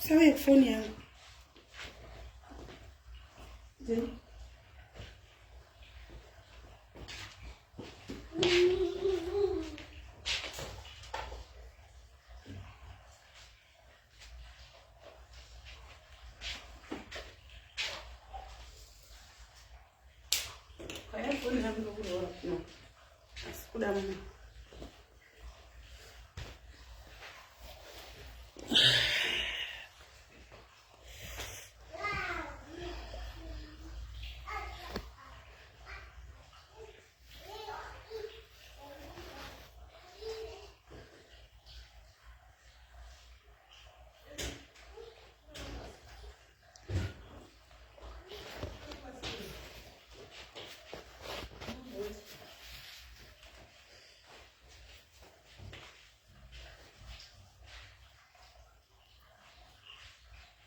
Sabe phone yangu. Kaya phone yangu ndokurola kuno. Asikuda mama.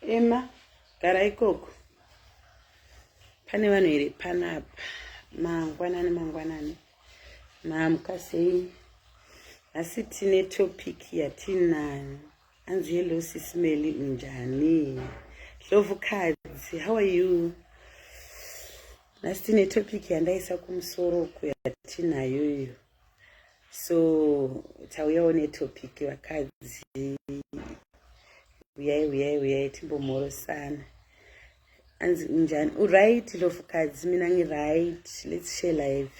Emma, gara ikoko. Pane vanhu iri panapa. Mangwanani. Mamuka sei. Asi tine topic yatinayo. Anzi hello sisimeli unjani. Hlovukadzi, how are you? Nasi tine topic yandaisa kumusoro yatinayo iyo. So, tauyawo netopic vakadzi. Uyai timbomhorosana. Anzi unjani. Right, Hlovukadzi, mina right. Let's share live.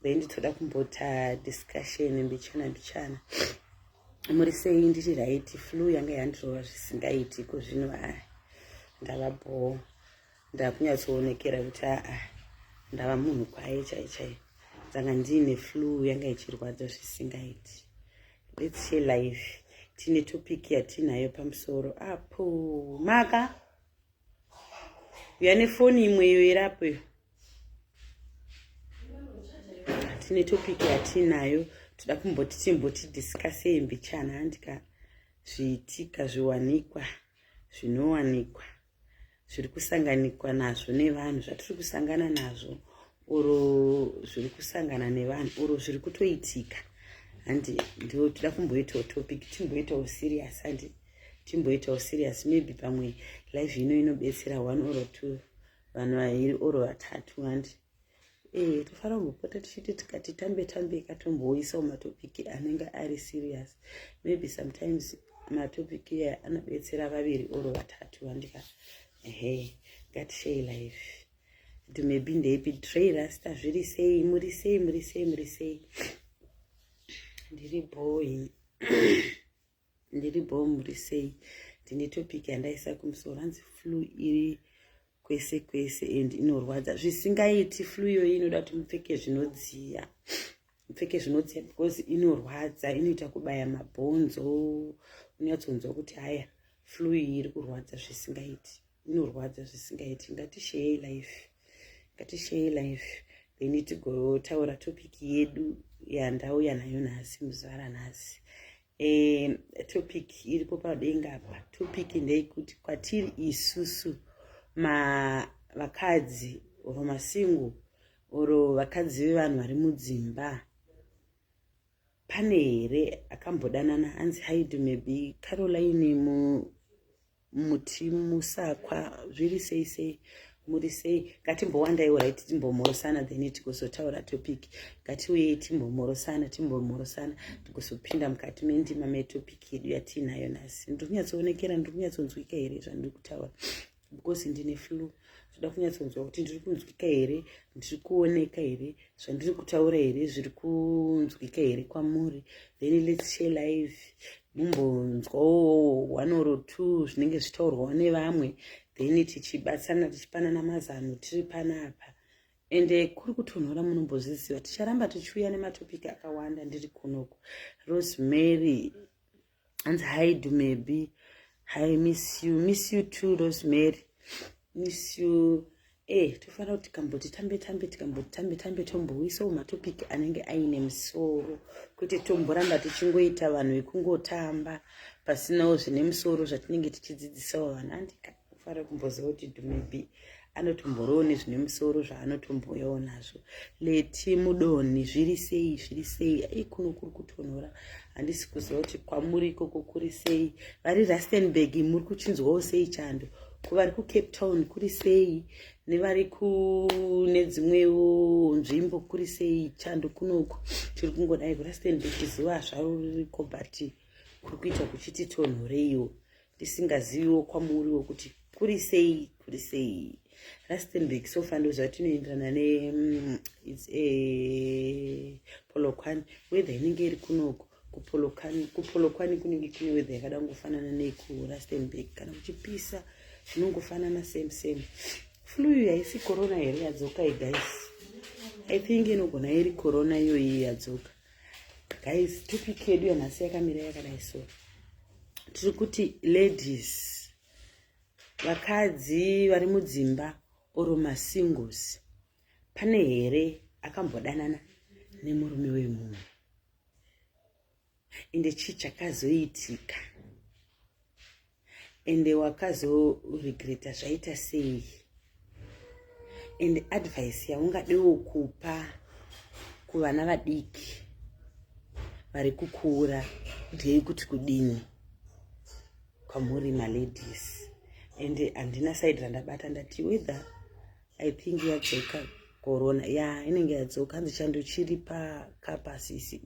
Then toda kumbota discussion mbichana. Muri sei ndiri right, flu yanga yandrova zvisingaiti kuzvino ndava bo. Ndakunyatsoonekera kuti ndava munhu kwaye chai. Dzanga ndine flu yanga ichirwadza zvisingaiti. Let's share live. Tine topic yatinayo pamusoro apo. Maka uyane phone imweyo irapo. Tine topic yatinayo toda kumboti timboti discuss mbichana handika zviitika zviwanikwa zvinowanikwa zviri kusanganikwa nazvo nevanhu zvatiri kusangana nazvo oro zviri kusangana nevanhu oro zviri kutoitika. Handi ndio toda kumboitawo topic timboitawo serious handi timboitawo serious maybe pamwe live inobetsera 1 or 2 vanhu vairi oro vatatu handi tofara kupota tichiti tikati tambe katomboisa matopic anenge ari serious. Maybe sometimes matopic anobetsera vaviri oro vatatu handika ngati live do maybe ndeipi trailer sta zviri sei muri sei ndiri boy muri sei. Ndine topic yandaisa kumusoro anzi flu iri kwese and inorwadza zvisingaiti. Flu iyo inoda kuti mupfeke zvinodziya because inorwadza, inoita kubaya mabhonzo. Unyatsonzwa kuti haya flu iyi iri kurwadza zvisingaiti, inorwadza zvisingaiti. Ngatishare live then tigotaura topic yedu yandauya nayo nhasi muzuva ranhasi. Topic iripo padenga apa. Topic ndeyekuti kwatiri isusu vakadzi oro masingo oro vakadzi vevanhu vari mudzimba, pane here akambodanana anzi haidu maybe Caroline muti musakwa zviri sei muri sei. Ngatimbowandaiwo right timbomhorosana then tigozotaura topic. Ngatiuyei timbomhorosana tigozopinda mukati mendima metopic yedu yatinayo nhasi. Ndiri kunyatsoonekera, ndiri kunyatsonzwika here zvandiri kutaura because ndine flu. Toda kunyatsonzwa kuti ndiri kunzwika here, ndiri kuoneka here, zvandiri kutaura here zviri kunzwika here kwamuri. Then let's share live. Mumbonzwawo 1 or 2 zvinenge zvitaurwawo nevamwe then tichibatsana tichipanana mazano tiri panapa. Ende kuri kutonhora munombozviziva ticharamba tichiuya nematopic akawanda ndiri kunoku. Rosemary and hi do maybe hi miss you too Rosemary, miss you. Tofanira kuti tambe tomboisawo matopic anenge aine musoro kuti tomboramba tichingoita vanhu vekungotamba pasinawo zvine musoro zvatinenge tichidzidzisawo vanhu. Handika tofanira kumboziva kuti do maybe anotomborowo nezvine musoro zvaanotomboyawo nazvo. Leti mudoni zviri sei kuno kuri kutonhora handisi kuziva kuti kwamuri ikoko kuri sei. Vari Rustenburg muri kuchinzwawo sei chando, kuvari kuCape Town kuri sei, nevari kune dzimwewo nzvimbo kuri sei chando kunoku. Tiri kungodai kuRustenburg zuva zvaro ririko but kuri kuita kuchiti tonhoreiwo, tisingaziviwo kwamuriwo kuti kuri sei kuri sei. Rustenburg so far ndoziva tinoenderana Polokwane, weather inenge iri kunoku. Kupolokwane kunenge kune weather yakada kungofanana nekuRustenburg, kana kuchipisa zvinongofanana same. Flu haisi corona here yadzoka guys. I think inogona iri corona iyoyi yadzoka. Guys, topic yedu yanhasi yakamira yakadai so. Tiri kuti ladies, vakadzi vari mudzimba oro masingles, pane here akambodanana nemurume wemunhu ende chii chakazoitika ende wakazoregreta zvaita sei, ende advice yaungadewo kupa kuvana vadiki vari kukura ndeyekuti kudini kwamuri maladies. Ende handina side randabata ndati whether I think yadzoka corona inenge yadzoka hanzi chando chiri pakapasisi.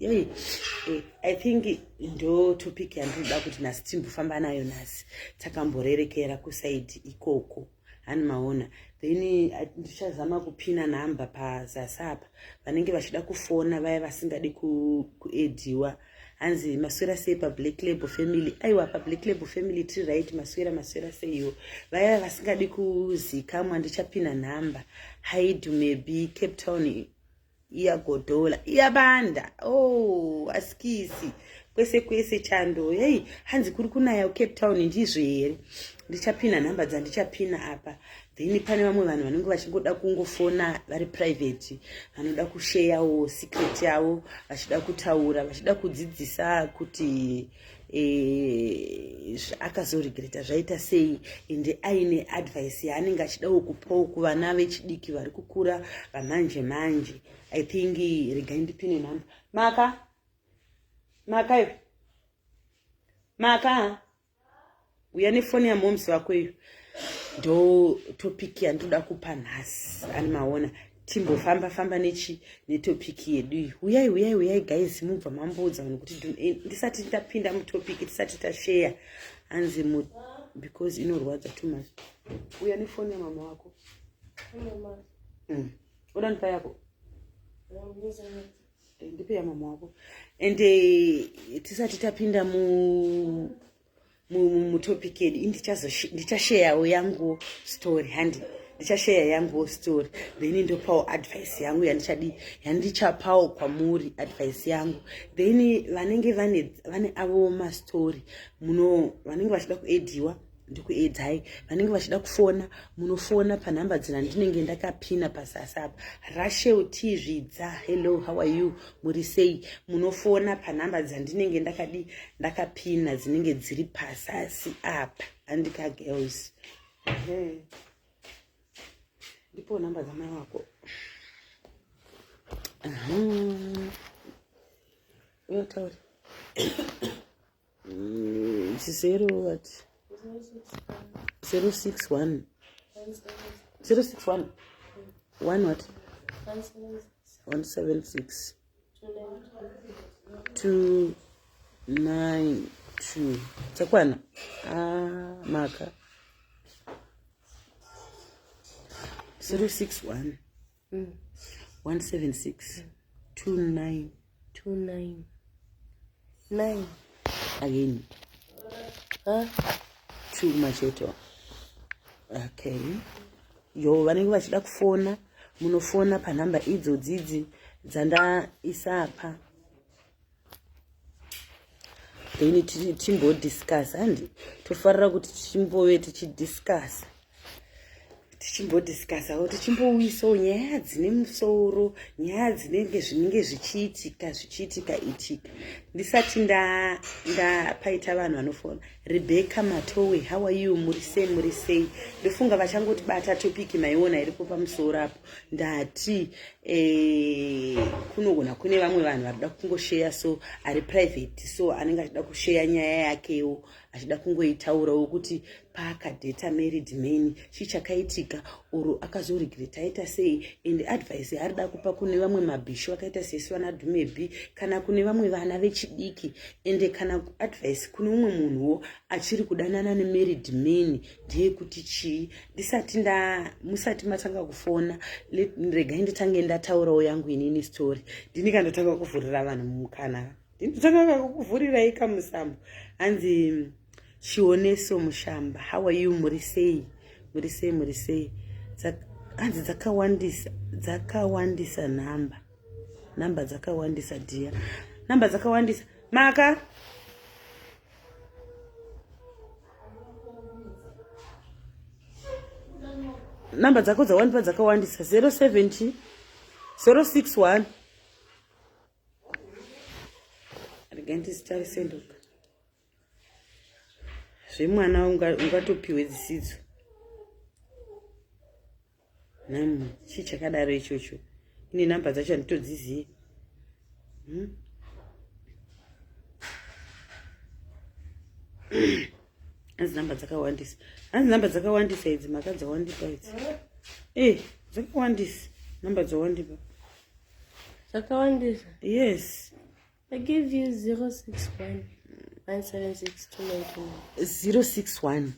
I think ndo topic yandinoda kuti nhasi timbofamba nayo nhasi, takamborerekera kusaidi ikoko hani maona. Then ndichazama kupina namba pazasapa vanenge vachida kufona vaya vasingadi kuediwa. Hanzi maswera sei paBlack Label Family. Aiwa paBlack Label Family tiri right, maswera seiyo. Vaya vasingadi kuzikamwa ndichapina namba. Haidu maybe Cape Town iyagodola iyabanda. Askisi kwese chando. Hanzi kuri kunaya Cape Town ndizvo here. Ndichapina namba dzandichapina apa. Then pane vamwe vanhu vanenge vachingoda kungofona vari private, vanoda kusharewo secret yavo, vachida kutaura, vachida kudzidzisa kuti akazoregreta zvaita sei, ende aine advice yaanenge achidawo kupawo kuvana vechidiki vari kukura vamanje. I think regai ndipine namba. Maka uya nefoni yamomsi wako iyo. Ndo topic yandoda kupa nhasi ani maona. Timbofamba netopic yedu. Uyai guys, mubva mamboudza vanhu kuti ndisati ndapinda mutopic, tisati tashare hanzi because inorwadza too much. Uya nefoni yamama wako. Uda nipa yako. Ndipe ya mama wako. Ende tisati tapinda mutopic yedu ndichashare yangu story handi. Ndichashare yangu story. Then ndopawo advice yangu yandichapawo kwamuri advice yangu. Then vanenge vane avo ma story vanenge vachida kuediwa ndikuedzai, vanenge vachida kufona munofona panhamba dzina ndinenge ndakapina pasasapa. Rachel Tizvidza, hello, how are you, muri sei, munofona panhamba dzandinenge ndakapina dzinenge dziri pasasi apa. Andika girls. Ndipo namba dzamai wako. Tauri. 0 what? 061 1 what? 176 292. Chakwana maka 061 176 299 again. Two macheto. Okay. Yo vanenge vachida kufona munofona panhamba idzo dzidzi dzandaisapa. Then tichimbodiscuss handi tofarira kuti tichimbove tichidiscuss. Tichimbodiscussawo tichimbowisawo nyaya dzine musoro, nyaya dzinenge zvichiitika itika. Ndisati ndapaita vanhu vanofona. Rebecca Matowe, how are you, muri sei. Ndofunga vachangoti bata topic maiona iripo pamusoro apo. Ndati kunogona kune vamwe vanhu varida kungosheya so ari private so anenge achida kusheya nyaya yakewo achida kungoitaurawo kuti paakadheta married man chichakaitika oro akazoregreta aita sei and advice yaarida kupa kune vamwe mabhisho akaita sesivana Dhumebhi kana kune vamwe vana vechidiki ende kana advice kune umwe munhuwo achiri kudanana nemarried man ndeyekuti chii musati matanga kufona regai nditange ndataurawo yangu inini story ndini kandatanga kuvhurira vanhu mumukana ndinotanga kukuvhurirai kamusambo hanzi Chioneso Mushamba, how are you? Murisei hanzi dzakawandisa namba dzakawandisa dia namba dzakawandisa maka namba dzako dzawandisa dzakawandisa 070 061 arigandisitarisendoka zvemwana ungatopiwe dzisidzo namo chii chakadaro ichocho ine namba dzacho handitodziziye hanzi namba dzakawandisa idzi maka dzawandipa idzi dzakawandisa namba dzawandipa dzakawandisa. Yes, I give you 061 176 061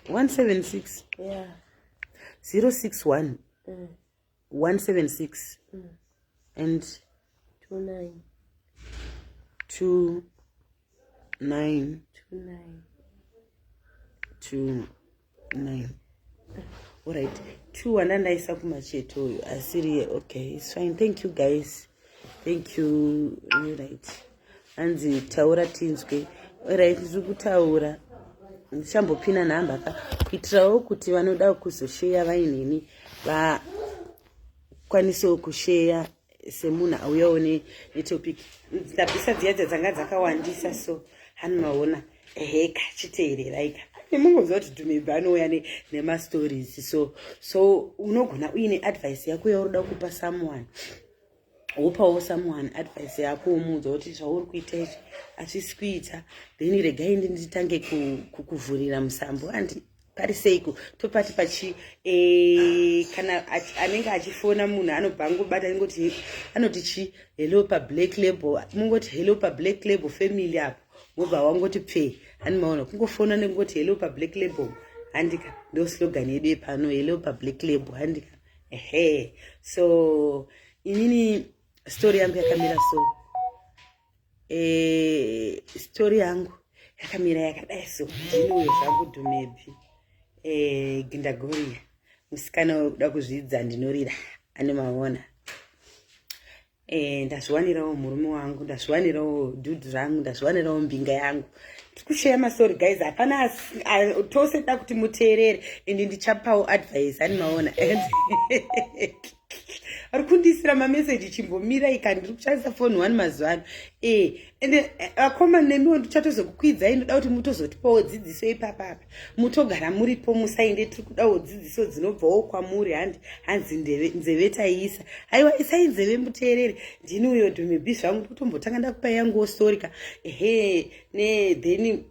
176 yeah 061 176 and 29 all right 2 wandandaisa kumacheto asiri okay it's fine thank you guys thank you all right hanzi taura tinzwe all right ndiri kutaura ndichambopina namba kuitirawo kuti vanoda kuzosheya vainini vakwanisewo kusheya semunhu auyawo netopic ndabvisa dziya dzanga dzakawandisa so hanimaona heka chiteereraika nemungoziva kuti Dhumebhi anouya nemastories so unogona uine advice yako yaurida kupa someone wopawo someone advice yako womuudza kuti zvauri kuita izvi hatisi kuita then regai nditange kukuvhurira musambo handi pari seiko topati pachi kana anenge achifona munhu anobva angobata ngoti anoti chi hello pablack label mungoti hello pablack label family apo mobva wangoti pfe hanimaona kungofona nengoti hello pablack label handika ndo slogan yedu pano hello pablack label handika so inini story yangu yakamira so story yangu yakamira yakadai so ndinoyo zvangu Dhumebhi Gindagoria musikana wekuda kuzvidza ndinorira ane maona ndazviwanirawo murume wangu ndazviwanirawo dhudhu rangu ndazviwanirawo mbinga yangu tirikusheya mastori guys hapana tose da kuti muteerere ende ndichapawo advice ane maona ari kundisira mameseji chimbomira ika ndiri kushandisa foni 1 mazuva ano ende akoma nemiwo ndichatozokukwidza inoda kuti mutozotipawo dzidziso ipapapa mutogara muripo musainde tiri kudawo dzidziso dzinobvawo kwamuri hanzi nzeve taiisa aiwa isai nzeve muteerere ndini uyo Dhumebhi zvangu ndikutombotanga ndakupa yanguwo storika then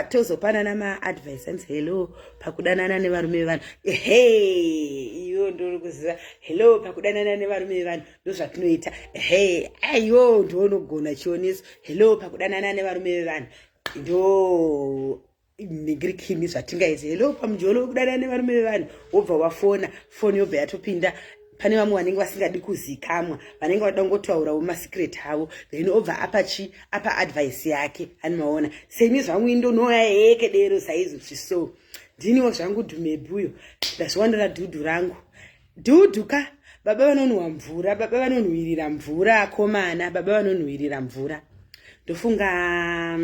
tozopanana maadvice hanzi hello pakudanana nevarume vanhu iwo ndiri kuziva hello pakudanana nevarume vanhu ndozvatinoita aiwo ndonogona chioneso hello pakudanana nevarume vanhu ndo negirikini zvatingaita hello pamujolo wekudanana nevarume vanhu wobva wafona foni yobva yatopinda pane vamwe vanenge vasingadi kuzikamwa vanenge vada kungotaurawo masikireti avo then obva apa advice yake hanimaona semi zvangu indonoya heke dero saizvo zviso ndiniwo zvangu Dhumebhi uyo ndazviwanira dhudhu rangu dhudhuka baba vanonhuhwa mvura baba vanonhuhwirira mvura akomana baba vanonhuhwirira mvura ndofunga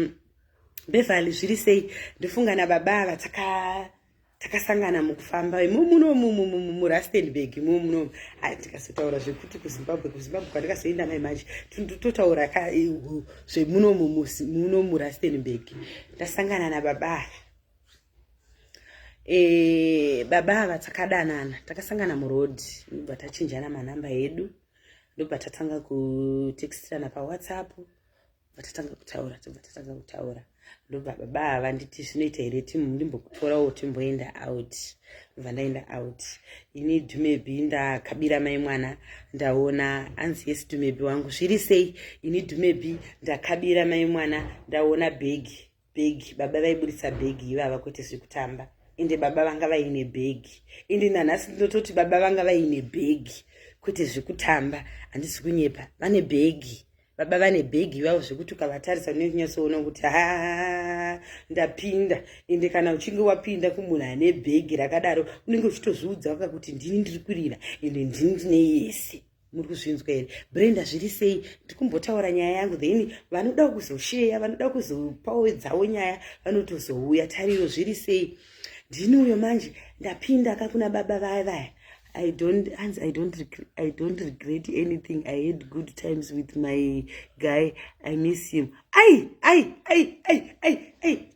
Beverly zviri sei ndofunga nababa ava takasangana mukufamba muRustenburg muno tikazotaura zvekuti kuZimbabwe kwandakazoenda maimaji totaura zvemuno muRustenburg ndasangana nababa Baba ava takadanana, takasangana muroad, ndobva tachinjana manamba edu, ndobva tatanga kutekstirana paWhatsApp, ndobva tatanga kutaura. Ndobva baba ava nditi zvinoita here ndimbokutorawo timboenda out. Ndobva ndaenda out. Ini Dhumebi ndakabira mai mwana, ndaona anzi yes Dhumebi wangu zviri sei. Ini Dhumebi ndakabira mai mwana, ndaona begi. Baba vaibudisa begi ivava kwete zvekutamba. Inde baba vanga vaine begi. Inde nanhasi ndinototi baba vanga vaine begi kwete zvekutamba. Handisi kunyepa, vane begi. Baba vane begi vavo zvekuti ukavatarisa unonyatsoona kuti ndapinda. Inde kana uchinge wapinda kumunhu ane bhegi rakadaro unenge uchitozviudza waka kuti ndini ndiri kurira ende ndini ndine yese. Muri kuzvinzwa here? Brenda zviri sei? Ndiri kumbotaura nyaya yangu, then vanoda kuzosheya, vanoda kuzopawo dzawo nyaya vanotozouya. Tariro zviri sei? Ndini uyo manje ndapinda kakuna baba vaya. I don't regret anything. I had good times with my guy. I miss him.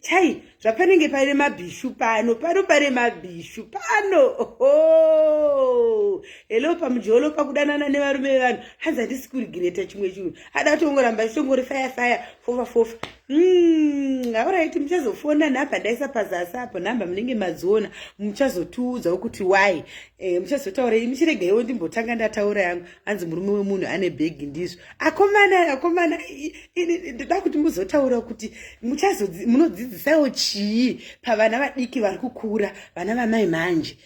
Chai. Zvapanenge pare mabhishu pano. Pare mabhishu pano. Oh. Hello pamujolo pakudanana nevarume vanhu. Hanza ndisi kuregreta chimwe chinhu. Hada kutongoramba chitongori fire fofa. Alright, muchazofona nhamba ndaisa pazasi apo, nhamba munenge madziona, muchazotiudza kuti why. Muchazotaura muchiregaiwo ndimbotanga ndataura yangu. Hanzi murume wemunhu ane bhegi ndizvo. Akomana ndoda kuti muzotaura kuti munodzidzisawo chii pavana vadiki vari kukura, vana vamai manje.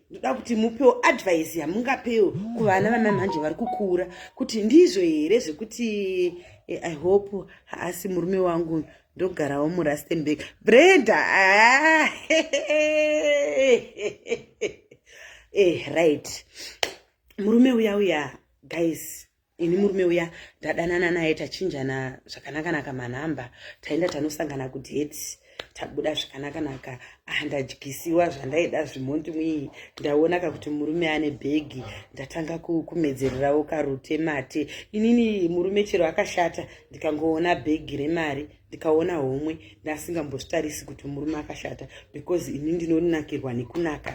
Ndoda kuti mupewo advice yamungapewo kuvana vamai manje vari kukura kuti ndizvo here zvekuti I hope asi murume wangu ndogarawo muRustenburg. Brenda right. Murume uya guys, ini murume uya ndadanana naye tachinjana zvakanaka manhamba, taenda tanosangana kudate, tabuda zvakanaka. Ndadyisiwa zvandaida zvimondimwi, ndaona kuti murume ane bhegi, ndatanga kumedzererawo karute mate. Inini murume chero akashata ndikangoona bhegi remari, ndikaona homwe, ndasingambozvitarisi kuti murume akashata, because ini ndinonakirwa nekunaka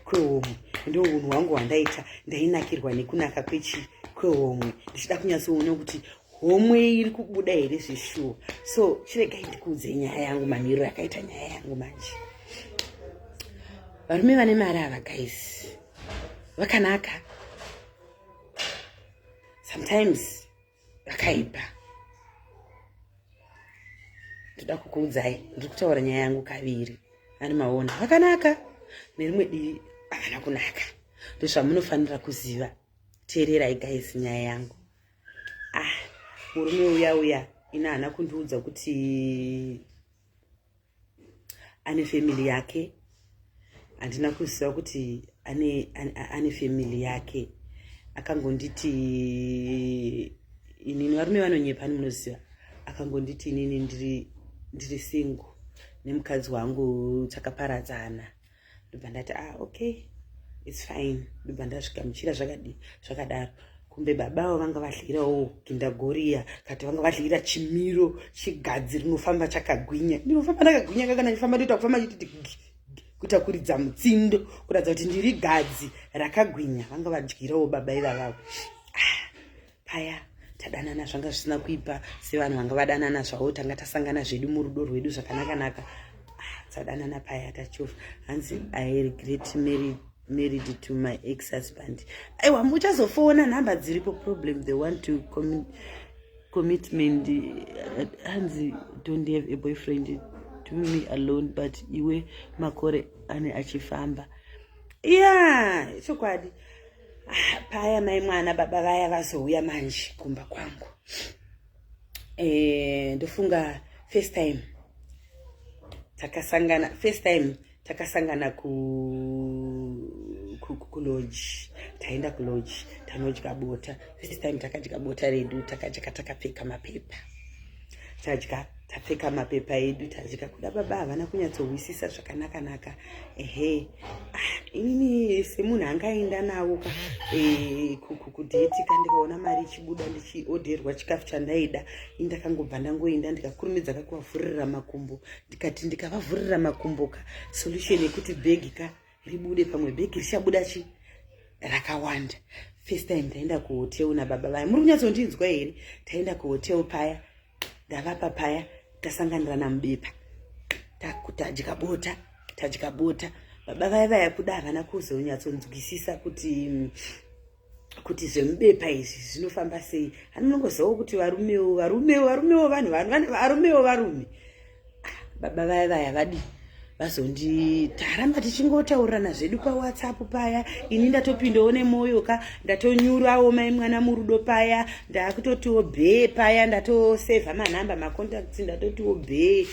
kwehomwe. Ndo unhu hwangu hwandaita, ndainakirwa nekunaka kwehomwe. Ndichida kunyatsoona kuti homwe iri kubuda here zvishuwa. So chiregai ndikuudze nyaya yangu, mamiro yakaita nyaya yangu manje. Varume vane mari ava guys vakanaka, sometimes vakaipa. Ndoda kukuudzai, ndiri kutaura nyaya yangu kaviri. Vane maona vakanaka, nerimwe divi havana kunaka. Ndozvamunofanira kuziva. Teererai guys nyaya yangu. Murume uya ina hana kundiudza kuti ane family yake. Handina kuziva kuti ane family yake. Akangonditi inini, varume vanonyepa munoziva. Akangonditi inini ndiri single nemukadzi wangu takaparadzana. Ndobva ndati okay, it's fine. Ndobva ndazvigamuchira zvakadaro. Kumbe babao vanga vadlirawo gindagoria, kati vanga vadlira chimiro chigadzi rinofamba chakagwinya. Ndinofamba ndakagwinya kana ndifamba ndoita kufamba chiti kutakuridza mutsindo kuratidza kuti ndiri gadzi rakagwinya. Vanga vadyirawo baba ivavo. Paya tadanana zvanga zvisina kuipa sevanhu vanga vadanana zvavo, tanga tasangana zvedu murudo rwedu zvakanaka. Tadanana paya tachofa. Hanzi I regret married to my ex-husband. Aiwa, muchazofona nhamba dziripo problem, they want to commitment. Hanzi don't have a boyfriend, to me alone, but iwe makore ane achifamba. Chokwadi. Paya mai mwana baba vaya vazouya manje kumba kwangu. Ndofunga first time takasangana ku lodge. Taenda ku lodge, tanodya bota. First time takadya bota redu, takapfeka mapepa. Tadya, tapfeka mapepa edu tadya. Kuda baba havana kunyatsowisisa zvakanaka. Inini semunhu angaenda nawo kudheti ndikaona mari ichibuda ndichiodherwa chikafu chandaida, indakangobva ndangoenda ndikakurumidza kuvavhurira makumbo. Ndikati ndikavavhurira makumbo solution yekuti bhegi ribude, pamwe bhegi richabuda rakawanda. First time taenda kuhotel nababa vaya, muri kunyatsondinzwa here? Taenda kuhotel paya, ndavapa paya, tasanganira namubepa, tadya bota. Baba vaya kuda havana kuzonyatsonzwisisa kuti zvemubepa izvi zvinofamba sei. Anongozivawo kuti varumewo varume. Baba vaya vadi taramba tichingotaurirana zvedu paWhatsApp paya. Ini ndatopindawo nemoyo ndatonyurawo mai mwana murudo paya, ndakutotiwo bhe paya, ndatosevha manhamba macontacts, ndatotiwo bhe.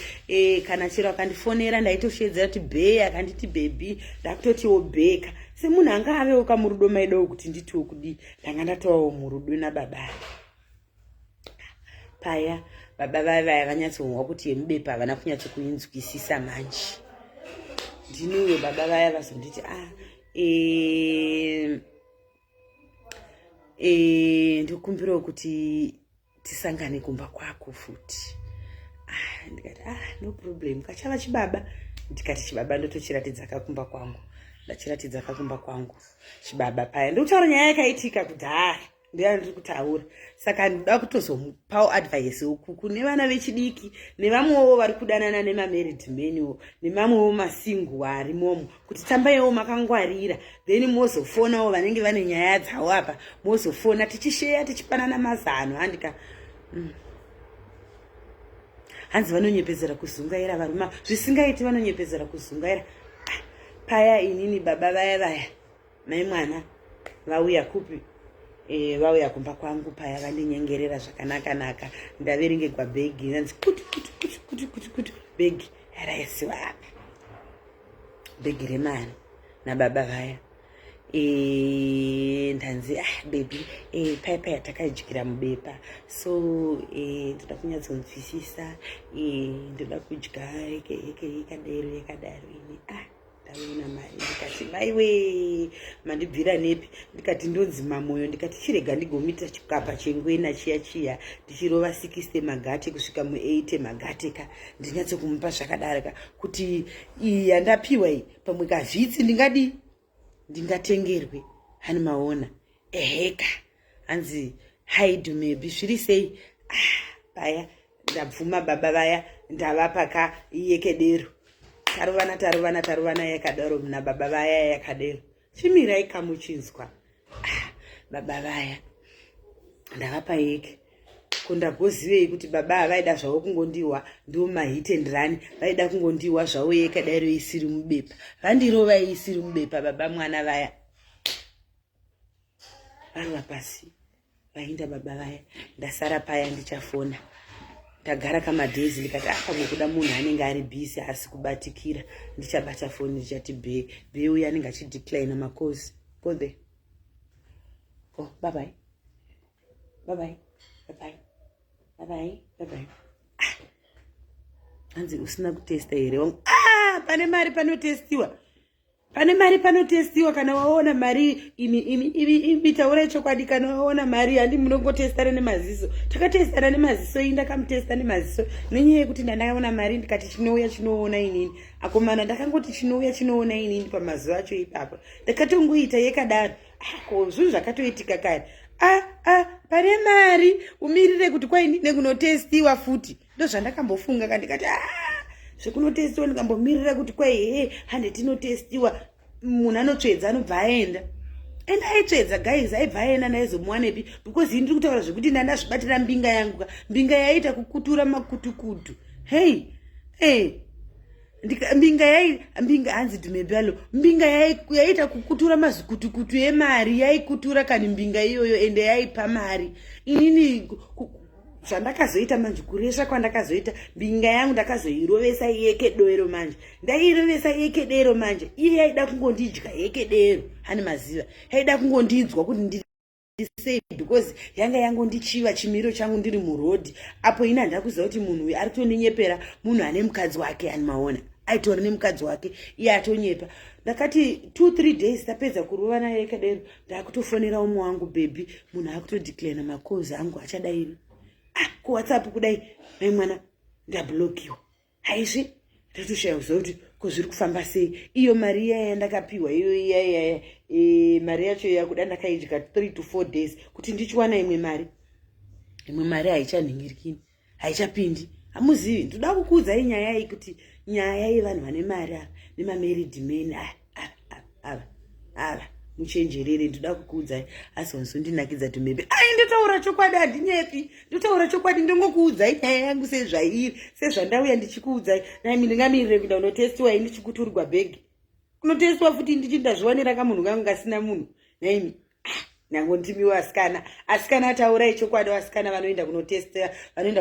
Kana chero akandifonera ndaitoshedzera kuti bhe, akanditi bhebi ndakutotiwo bheka. Semunhu anga avewo murudo maidawo kuti nditiwo kudi, ndanga ndatowawo murudo nababa paya. Baba vaya vanyatsonzwa kuti yemubepa havana kunyatsokuinzwisisa manje. Ndiniwe baba vaya vazonditi ndikumbirawo kuti tisangane kumba kwako futi. Ndikati no problem, kachava chibaba. Ndikati chibaba ndotochiratidza kakumba kwangu. Ndachiratidza kakumba kwangu chibaba paya. Ndokutaura nyaya yakaitika kudhaya, ndiri kutaura. Saka ndoda kutozomupawo advice uku kune vana vechidiki nevamwewo vari kudanana nemamarried men, nemamwewo masingu arimomo, kuti tambaiwo makangwarira, then mozofonawo vanenge vane nyaya dzavo apa, mozofona tichisheya tichipanana mazano. Hanzi vanonyepedzera kuzungaira varuma, zvisingaiti vanonyepedzera kuzungaira. Paya inini baba vaya mai mwana vauya kupi, vauya kumba kwangu paya, vandinyengerera zvakanaka. Ndaverengegwa bhegi, ndanzi kuti bhegi raisiwa apa, bhegi remari nababa vaya. Ndanzi baby, paya takadyira mubepa, so ndoda kunyatsonzwisisa, ndoda kudya yakadaro ini. Ndaona mari, ndikati maiwe mandibvira nepi? Ndikati ndonzi mamoyo, ndikati chirega ndigomita chikapa chengwena chiya ndichirova 60 magate kusvika mu80 magate ndinyatsokumupa zvakadaro kuti iyi yandapiwa iyi pamwe kavhitsi ndingatengerwe. Hani maona hanzi hide maybe zviri sei. Paya ndabvuma baba vaya ndavapa yekedero, tarovana yakadaro muna baba vaya yakadero. Chimirai kamuchinzwa. Baba vaya ndavapa yeke, kundagozivei kuti baba havaida zvavo kungondiwa ndiwo mahit and run, vaida kungondiwa zvavo yakadaro isiri mubepa. Vandirova isiri mubepa baba mwana vaya. Varova pasi vainda baba vaya, ndasara paya ndichafona. Ndagara kamadhezi ndikati pamwe kuda munhu anenge ari busy asi kubatikira, ndichabata foni ndichati bhe uya anenge achidecline makosi. Go there. Go, bye bye. Hanzi usina kutesta here wangu. Pane mari panotestiwa. Kana waona mari imi taura chokwadi, kana waona mari handi munongotestana nemaziso. Takatestana nemaziso, ndakamutesta nemaziso nenyaya yekuti ndakaona mari ndikati chinoona inini. Akomana ndakangoti chinoona inini pamazuva acho ipapo. Ndakatongoita yakadaro. Ko zvinhu zvakatoitika kare. Pane mari umirire kuti kwaini nekunotestiwa futi. Ndozvandakambofunga ndikati zvekunotestiwa ndikambomirira kuti kwai hande tinotestiwa. Munhu anotsvedza anobva aenda. And aitsvedza guys, aibva aenda naizomuwanepi, because ndiri kutaura zvekuti ndandazvibatira mbinga yangu, mbinga yaita kukutura makutukutu. Mbinga hanzi dhumebhalo, mbinga yaita kukutura mazikutukutu emari, yaikutura kani mbinga iyoyo ende yaipa mari. Inini zvandakazoita manje, kuresha kwandakazoita, mbinga yangu ndakazoirovesa yekedero manje. Ndairovesa yekedero manje. Iye yaida kungondidya yekedero, hani maziva. Yaida kungondinzwa kuti sei because yanga yangondichiva chimiro changu ndiri murodhi apo ina ndakuziva kuti munhu uyu ari kutondinyepera munhu ane mukadzi wake animaona aitori nemukadzi wake iye atonyepa ndakati 2-3 days tapedza kurova naye kadero ndakutofonera umwe wangu bebhi munhu akutodeclare makozi angu achadairi kuwhatsapp kudai mai mwana ndablokiwa haizvi ndatoshaya kuziva kuti kozviri kufamba sei iyo mari iya yandakapiwa iyo mari yacho yakuda ndakaidya 3 to 4 days kuti ndichiwana imwe mari haichanhingirikini haichapindi hamuzivi ndoda kukuudzai nyaya iyi kuti nyaya yevanhu vane mari nemamarried men ava muchenjerere ndoda kukuudzai asi wanzondinakidza tumebe ndotaura chokwadi handinyepi ndotaura chokwadi ndongokuudzai nyaya yangu sezvairi sezvandauya ndichikuudzai naimi ndingamirire kuenda kunotestiwa ndichikuturigwa bhegi kunotestiwa futi ndichindazviwanira kamunhu kangu kasina munhu naimi nangondimiwo asikana taurai chokwadi vasikana vanoenda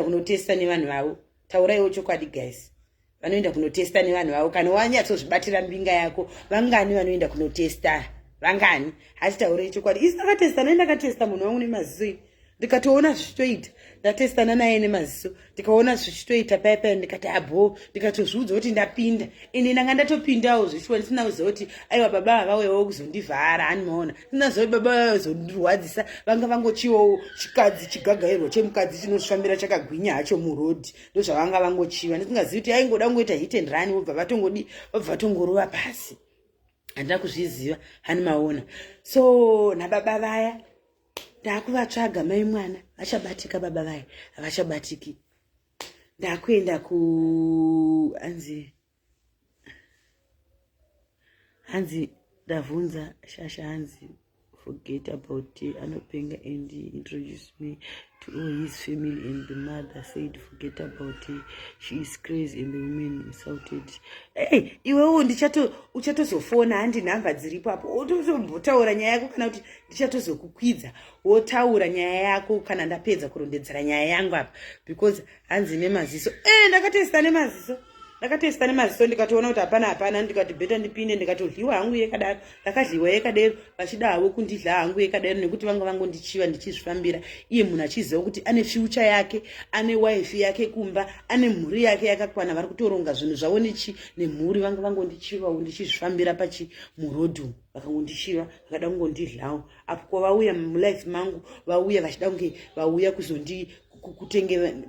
kunotesta nevanhu vavo tauraiwo chokwadi guys vanoenda kunotesta nevanhu vavo kana wanyatsozvibatira mbinga yako vangani vanoenda kunotesta vangani hatitaurei chokwadi isi ndakatesta ndakatesta munhu wangu nemaziso ini ndikatoona zvichitoita ndatestana naye nemaziso ndikaona zvichitoita paipai ndikati abo ndikatozviudza kuti ndapinda ende ndanga ndatopindawo zvichwa ndisina kuziva kuti aiwa baba vauyawo kuzondivhara hanimaona ndisina kuziva kuti baba vazondirwadzisa vanga vangochiwawo chikadzi chigagairwa chemukadzi chinosvambira chakagwinya hacho murodhi ndozvavanga vangochiva ndisingazivi kuti aingoda kungoita hit and run vobva vatongorova pasi handina kuzviziva hanimaona so nababa vaya ndakuvatsvaga mai mwana vachabatika baba vaya havachabatiki ndakuenda hanzi ndavhunza shasha hanzi forget about it anopenga and introduced me to all his family and the mother said forget about it, she is crazy and the women insulted. Hey, iwewo uchatozofona handi nhamba dziripo apo wotozombotaura nyaya yako kana kuti ndichatozokukwidza wotaura nyaya yako kana ndapedza kurondedzera nyaya yangu apa because hanzi nemaziso ndakatesta nemaziso ndikatoona kuti hapana ndikati beta ndipinde ndikatodliwa hangu yekadaro ndakadliwa yekadero vachida havo kundidla hangu yekadero nekuti vanga vangondichiva ndichizvifambira iye munhu achiziva kuti ane future yake ane wife yake kumba ane mhuri yake yakakwana vari kutoronga zvinhu zvavo nemhuri vanga vangondichivawo ndichizvifambira murodhu vakangondichiva vakada kungondidlawo apo kwavauya mulife mangu vauya vachida kunge vauya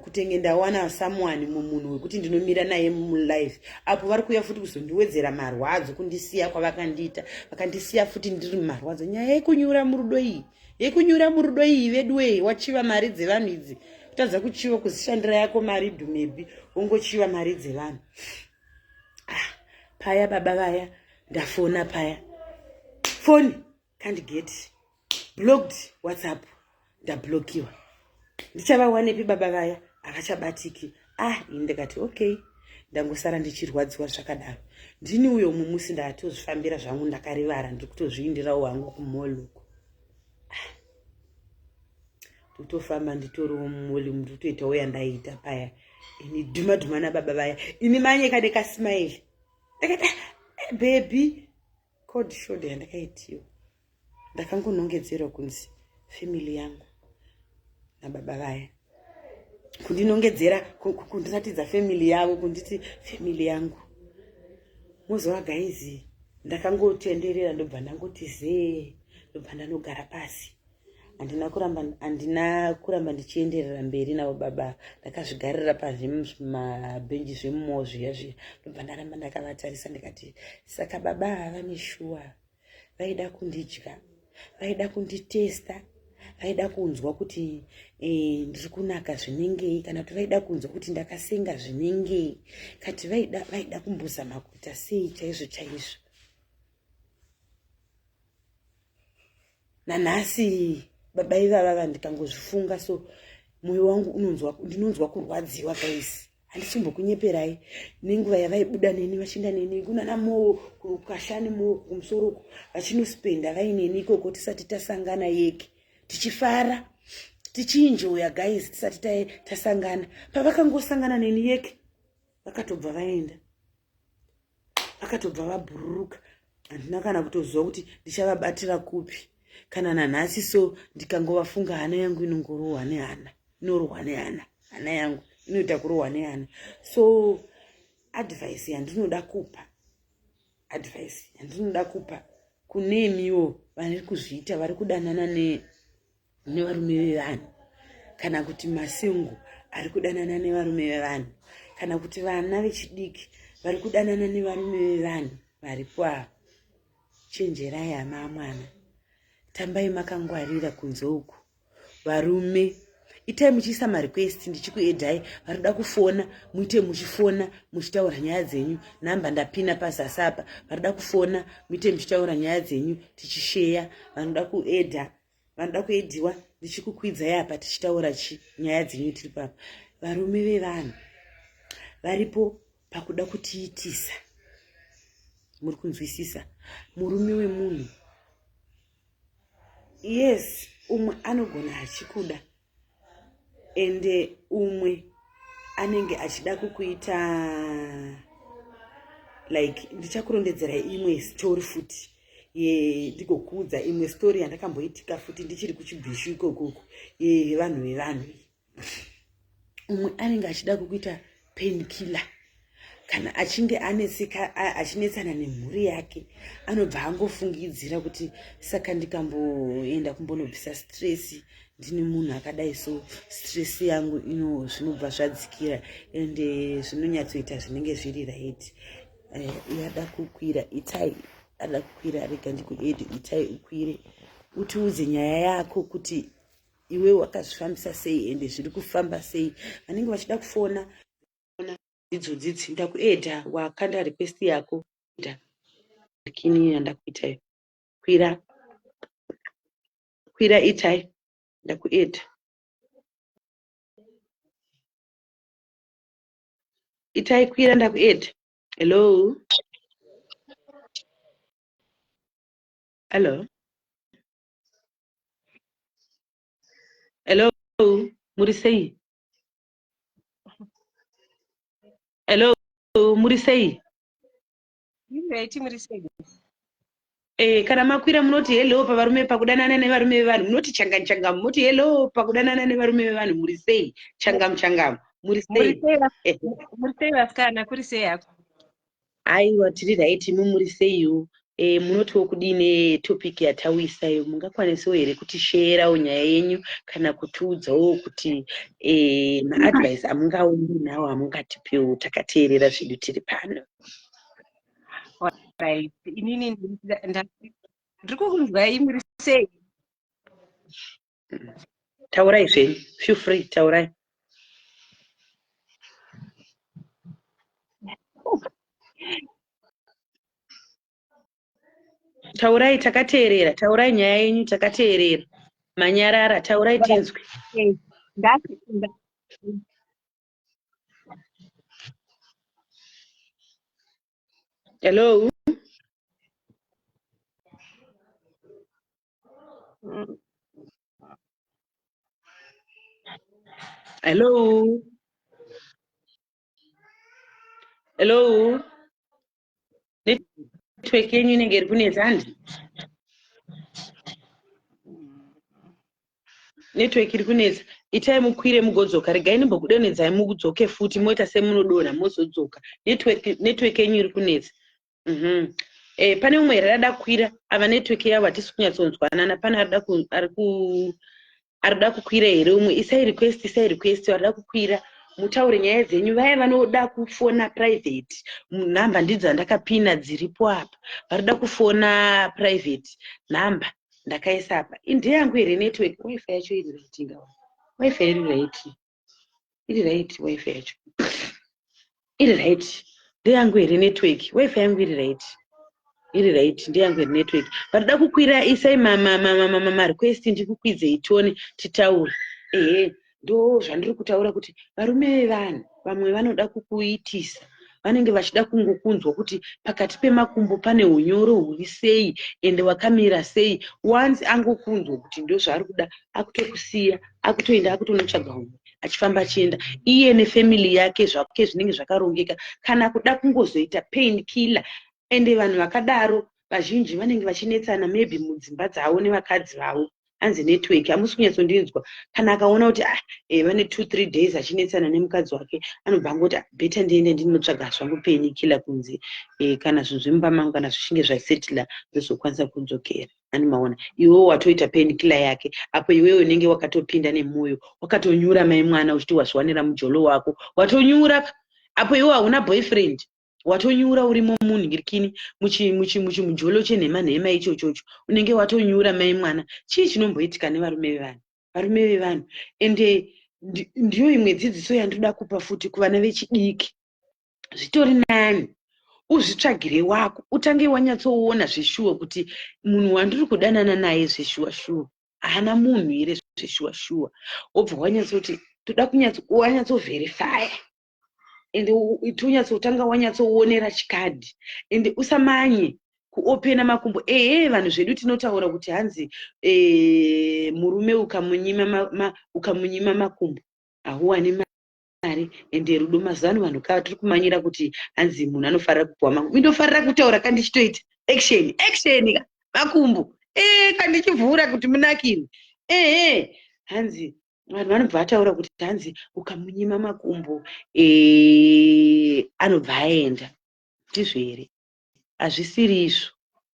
kutenge ndawana someone munhu wekuti ndinomira naye mulife apo vari kuuya futi kuzondiwedzera marwadzo kundisiya kwavakandiita vakandisiya futi ndiri mumarwadzo nyaya yekunyura murudo iyi veduwe wachiva mari dzevanhu idzi kutadza kuchiva kuzishandira yako mari dhumebi wongochiva mari dzevanhu paya baba vaya ndafona paya foni can't get blocked whatsapp ndablokiwa ndichavawanepi baba vaya havachabatiki ndikati okay ndangosara ndichirwadziwa zvakadaro ndini uyo mumusi ndatozvifambira zvangu ndakarivara ndiri kutozviindirawo hangu kumoluku ndikutofamba nditoriwo mumoli mndu kutoitawo yandaita paya ini dhuma nababa vaya ini manyeka nekasmaili ndakati baby code shode yandakaitiwa ndakangonongedzerwa kunzi family yangu nababa vaya kundinongedzera kundiratidza family yavo kunditi family yangu muzova gaizi ndakangotenderera ndobva ndangoti zee ndobva ndanogara pasi handina kuramba ndichienderera mberi navo baba ndakazvigarira pazvimabhenji zvemumo zviya ndobva ndaramba ndakavatarisa ndikati saka baba havane shuwa vaida kundidya vaida kunditesta vaida kunzwa kuti ndiri kunaka zvinengei kana kuti vaida kunzwa kuti ndakasenga zvinengei kati vaida kumbozama kuita sei chaizvo nanhasi baba ivava ndikangozvifunga so mwoyo wangu ndinonzwa kurwadziwa kaisi handichimbokunyeperai nenguva yavaibuda neni vachienda neni kunana moo kukashani moo kumusoro vachinospenda vaineni ikoko tisati tasangana yeke tichifara tichinjoya guys tisati tasangana pavakangosangana neni yeke vakatobva vaenda vakatobva vabhururuka handina kana kutoziva kuti ndichavabatira kupi kana nanhasi so ndikangovafunga hana yangu inongorohwa nehana, inorohwa nehana, hana yangu inoita kurohwa nehana. So advice yandinoda kupa kunemiwo vari kuzviita vari kudanana nevarume vevanhu, kana kuti masingo ari kudanana nevarume vevanhu, kana kuti vana vechidiki vari kudanana nevarume vevanhu varipo ava. Chenjerai hama mwana, tambai makangwarira kunze uku. Varume itai muchiisa marequest, ndichikuedhai varikuda kufona muite muchifona muchitaura nyaya dzenyu. Namba ndapina pazasi apa, varikuda kufona muite muchitaura nyaya dzenyu tichisheya. Vanoda kuedha, vanoda kuedhiwa ndichikukwidzai apa tichitaura nyaya dzenyu tiri papa. Varume vevanhu varipo pakuda kutiitisa, muri kunzwisisa? Murume wemunhu, yes, umwe anogona achikuda ende umwe anenge achida kukuita like, ndichakurondedzerai imwe story futi ndigokuudza imwe story yandakamboitika futi ndichiri kuchibhishu ikokoko yevanhu vevanhu. Umwe anenge achida kukuita painkiller kana achinge achinetsana nemhuri yake, anobva angofungidzira kuti saka ndikamboenda kumbonobvisa stress ndine munhu akadai, so stress yangu zvinobva zvadzikira ende zvinonyatsoita zvinenge zviri right. Yada kukwira itai, ada kukwira rega ndikuedi, itai ukwire utiudze nyaya yako kuti iwe wakazvifambisa sei ende zviri kufamba sei. Vanenge vachida kufona dzidzodzi ndakuedha wakanda request yako kini yandakuitai, kwira itai ndakuedha, itai kwira ndakuedha. Hello muri sei? Hello muri sei? Kana makwira munoti hello pavarume, pakudanana nevarume vevanhu munoti changamu, munoti hello pakudanana nevarume vevanhu muri sei? Changamu muri sei? Muri sei vasikana, kuri sei yako? Aiwa, tiri right, muri seiwo. Munotiwo kudine topic yatauisayo, mungakwanisawo here kutisherawo nyaya yenyu kana kutiudzawo kuti maadvice amungaumbi nawo amungatipewo takateerera zvedu tiri pano. Right, inini ndiri kukunzwai muri sei? Taurai zvenyu, feel free, taurai. Taurai, takateerera, taurai nyaya yenyu, takateerera. Manyarara, taurai tinzwe. Hello? Hello? Hello? Network yenyu inenge iri kunetsa handi? Network iri kunetsa. Itai mukwire mugodzoka, regai nimbokudonedzai mudzoke futi moita semunodonha mozodzoka. Network yenyu iri kunetsa. Pane umwe here arada kukwira, ava network yavo hatisi kunyatsonzwanana, pane arida kukwira here umwe. Isai request varida kukwira, mutaure nyaya dzenyu. Vaya vanoda kufona private, nhamba ndidzo ndakapina dziripo apa, varida kufona private nhamba ndakaisa apa. Ndeyangu here network, wifi yacho iri right ngawa. Wifi iri right. Iri right wifi yacho. Iri right. Ndeyangu here network, wifi yangu iri right. Iri right, ndeyangu here network. Varida kukwira isai mama request ndikukwidzei tione titaure. Ndo zvandiri kutaura kuti varume vevanhu vamwe vanoda kukuitisa, vanenge vachida kungokunzwa kuti pakati pemakumbo pane unyoro huri sei ende wakamira sei. Once angokunzwa kuti ndo zvaari kuda, akutokusiya, akutoenda akutonotsvaga umwe achifamba achienda iye nefamily yake zvake zvinenge zvakarongeka, kana kuda kungozoita pain killer. Ende vanhu vakadaro vazhinji vanenge vachinetsana maybe mudzimba dzavo nevakadzi vavo. Hanzi network hamusi kunyatsondinzwa. Kana akaona kuti vane 2-3 days achinetsana nemukadzi wake, anobva ngoti beta ndiende ndinotsvaga zvangu painkiller kunze, kana zvinhu zvemumba mangu kana zvichinge zvasetila ndozokwanisa kudzokera. Animaona iwewe watoita painkiller yake, apo iwewe unenge wakatopinda nemwoyo, wakatonyura mai mwana uchiti wazviwanira mujolo wako, watonyura apo iwewe hauna boyfriend, watonyura urimo munhirikini mujolo chenhema ichochocho, unenge watonyura mai mwana. Chii chinomboitika nevarume vevanhu? Varume vevanhu ende ndiyo imwe dzidziso yandoda kupa futi kuvana vechidiki. Zvitori nani uzvitsvagire wako, utange wanyatsoona zveshuwa kuti munhu wandiri kudanana naye zveshuwa haana munhu here zveshuwa, wobva wanyatsoti toda wanyatsoverifya ende tonyatsotanga wanyatsoonera chikadhi ende usamanye kuopena makumbo. Vanhu zvedu tinotaura kuti hanzi murume ukamunyima makumbo hauwani mari, ende rudo mazano vanhu kava tiri kumanyira kuti hanzi munhu anofarira kupuwa makumbo. Mindofarira kutaura kandichitoita action makumbo kandichivhura kuti munakirwe. Hanzi vanhu vanobva vataura kuti hanzi ukamunyima makumbo anobva aenda. Ndizvo here? Hazvisiri izvo.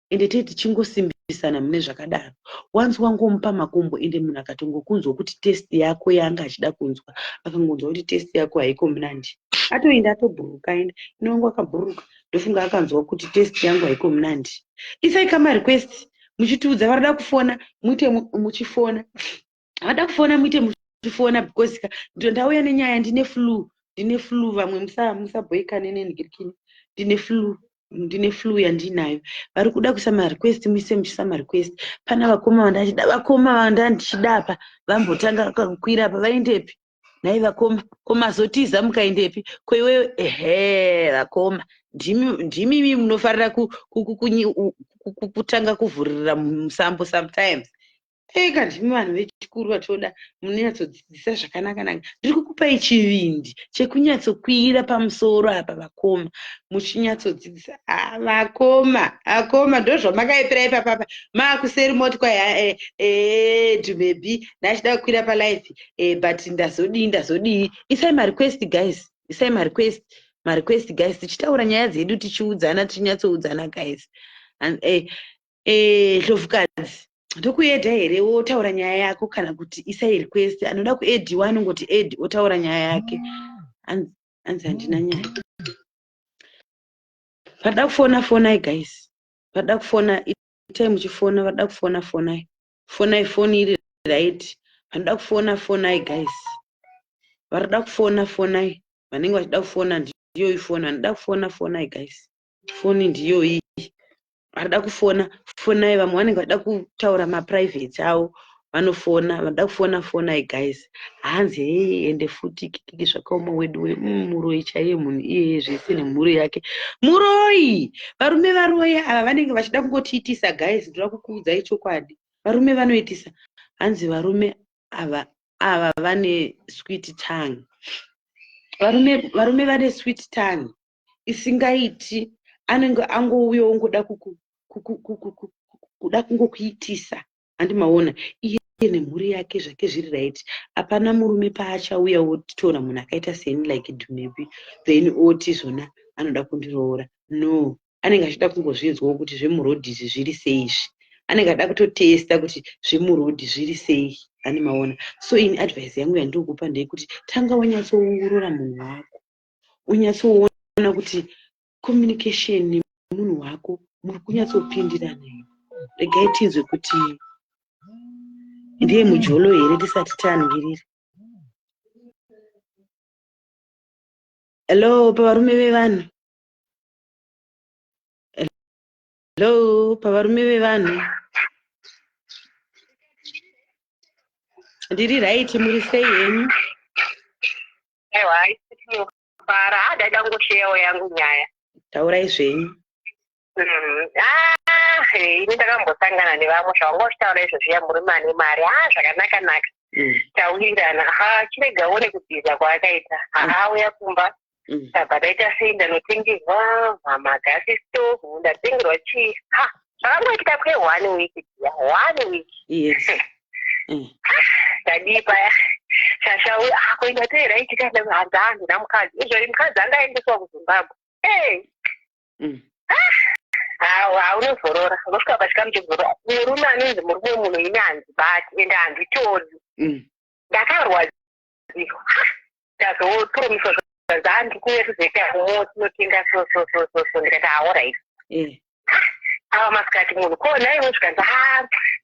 Ende teti tichingosimbisana mune zvakadaro. Wanzi wangomupa makumbo ende munhu akatongokunzwa kuti test yako yaanga achida kunzwa, akangonzwa kuti test yako haiko munandi, atoenda atobhuruka enda. Inongo akabhuruka ndofunga akanzwa kuti test yangu haiko munandi. Isai kama request muchitiudza varada kufona muite muchifona, vada kufona muite muchifona because ndauya nenyaya ndine flu, vamwe musabhoika nenenhirikini, ndine flu yandinayo. Vari kuda kusama request muise muchisama request. Pana vakoma vandandichida apa vambotanga kukwira apa vaendepi? Nai vakoma komazotiza mukaendepi? Koiwewe vakoma ndimi munofarira kutanga kuvhurira musambo sometimes. Ndimi vanhu vechikuru vatoda munyatsodzidzisa zvakanaka. Ndiri kukupai chivindi chekunyatsokwira pamusoro apa vakoma, muchinyatsodzidzisa. Vakoma ndozvamakaipira ipapapa maakuseri motikwa tubebi ndachida kukwira palife but ndazodii. Isai marequest guys, isai marequest guys, tichitaura nyaya dzedu tichiudzana, tichinyatsoudzana guys. Hlovukadzi ndokuedha here wotaura nyaya yako, kana kuti isai request. Anoda kuedhiwa anongoti edi otaura nyaya yake. Hanzi handina nyaya. Varida kufona fonai guys, varida kufona itai muchifona, varida kufona fonai foni iri right. Vanoda kufona fonai guys, varida kufona fonai, vanenge vachida kufona ndiyo ifona. Vanoda kufona fonai guys, foni ndiyo iyi. Varida kufona fonai, vamwe vanenge vachida kutaura maprivate avo vanofona. Vanoda kufona fonai guys. Hanzi ende futi kiki zvakaoma wedu muroi chaiye munhu iyeye zvese nemhuri yake muroi. Varume varoya ava vanenge vachida kungotiitisa guys. Ndoda kukuudzai chokwadi, varume vanoitisa. Hanzi varume ava vane sweet tongue. Varume vane sweet tongue isingaiti. Anenge angouya ongoda kuda kungokuitisa. Handimaona iye nemhuri yake zvake zviri right. Hapana murume paachauya otitora munhu akaita seni like Dumebi then oti zvona anoda kundiroora. No, anenge achida kungozvinzwawo kuti zvemurodhi zviri sei izvi. Anenge ada kutotesta kuti zvemurodhi zviri sei. Handimaona. So in advice yangu yandiri kukupa ndeyekuti tanga wanyatsoongorora munhu wako, unyatsoona kuti communication nemunhu wako muri kunyatsopindirana here. Regai tinzwe kuti ndiye mujolo here tisati taangirira. Hello pavarume vevanhu, hello pavarume vevanhu, ndiri right? Muri sei henyu? Aiwa para daida ngosheyawo yangu nyaya. Taurai zvenyu. Ini ndakambosangana nevamwe zvavangotaura izvo zviya murume ane mari. Zvakanaka tawirirana. Chiregawo nekubhiza kwaakaita. Auya kumba tabva taita sei ndanotengerwa magasi stove, ndatengerwa chii. Zvakangoitika kwe 1 week dziya, 1 week. Yes. Ndadipa shashauri kuenda toera ichikaenda kuhanza anhu namukadzi. Izvori mukadzi angaendeswa kuZimbabwe. Unozorora, unosvika pachikamu chekuzorora. Murume anonzi murume munhu ine hanzi bati ende handitori. Ndakarwadziwa. Ndazopromiswa zvanzi kuuya tizoita umo tinotenga so ndikati alright. Ava masikati munhu kona iwe zvikanzi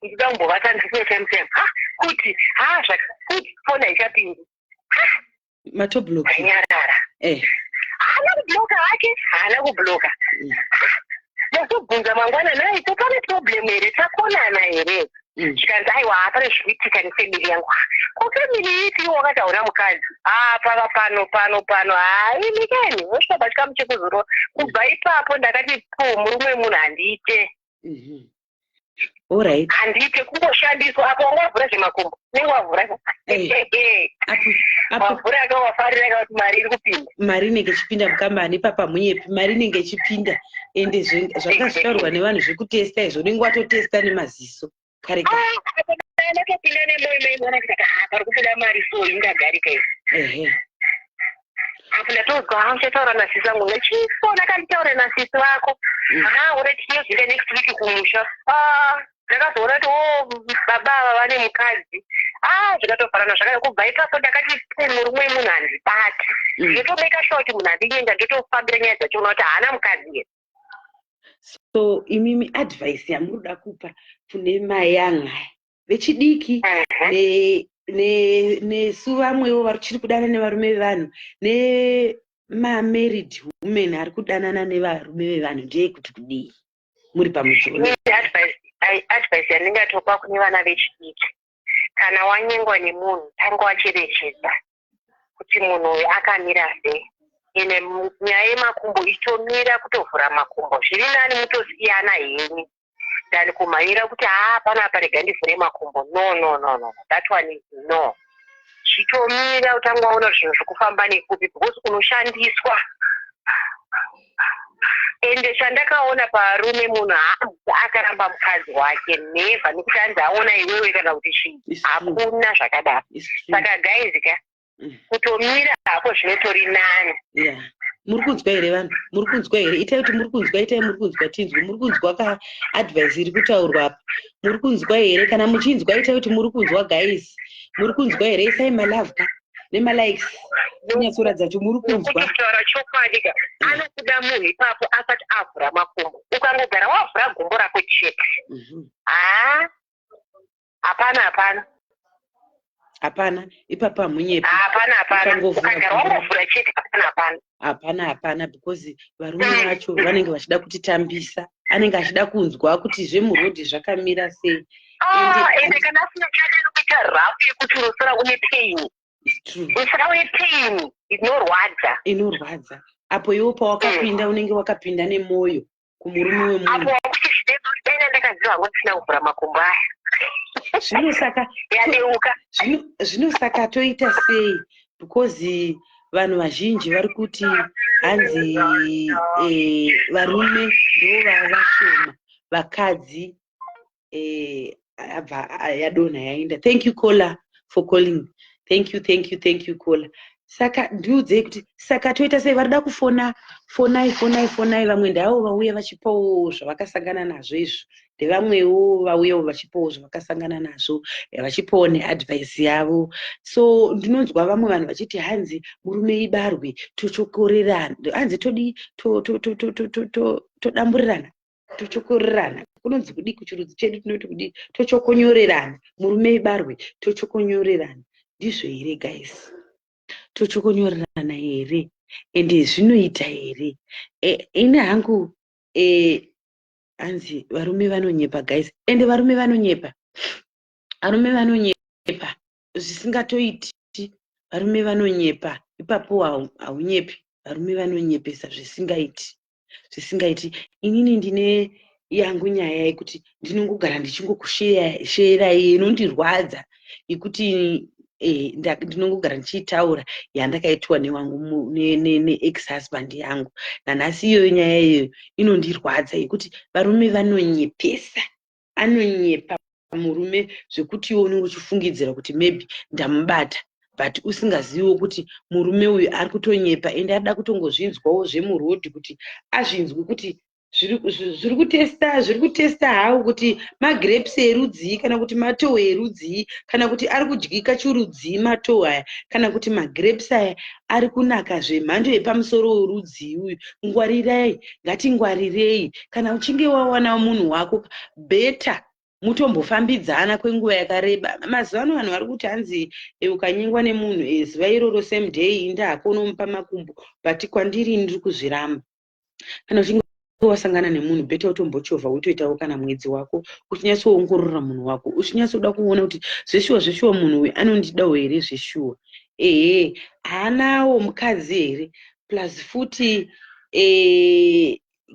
ndichida kumbovata ndisinochamusema kuti kuti fona ichapindi matoblock anyarara haana kubloka hake, haana kubloka. Ndazobvunza mangwana naye so pane problem here, takonana here. Zvikanzi aiwa hapane zvikuitika nefemili yangu. Kufemili iti iwo wakati hauna mukadzi. Pava pano nikani wosvika pachikamu chekuzorora. Kubva ipapo ndakati murume munhu handiite. Alright. Handite kungoshandiswa apo wavhura zvemakumbo. Unenge wavhura. Wavhura akawafarira akati mari iri kupinda. Mari inenge ichipinda mukambani papa munyepi, mari inenge ichipinda. Ende zvakazvitaurwa nevanhu zvekutesta izvo, unenge watotesta nemaziso. Ndakapinda nemoyo mwana kuti pari kubuda mari so ingagarika izvo. Apo ndatozwa uchataura nasisi wangu nechifona akanditaura nasisi wako. Ureti yezvire next week kumusha. Ndakazoona kuti baba ava vane mukadzi. Zvikatofanana zvakadai. Kubva ipapo ndakati murume munhu handibati. Ndotobeka sure kuti munhu handienda ndotofambira nyaya dzacho kuti haana mukadzi here. So imimi advice yamunoda kupa kune mayanga vechidiki nesu vamwewo vachiri kudana nevarume vevanhu nemamarried women ari kudanana nevarume vevanhu ndeyekuti kudii muri pamutsoro? Advice yandingatopa kune vana vechidiki, kana wanyengwa nemunhu tanga wacherechedza kuti munhu uyu akamira sei. Ine nyaya yemakumbo itomira kutovhura makumbo. Zviri nani mutosiyana henyu than kumhanyira kuti panapa rega ndivhure makumbo. No. That one is no. Chitomira utanga waona zvinhu zvokufamba nekupi because unoshandiswa. Ende chandakaona parume munhu akaramba mukadzi wake never nekuti anzi aona iwewe kana kuti chii. Hakuna zvakadaro. Saka guys kutomira hapo zvinotori nani. Muri kunzwa here vanhu? Muri kunzwa here? Itai kuti muri kunzwa, itai muri kunzwa tinzwe. Muri kunzwa ka advice iri kutaurwa apa? Muri kunzwa here? Kana muchinzwa itai kuti muri kunzwa guys. Muri kunzwa here? Isai malove ka nemalikes. Kunyatsoratidza kuti muri kunzwa. Kutaura chokwadi ka anokuda munhu ipapo asati avhura makumbo. Ukangogara wavhura gumbo rako chete. Hapana, ipapo hamunyepi. Hapana. Ukagara wavhura chete Hapana, because varume vacho vanenge vachida kutitambisa. Anenge achida kunzwa kuti zvemurodhi zvakamira sei. Ende kana asina chada nokuita rafu yekuti unosara une pain. It's true. Unosara une pain. Inorwadza. Apo iwo pawakapinda unenge wakapinda nemoyo kumurume wemunhu. Apo wakuti zvinenge ndakaziva ngo ndisina kuvhura makumbo aya. Zvinosaka toita sei? Because vanhu vazhinji vari kuti hanzi varume ndo vashoma, vakadzi yadonha yaenda. Thank you caller for calling. Thank you caller. Saka ndiudzei kuti saka toita sei? Varida kufona fonai vamwe ndavo vauya vachipawo zvavakasangana nazvo izvo, ndevamwewo vauyawo vachipawo zvavakasangana nazvo, vachipawo neadvice yavo. So ndinonzwa vamwe vanhu vachiti hanzi murume ibarwe tochokorerana, hanzi todi todamburirana, tochokorerana. Kunonzi kudii kuchirudzi chedu tinoti kudii? Tochokonyorerana. Murume ibarwe tochokonyorerana. Ndizvo here guys? Tochokonyorerana here? Ende zvinoita here? Ine hangu hanzi varume vanonyepa guys. Ende varume vanonyepa zvisingatoiti. Varume vanonyepa ipapo haunyepi. Varume vanonyepesa zvisingaiti. Inini ndine yangu nyaya yekuti ndinongogara ndichingokusheerai inondirwadza, yekuti ndinongogara ndichitaura yandakaitwa newangu neex husband yangu. Nanhasi iyoyo nyaya iyoyo inondirwadza yekuti varume vanonyepesa, anonyepa murume zvekuti iwe unenge uchifungidzira kuti maybe ndamubata, but usingaziviwo kuti murume uyu ari kutonyepa ende ada kutongozvinzwawo zvemurodhi kuti azvinzwi kuti zviri kutesta hawo kuti magrapes erudzii kana kuti matoo erudzii kana kuti ari kudyika chirudzii matoo aya kana kuti magrapes aya ari kunaka zvemhando yepamusoro werudzii uyu. Ngwarirai, ngatingwarirei. Kana uchinge wawana munhu wako beta mutombofambidzana kwenguva yakareba. Mazuva ano vanhu vari kuti hanzi ukanyengwa nemunhu zuva iroro same day indako unomupa makumbo, but kwandiri ndiri kuzviramba. Kana uchinge wasangana nemunhu beta utombochovha utoitawo kana mwedzi wako uchinyatsoongorora munhu wako uchinyatsoda kuona kuti zveshuwa munhu uyu anondidawo here zveshuwa, haanawo mukadzi here. Plus futi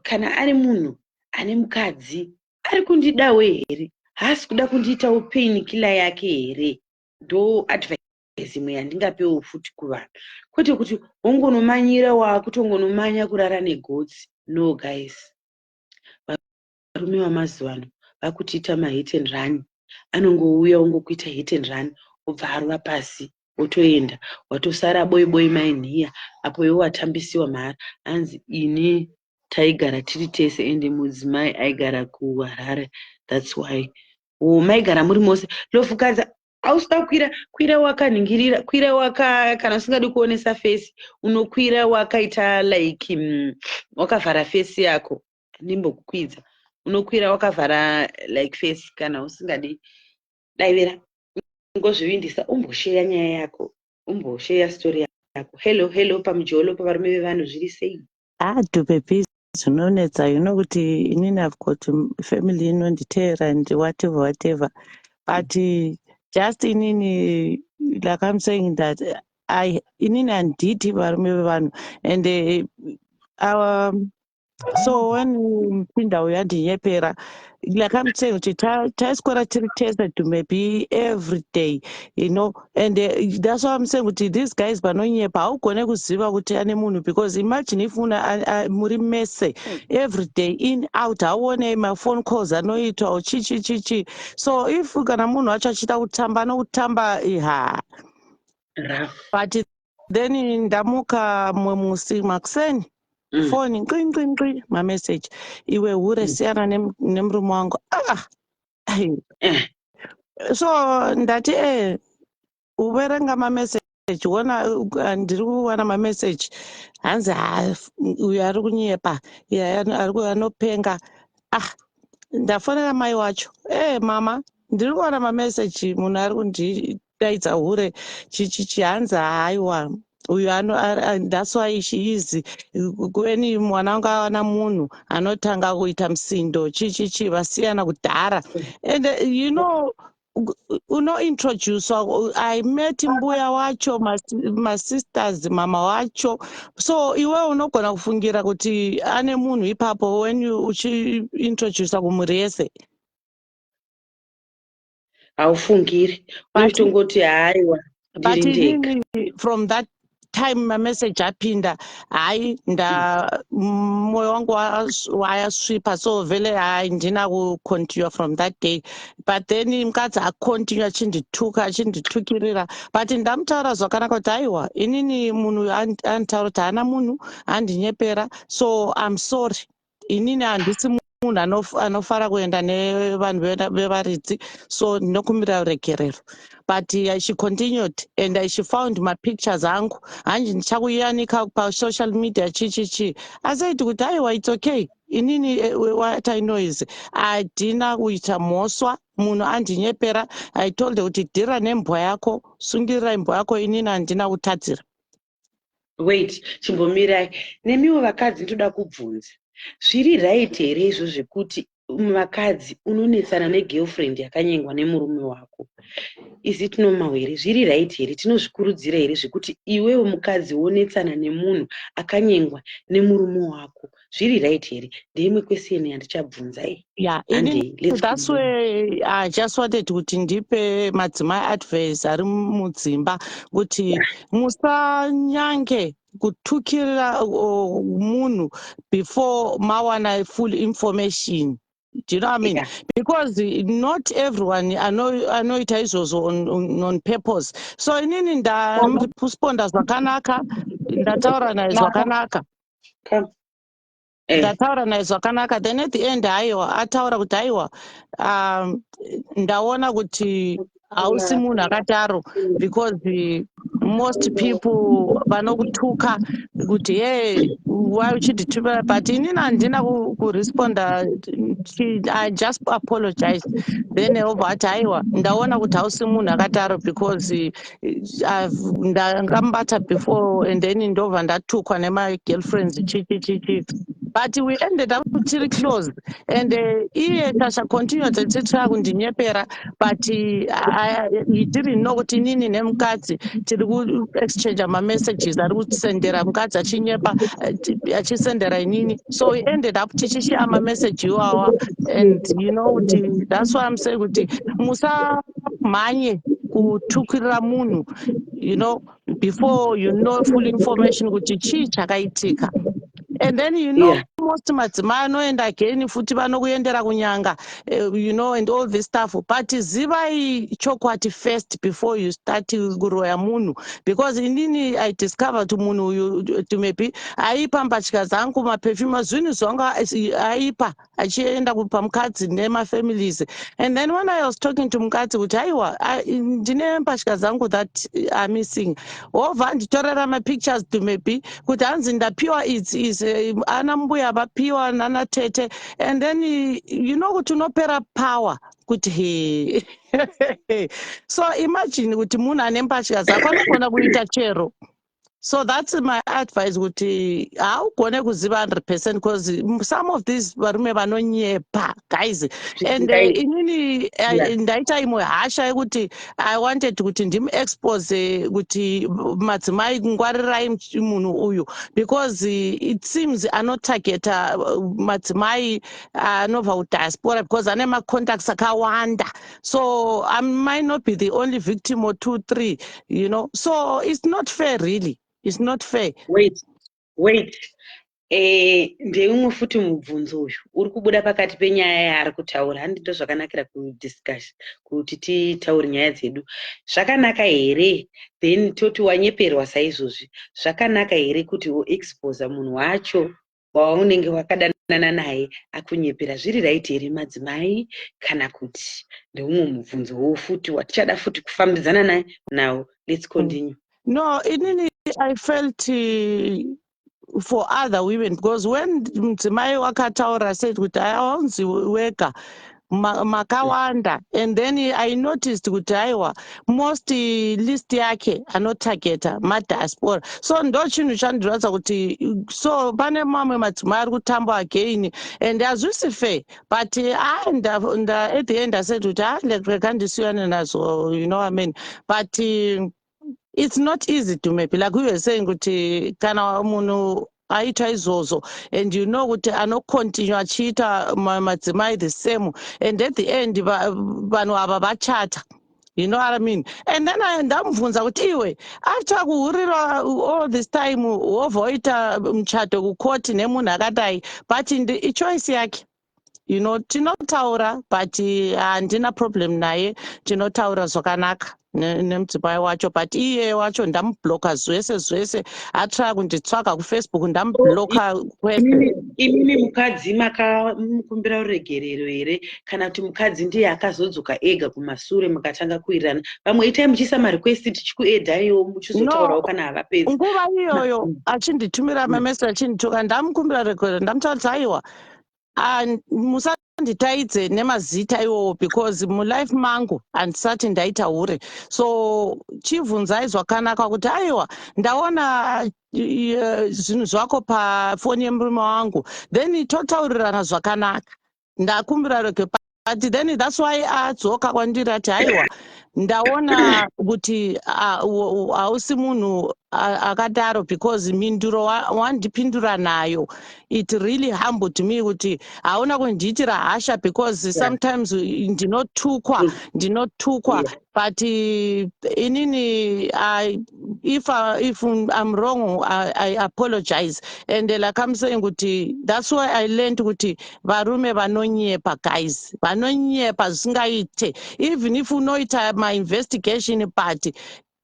kana ari munhu ane mukadzi ari kundidawo here, haasi kuda kundiitawo pain killer yake here. Ndo advice imwe yandingapewo futi kuvanhu, kwete kuti wongonomanyira waakutongonomanya kurara negotsi. No guys, varume vamazuva ano vakutiita mahit and run. Anongouya ongokuita hit and run obva arwa pasi otoenda, watosara boyi mainhiya apo iwo watambisiwa mhara. Hanzi ini taigara tiri tese ende mudzimai aigara kuHarare, that's why maigara muri mose. Lofukadza ausida kwira wakanhingirira, kwira kana usingadi kuonesa face unokwira wakaita like wakavhara face yako. Ndimbokukwidza unokwira wakavhara like face kana usingadi. Daivira ngozvivindisa umbosheya nyaya yako, umbosheya story yako. Hello pamujolo pavarume vevanhu zviri sei? Tupepi zvinonetsa kuti inini I've got family inonditeera and whatever but just inini like I'm saying that inini handiti varume vevanhu and so when mpinda uyu andinyepera like I'm saying kuti taiswera tiri tested to maybe every day, and that's why I'm saying kuti these guys vanonyepa haugone kuziva kuti ane munhu, because imagine if muri mese every day in out, hauone maphone calls anoitwa chichi. So if kana munhu wacho achiita kutamba anotamba but then ndamuka mumwe musi makuseni phone nkri mamessage iwe hure siyana nemurume wangu. So ndati uverenga mamessage wona ndiri kuwana mamessage hanzi uyu ari kunyepa anopenga. Ndafonera mai wacho, mama ndiri kuwana mamessage munhu ari kundidaidza hure chichi. Hanzi haiwa uyu that's why she is kweni mwana wangu awana munhu anotanga kuita musindo chichi vasiyana kudhara. And unointroduce I met mbuya wacho, my sisters, mama wacho, so iwe unogona kufungira kuti ane munhu ipapo when uchiintroduce kumurese haufungiri, unotongoti haiwa ndiri ndega. From that time mamessage apinda moyo wangu wayasvipa, so vele ndina kucontinue from that day. But then mukadzi acontinue achinditukirira, but ndamutaura zvakanaka kuti aiwa inini munhu anditaura kuti haana munhu andinyepera, so I'm sorry, inini handisi munhu anofara kuenda nevanhu vevaridzi, so ndinokumbira regerero. But she continued and she found my pictures angu hanji ndichakuyanika pasocial media chichichi. Asaiti kuti aiwa it's okay, inini what I know is handina kuita mhosva, munhu andinyepera. I told her kuti dhira nembwa yako, sungirira imbwa yako, inini handina kutadzira. Wait, chimbomirai, nemiwo vakadzi ndoda kubvunza, zviri right here izvo zvekuti vakadzi unonetsana negirlfriend yakanyengwa nemurume wako, is it normal here? Zviri right here? Tinozvikurudzira here zvekuti iwewe mukadzi wonetsana nemunhu akanyengwa nemurume wako? Zviri right here? Ndeimwe question yandichabvunza iyi. Yeah, Handei, let's that's continue. where I just wanted kuti ndipe madzimai advice ari mudzimba kuti musanyange kutukira munhu before mawana full information. Do you know what I mean? Yeah. Because not everyone anoita izvozvo on purpose. So inini ndamusponda zvakanaka, ndataura naye zvakanaka. Come. Ndataura naye zvakanaka, then at the end haiwa ataura kuti haiwa ndaona kuti hausi munhu akataro, because most people vanokutuka kuti hey why uchinditumira, but inini handina kuresponda. I just apologized, then obva ati haiwa ndaona kuti hausi munhu akataro because ndakamubata before and then ndobva ndatukwa nema-girlfriends chichi. But we ended up tiri close, and iye Tasha continued tichitira kundinyepera, but he didn't know kuti nini nemukadzi tiri ku-exchange ma-messages ari kusendera mukadzi achinyepa achisendera inini, so we ended up tichishare ma-message iwawa. And you know that's why I'm saying kuti musamhanye kutukirira munhu, you know, before you know full information kuti chii chakaitika. And then most madzimai anoenda again futi vanokuendera kunyanga, you know, and all this stuff, but zivai chokwadi first before you start kuroya munhu, because inini I discovered munhu uyu maybe aipa mbatya dzangu maperfume zvinhu zvanga aipa achienda kupa mukadzi nemafamilies. And then when I was talking to mukadzi kuti aiwa ndine mbatya dzangu that are missing, wobva nditorera mapictures to maybe kuti hanzi ndapiwa is ana mbuya vapiwa nana tete, and then you know kuti unopera power kuti so imagine kuti munhu ane mbatya dzako anogona kuita chero. So that's my advice kuti haugone kuziva 100% because some of these varume vanonyepa guys, and inini ndaita imwe hasha yekuti I wanted kuti ndimu-expose kuti madzimai ngwarirai munhu uyu, because it seems anotargeta madzimai anobva kudiaspora because ane ma-contacts akawanda, so I might not be the only victim or 2, 3, you know, so it's not fair really. It's not fair. Wait. Ndeumwe futi mubvunzo uyu uri kubuda pakati penyaya yaari kutaura. Handito zvakanakira kudiscuss kuti titaure nyaya dzedu. Zvakanaka here then toti wanyeperwa saizvozvi, zvakanaka here kuti uexpose munhu wacho waunenge wakadanana naye akunyepera? Zviri right here madzimai, kana kuti ndeumwe mubvunzo wo futi watichada futi kufambidzana naye? Now let's continue. No, inini I felt for other women, because when mudzimai wakataura said kuti haunzi wega makawanda, and then I noticed kuti aiwa most list yake anotargeta madiaspora, so ndo chinhu chandiratidza kuti so pane mamwe madzimai ari kutamba again, and hazvisi fair, but at the end I said kuti rega ndisiyane nazvo, you know what I mean, but it's not easy to maybe like we were saying kuti kana munhu aita izvozvo and you know kuti anocontinue achiita madzimai the same, and at the end vanhu ava vachata, you know what I mean. And then ndamubvunza kuti iwe after kuhurira all this time wobva waita muchato kukoti nemunhu akadai, but ichoice yake, you know, tinotaura but handina problem naye, tinotaura zvakanaka nemudzimai wacho, but iye wacho ndamubloka zvese atry kunditsvaga kufacebook ndamubloka kwese. Imimi mukadzi makamukumbira ruregerero here, kana kuti mukadzi ndiye akazodzoka ega kumashure mukatanga kuwirirana? Vamwe itai muchiisa marequest tichikuedhaiwo muchizotaurawo kana havapedzi. Nguva iyoyo achinditumira mamessage achindituka, ndamukumbira regerero ndamutaudza aiwa musanditaidze nemazita iwowo because mulife mangu handisati ndaita hure, so chibvunzai zvakanaka kuti aiwa ndaona zvinhu zvako pafoni yemurume wangu, then totaurirana zvakanaka, ndakumbira rege, but then that's why adzoka kwandiri ati haiwa ndaona kuti hausi munhu akadaro, because minduro wandipindura nayo it really humbled me kuti hauna kundiitira hasha, because sometimes ndinotukwa but inini if I'm wrong I apologize, and like I'm saying kuti that's why I learned kuti varume vanonyepa, guys, vanonyepa zvisingaite. Even if unoita my investigation party,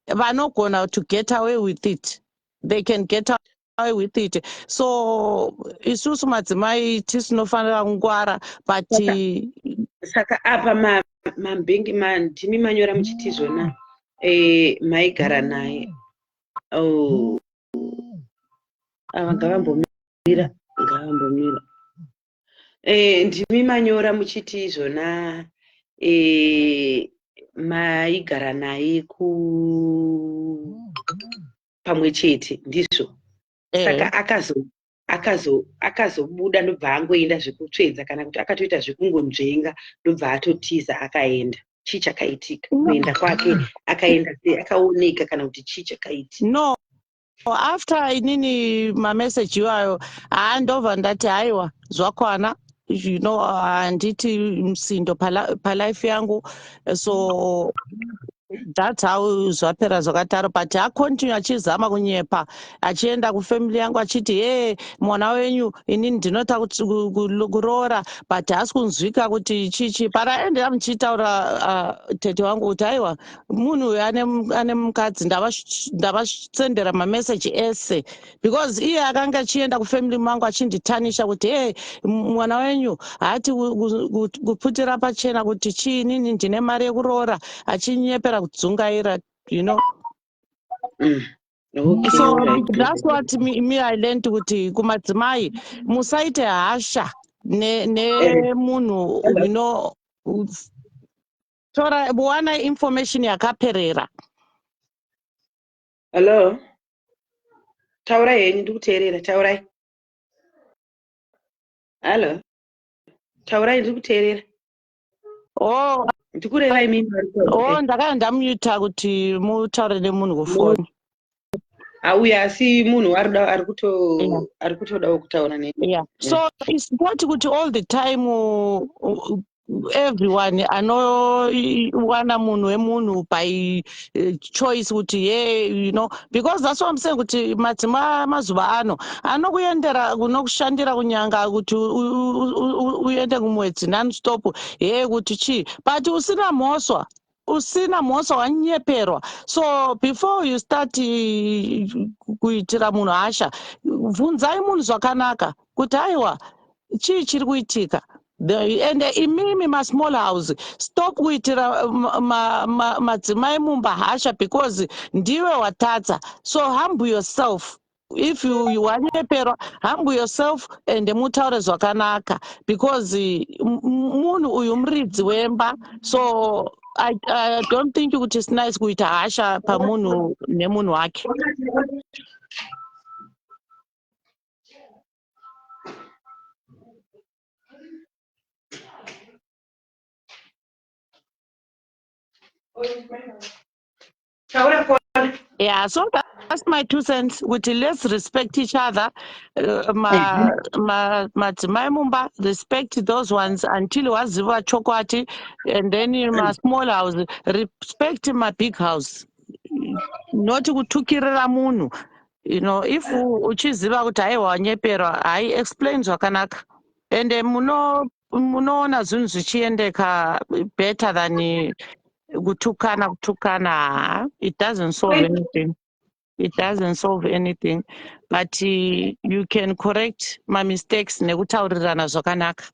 vanogona to get away with it, they can get away with it. So isusu madzimai tisinofanira kungwara, but saka apa mambhengi ndimi manyora muchiti zvona maigara naye ava ngavambomira ndimi manyora muchiti zvona maigara naye pamwe chete ndizvo. Saka akazobuda ndobva angoenda zvekutsvedza, kana kuti akatoita zvekungonzvenga ndobva atotiza akaenda. Chii chakaitika kuenda kwake? Akaenda sei? Akaoneka kana kuti chii chakaitika? No, after inini mameseji iwayo ndobva ndati haiwa zvakwana, you know, handiti msindo palife yangu, so that's how zvapera zvakataro. But akontinue achizama kunyepa, achienda kufamily yangu achiti mwana wenyu inini ndinota kuroora, but haasi kunzwika kuti chichi. Paraendera muchitaura tete wangu kuti haiwa munhu uyu ane mukadzi, ndavasendera mameseji ese, because iye akanga achienda kufamily mangu achinditanisha kuti mwana wenyu haati kuputira pachena kuti chii, inini ndine mari yekuroora, achinyepera kudzungaira, you know. Okay, so right. That's what me I learned kuti kumadzimai musaite hasha nemunhu, you know, tora buwana information yakaperera. Hello, taurai henyu ndikuteerera, taurai. Hello, taurai ndikuteerera. Ndikurevai mimi. Ndakanga ndamuita kuti mutaure nemunhu kufoni. Auya asi munhu ari kutodawo kutaura neni. Yeah. So it's not kuti all the time everyone anowana munhu wemunhu by choice kuti you know, because that's what I'm saying kuti madzimai mazuva ano anokuendera kunokushandira kunyanga kuti uende kumwedzi non-stop kuti chii, but usina mhosva wanyeperwa. So before you start kuitira munhu hasha, bvunzai munhu zvakanaka kuti haiwa chii chiri kuitika. And imimi small house, stop kuitira madzimai mumba hasha, because ndiwe watadza. So humble yourself. If you wanyeperwa, humble yourself and mutaure zvakanaka, because munhu uyu muridzi wemba. So I don't think it is nice kuita hasha pamunhu nemunhu wake. Yeah, so that's my 2 cents. Let's respect each other. Madzimai mumba, respect those ones until waziva chokwati, and then in my small house, respect my big house. Not kutukirira munhu. You know, if uchiziva kuti haiwa wanyeperwa, I explain zvakanaka. And munoona zvinhu zvichiendeka better than kutukana. It doesn't solve anything. It doesn't solve anything. But you can correct my mistakes nekutaurirana zvakanaka.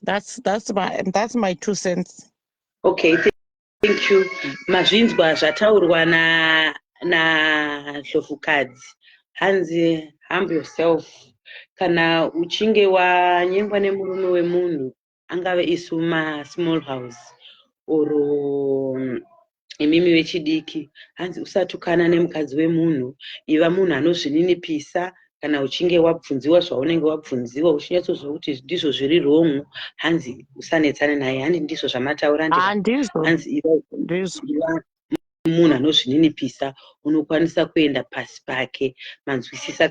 That's my 2 cents. Okay, thank you. Mazvinzwa zvataurwa nahlofukadzi. Hanzi, humble yourself. Kana uchinge wanyengwa nemurume wemunhu, angave isu small house or imimi vechidiki, hanzi usatukana nemukadzi wemunhu, iva munhu anozvininipisa, kana uchinge wabvunziwa zvaunenge wabvunziwa uchinyatsoziva kuti ndizvo zviri wrong, hanzi usanetsane naye, handi ndizvo zvamataura handizvo hanzi ndizvo iva munhu anozvininipisa, unokwanisa kuenda pasi pake manzwisisa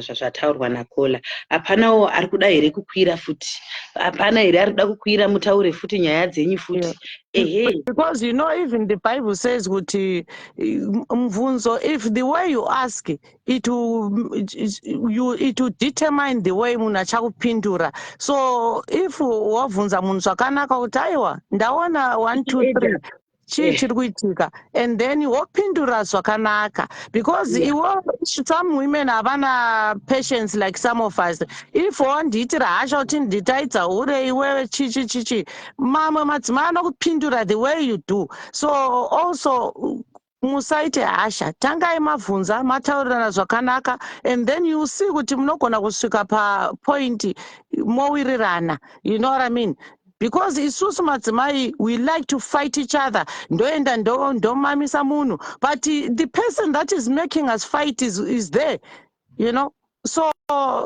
zvataurwa naKola. Hapanawo ari kuda here kukwira futi? Hapana here ari kuda kukwira mutaure futi nyaya dzenyu futi? Ehe. Because you know, even the Bible says kuti mvunzo, if the way you ask it will determine the way munhu achakupindura. So if wabvunza munhu zvakanaka kuti aiwa ndaona 1 2 3 chii chiri kuitika, and then wopindura zvakanaka, because some women havana patience like some of us. If wandiitira hasha kuti nditaidza ure iwewe chichi mamwe madzimai anokupindura the way you do. So also musaite hasha, tangai mabvunza mataurirana zvakanaka, and then you see kuti munogona kusvika papoint mowirirana, you know what I mean? Because isusu madzimai, we like to fight each other, ndoenda ndomamisa munhu, but the person that is making us fight is there, you know. So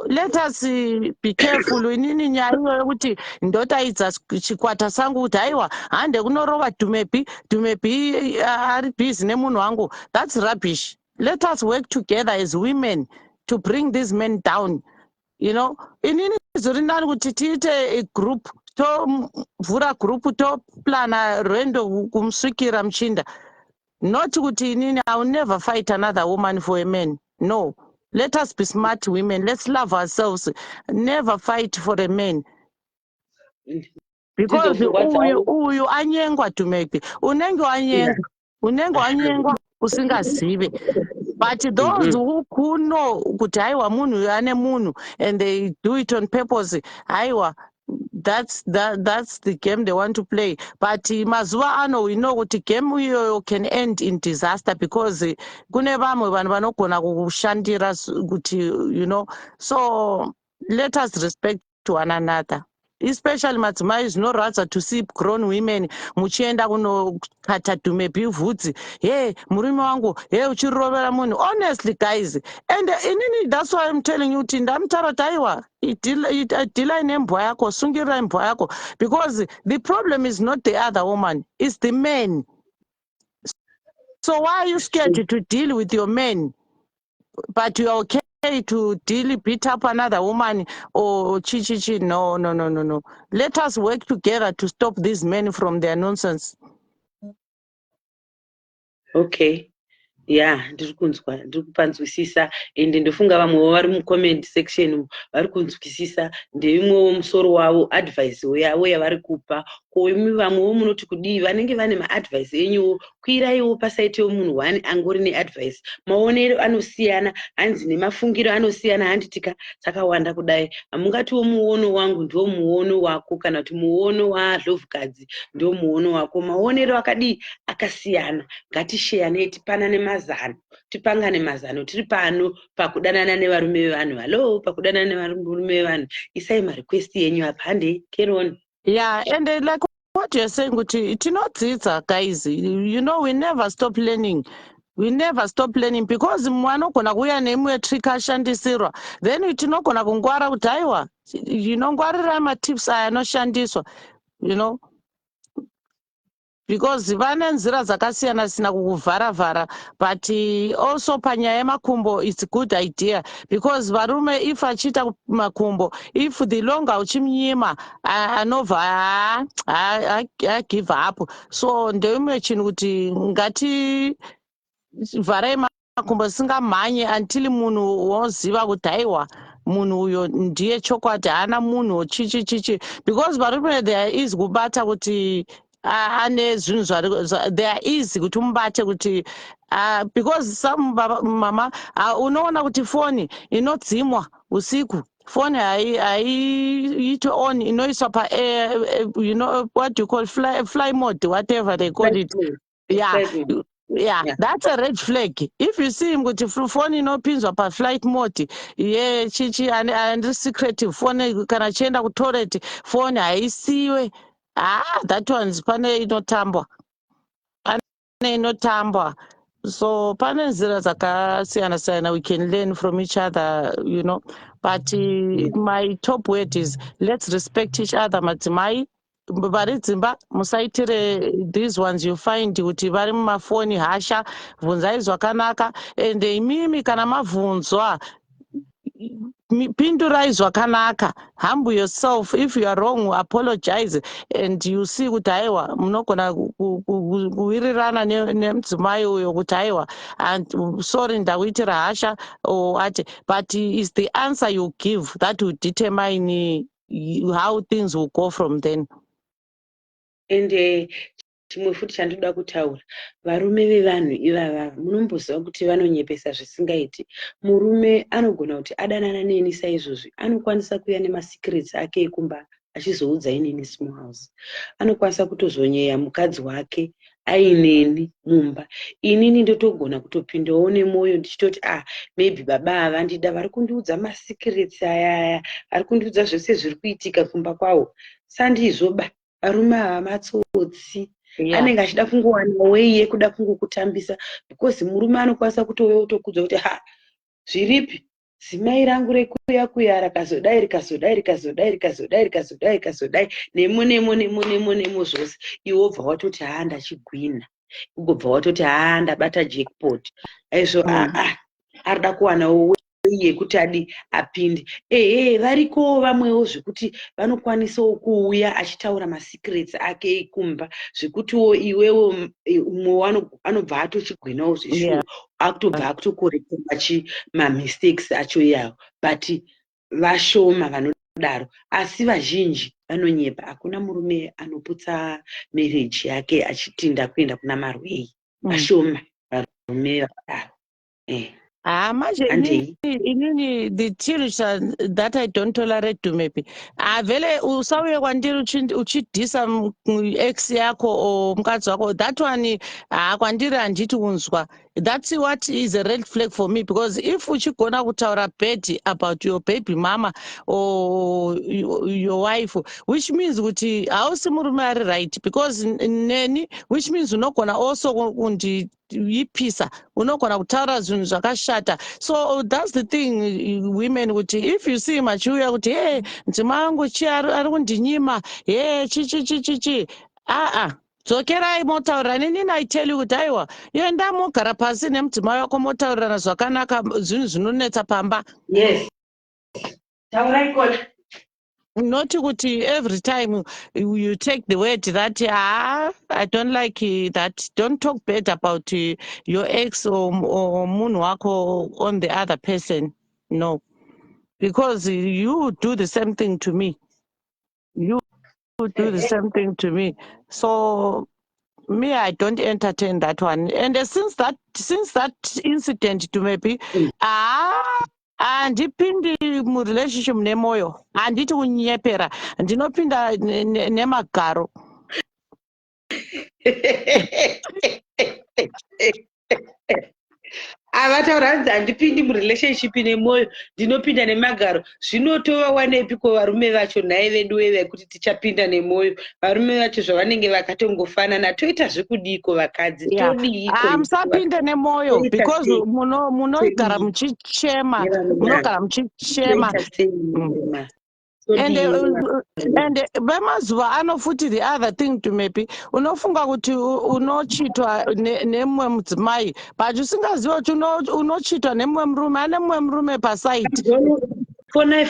let us be careful. Inini nyaya yokuti ndotaidza chikwata sangu kuti aiwa hande kunorova Dhumepi ari busy nemunhu wangu. That's rubbish. Let us work together as women to bring these men down, you know. Inini zviri nani kuti tiite a group, tovhura group toplana rwendo kumusvikira muchinda. Not kuti inini, I will never fight another woman for a man. No. Let us be smart women. Let's love ourselves. Never fight for a man. Because uyu anyengwa Dhumepi. Unenge wanyengwa usingazive. But those who know kuti aiwa munhu ane munhu and they do it on purpose, aiwa, that's the game they want to play. But mazuva ano, we know kuti game iyoyo can end in disaster, because kune vamwe vanhu vanogona kushandira kuti, you know. So let us respect one another, especially madzimai. Zvinoradza to see grown women muchienda kunokata Dhumepi vhudzi, hey murume wangu, hey uchirovera munhu. Honestly guys, and inini, that's why I'm telling you kuti ndamutaura taiwa dhilai nembwa yako, sungirira mbwa yako, because the problem is not the other woman, it's the man. So why are you scared to deal with your man, but you are okay to beat up another woman or chi? No. Let us work together to stop these men from their nonsense. Okay. Ndiri kunzwa, ndiri kupanzwisisa, ende ndofunga vamwewo vari mucomment section vari kunzwisisa, ndeimwewo musoro wavo, advice yavo yavari kupa. Ko imi vamwewo munoti kudii? Vanenge vane maadvice enyuwo, kwiraiwo pasaite munhu wani angori neadvice. Maonero anosiyana, hanzi nemafungiro anosiyana, handitika takawanda kudai. Hamungatiwo muono wangu ndiwo muono wako, kana kuti muono waDhovhukadzi ndiwo muono wako. Maonero akadii? Akasiyana. Ngatisheyanei, tipanane mazano, tipangane mazano. Tiri pano pakudanana nevarume vevanhu. Hello, pakudanana nevarume vevanhu. Isai marequest yenyu apa, hande carry on. Yeah, and like what you're saying, tinodzidza guys, you know, we never stop learning. We never stop learning, because mwanogona kuuya neimwe trick ashandisirwa, then tinogona kungwara kuti aiwa, you know, ngwarira matips aya anoshandiswa, you know, because vane nzira dzakasiyana siyana kukuvharavhara. But also panyaya yemakumbo, it's a good idea, because varume if achiita makumbo, if the longer uchimunyima anobva give up. So ndeimwe chinhu kuti ngati vharai makumbo singamhanye until munhu woziva kuti aiwa munhu uyo ndiye chokwadi, haana munhu chichi, because varume there is kubata kuti ane zvinhu they are easy kuti umubate kuti because some mama unoona kuti foni inodzimwa usiku, foni haiiti on, inoiswa pa you know what you call fly mode, whatever they call it. Yeah, that's a red flag. If you see him kuti phone inopinzwa pa flight mode, chichi and secretive phone, kana chienda kutoilet phone haisiwe, that one's pane inotambwa. So pane nzira dzakasiyana-siyana, we can learn from each other, you know. But my top word is let's respect each other. Madzimai vari dzimba musaitire these ones you find kuti vari mumafoni hasha, bvunzai zvakanaka. And imimi kana mabvunzwa pindurai zvakanaka, humble yourself. If you are wrong, apologize, and you see kuti aiwa munogona kuwirirana nemudzimai uyo kuti aiwa and sorry ndakuitira hasha or ati, but is the answer you give that will determine how things will go from then. And chimwe futi chandoda kutaura, varume vevanhu ivava munomboziva kuti vanonyepesa zvisingaiti. Murume anogona kuti adanana neni saizvozvi, anokwanisa kuuya nemasikireti ake ekumba achizoudza inini small house. Anokwanisa kutozonyeya mukadzi wake aineni mumba. Inini ndotogona kutopindawo nemwoyo ndichitoti maybe baba havandida, vari kundiudza masikireti aya, vari kundiudza zvose zviri kuitika kumba kwawo. Sandizvoba, varume ava matsotsi. Anenge achida kungowana weiye kuda kungokutambisa, because murume anokwanisa kutouya otokudza kuti zviripi zimai rangu rekuya kuya rakazodai rikazodai nemo zvose. Iwe wobva watoti ndachigwina, ugobva watoti ndabata jackpot. Aizvo arida kuwanawo yekuti apinde. Variko vamwewo zvekuti vanokwanisawo kuuya achitaura masikireti ake ekumba, zvekutiwo iwewo umwe anobva atochigwinawo zvishuwa, akutobva akutokorekera mamistakes acho iyawo. But vashoma vanodaro, asi vazhinji vanonyepa. Hakuna murume anoputsa marriage yake achitinda kuenda kuna marwei. Vashoma varume vakadaro. Inini the children that I don't tolerate to maybe vele usauye kwandiri uchidhisa ex yako or mukadzi wako, that one kwandiri handiti unzwa. That's what is a red flag for me, because if uchigona kutaura bad about your baby mama or your wife, which means kuti hausi murume ari right, because neni, which means unogona also kundiyipisa, unogona kutaura zvinhu zvakashata. So that's the thing, women, kuti if you see machiuya kuti nzima yangu chi ari kundinyima, chi dzokerai motaurira nini. I tell you kuti aiwa enda mogara pasi nemudzimai wako motaurirana zvakanaka, zvinhu zvinonetsa pamba. Yes, taurai kona. Not kuti every time you take the word that I don't like that. Don't talk bad about your ex or munhu wako on the other person. No, because you do the same thing to me. You do the same thing to me. So me, I don't entertain that one. And since that incident to maybe handipindi murelationship nemoyo, handiti kunyepera, ndinopinda nemagaro. Avataura kuti handipindi murelationship nemwoyo, ndinopinda nemagaro. Zvinotova wanepiko varume vacho nhaye vedu wewe kuti tichapinda nemwoyo? Varume vacho zvavanenge vakatongofanana. Toita zvekudiko vakadzi? Todiiko? Musapinde nemwoyo, because munogara muchichema, munogara muchichema. And vemazuva ano futi the other thing to maybe unofunga kuti unochitwa nemumwe mudzimai, but usingaziva kuti unochitwa nemumwe murume, ane mumwe murume pasaiti. Fonai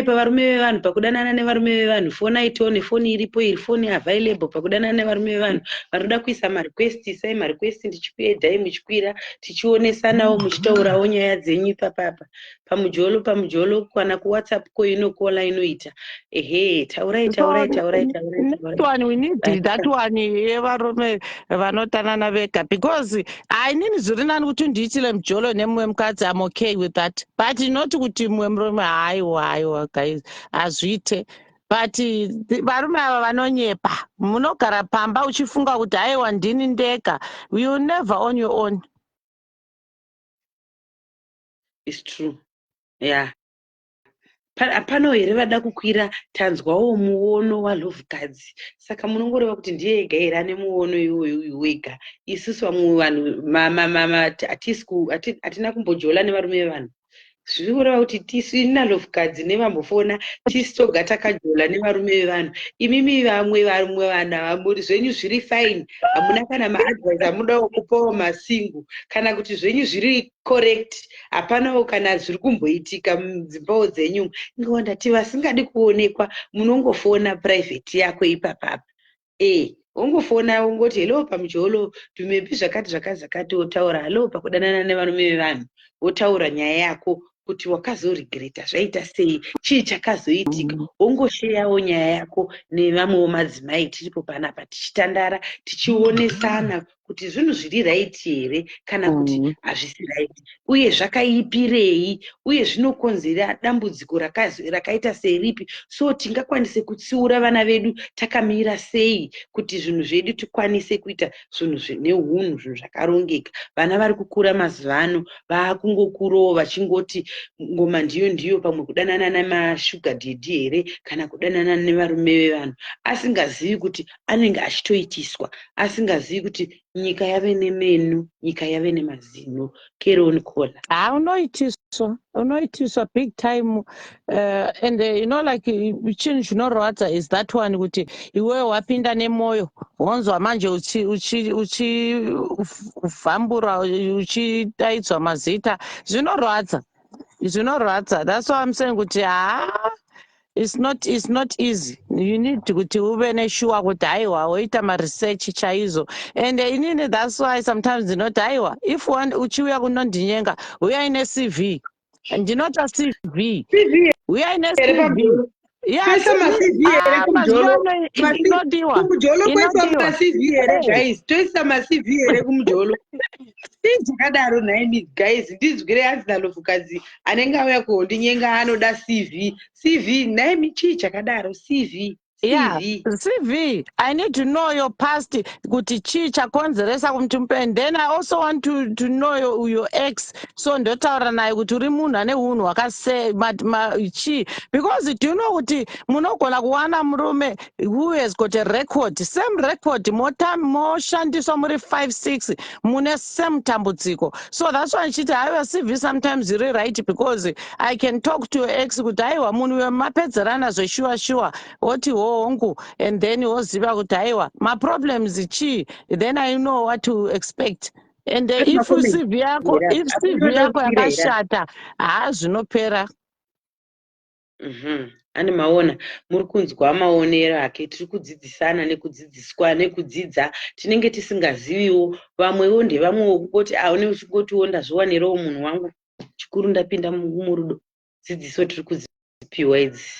pavarume vevanhu, pakudanana nevarume vevanhu. Fonai tione foni iripo, iri foni available pakudanana nevarume vevanhu. Vanoda kuisa marequest, isai marequest, ndichikuedhai muchikwira, tichionesanawo muchitaurawo nyaya dzenyu ipapapa. Pamujolo kana kuWhatsApp ko inokola inoita. Taurai. That one we need that one yevarume vanotanana vega, because inini zviri nani kuti ndiitile mujolo nemumwe mukadzi, I'm okay with that, but not kuti mumwe murume haiwa guys hazviite. But varume ava vanonyepa, munogara pamba uchifunga kuti haiwa ndini ndega. You never on your own. It's true. Yeah. Hapana here vada kukwira tanzwawo muono walovhukadzi. Saka munongoreva kuti ndiye ega here ane muono iwoyo wega. Isusu vamwe vanhu hatina kumbojola nevarume vevanhu. Zviri kureva kuti tisu nalovhukadzi nevambofona tisu toga takajola nevarume vevanhu. Imimi vamwe vanhu vamuri zvenyu zviri fine, hamuna kana maadvice amudawo kupawo masingu, kana kuti zvenyu zviri correct, hapanawo kana zviri kumboitika mudzimbawo dzenyu. Ngondati vasingadi kuonekwa munongofona private yako ipapapa. Ungofona ungoti hello pamujolo tumepi zvakati wotaura hello pakudanana nevarume vevanhu wotaura nyaya yako kuti wakazoregreta zvaita sei, chii chakazoitika. Ungosheyawo nyaya yako nevamwewo madzimai tiripo panapa tichitandara tichionesana kuti zvinhu zviri right here kana kuti hazvisi right, uye zvakaipirei, uye zvinokonzera dambudziko rakaita seripi. So tingakwanise kutsiura vana vedu takamira sei kuti zvinhu zvedu tikwanise kuita zvinhu neunhu, zvinhu zvakarongeka. Vana vari kukura mazuva ano vaakungokurawo vachingoti ngoma ndiyo pamwe kudanana namashuga dhedhi here kana kudanana nevarume vevanhu, asingazivi kuti anenge achitoitiswa, asingazivi kuti nyika yave nemeno, nyika yave nemazino. Keroni Kola. Unoitiswa big time. And you know, like chinhu chinorwadza is that one kuti iwewe wapinda nemoyo wonzwa manje uchivhambura uchidaidzwa mazita, zvinorwadza. That's why I'm saying kuti it's not easy. You need kuti uve nesure kuti haiwa woita maresearch chaizo. And inini that's why sometimes ndinoti haiwa if uchiuya kunondinyenga uyai neCV. Ndinota CV. Uyai neCV. Yes, kumujolo kwaisa maCV here guys, toisa maCV here kumujolo. Chakadaro naimi guys, ndizwire hanzi nalovhukadzi anenge auya kuhondinyenga anoda CV naimi chii chakadaro CV. Yeah, CV. I need to know your past. Kuti chii chakonzeresa kuti mupe. And then I also want to know your ex. So ndotaura naye kuti uri munhu ane unhu hwakase chii. Because do you know kuti munogona kuwana murume who has got a record, same record, moshandiswa muri 5-6 mune same tambudziko. So that's why nchiti haiwa CV sometimes iri right, because I can talk to your ex kuti haiwa munhu wemapedzerana zveshuwa woti hongu, and then woziva kuti haiwa maproblems chii, then I know what to expect. And if CV yako yakashata zvinopera. Ane maona muri kunzwa maonero ake, tiri kudzidzisana nekudzidziswa nekudzidza tinenge tisingaziviwo. Vamwewo ndevamwewo kungoti aone uchingotiwo ndazviwanirawo munhu wangu chikuru ndapinda murudo. Dzidziso tiri kudzipiwa idzi,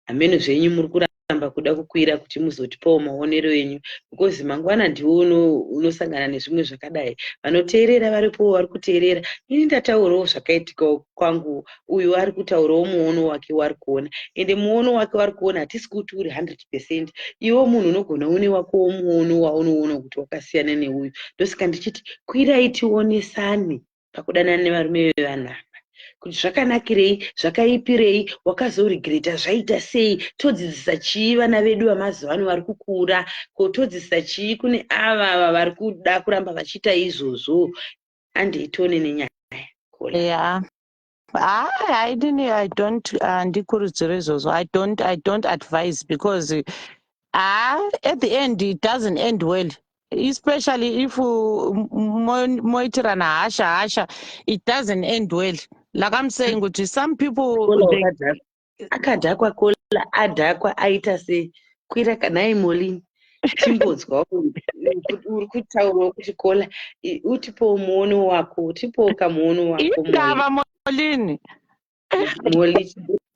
hameno zvenyu muri kuramba kuda kukwira kuti muzotipawo maonero enyu, because mangwana ndiwo unosangana nezvimwe zvakadai. Vanoteerera varipo vari kuteerera. Ini ndataurawo zvakaitika kwangu, uyu ari kutaurawo muono wake wari kuona, ende muono wake wari kuona hatisi kuti uri 100%. Iwo munhu unogona une wakowo muono waunoona kuti wakasiyana neuyu. Ndosaka ndichiti kwirai tionesane pakudanana nevarume vevanhu ava, kuti zvakanakirei, zvakaipirei, wakazoregreta zvaita sei, todzidzisa chii vana vedu vamazuva ano vari kukura, todzidzisa chii kune ava vari kuda kuramba vachiita izvozvo. Handei nenyaya. Yeah. I don't ndikurudzira izvozvo. I don't advise, because at the end it doesn't end well, especially if moitirana hasha, it doesn't end well. Like I'm saying, some people akadhakwa Kola, adhakwa aita sei, kwira kanai Molini timbodzwa uri kutaurawo kuti Kola utipowo muono wako, utipowo kamuono wako Indaba Molini.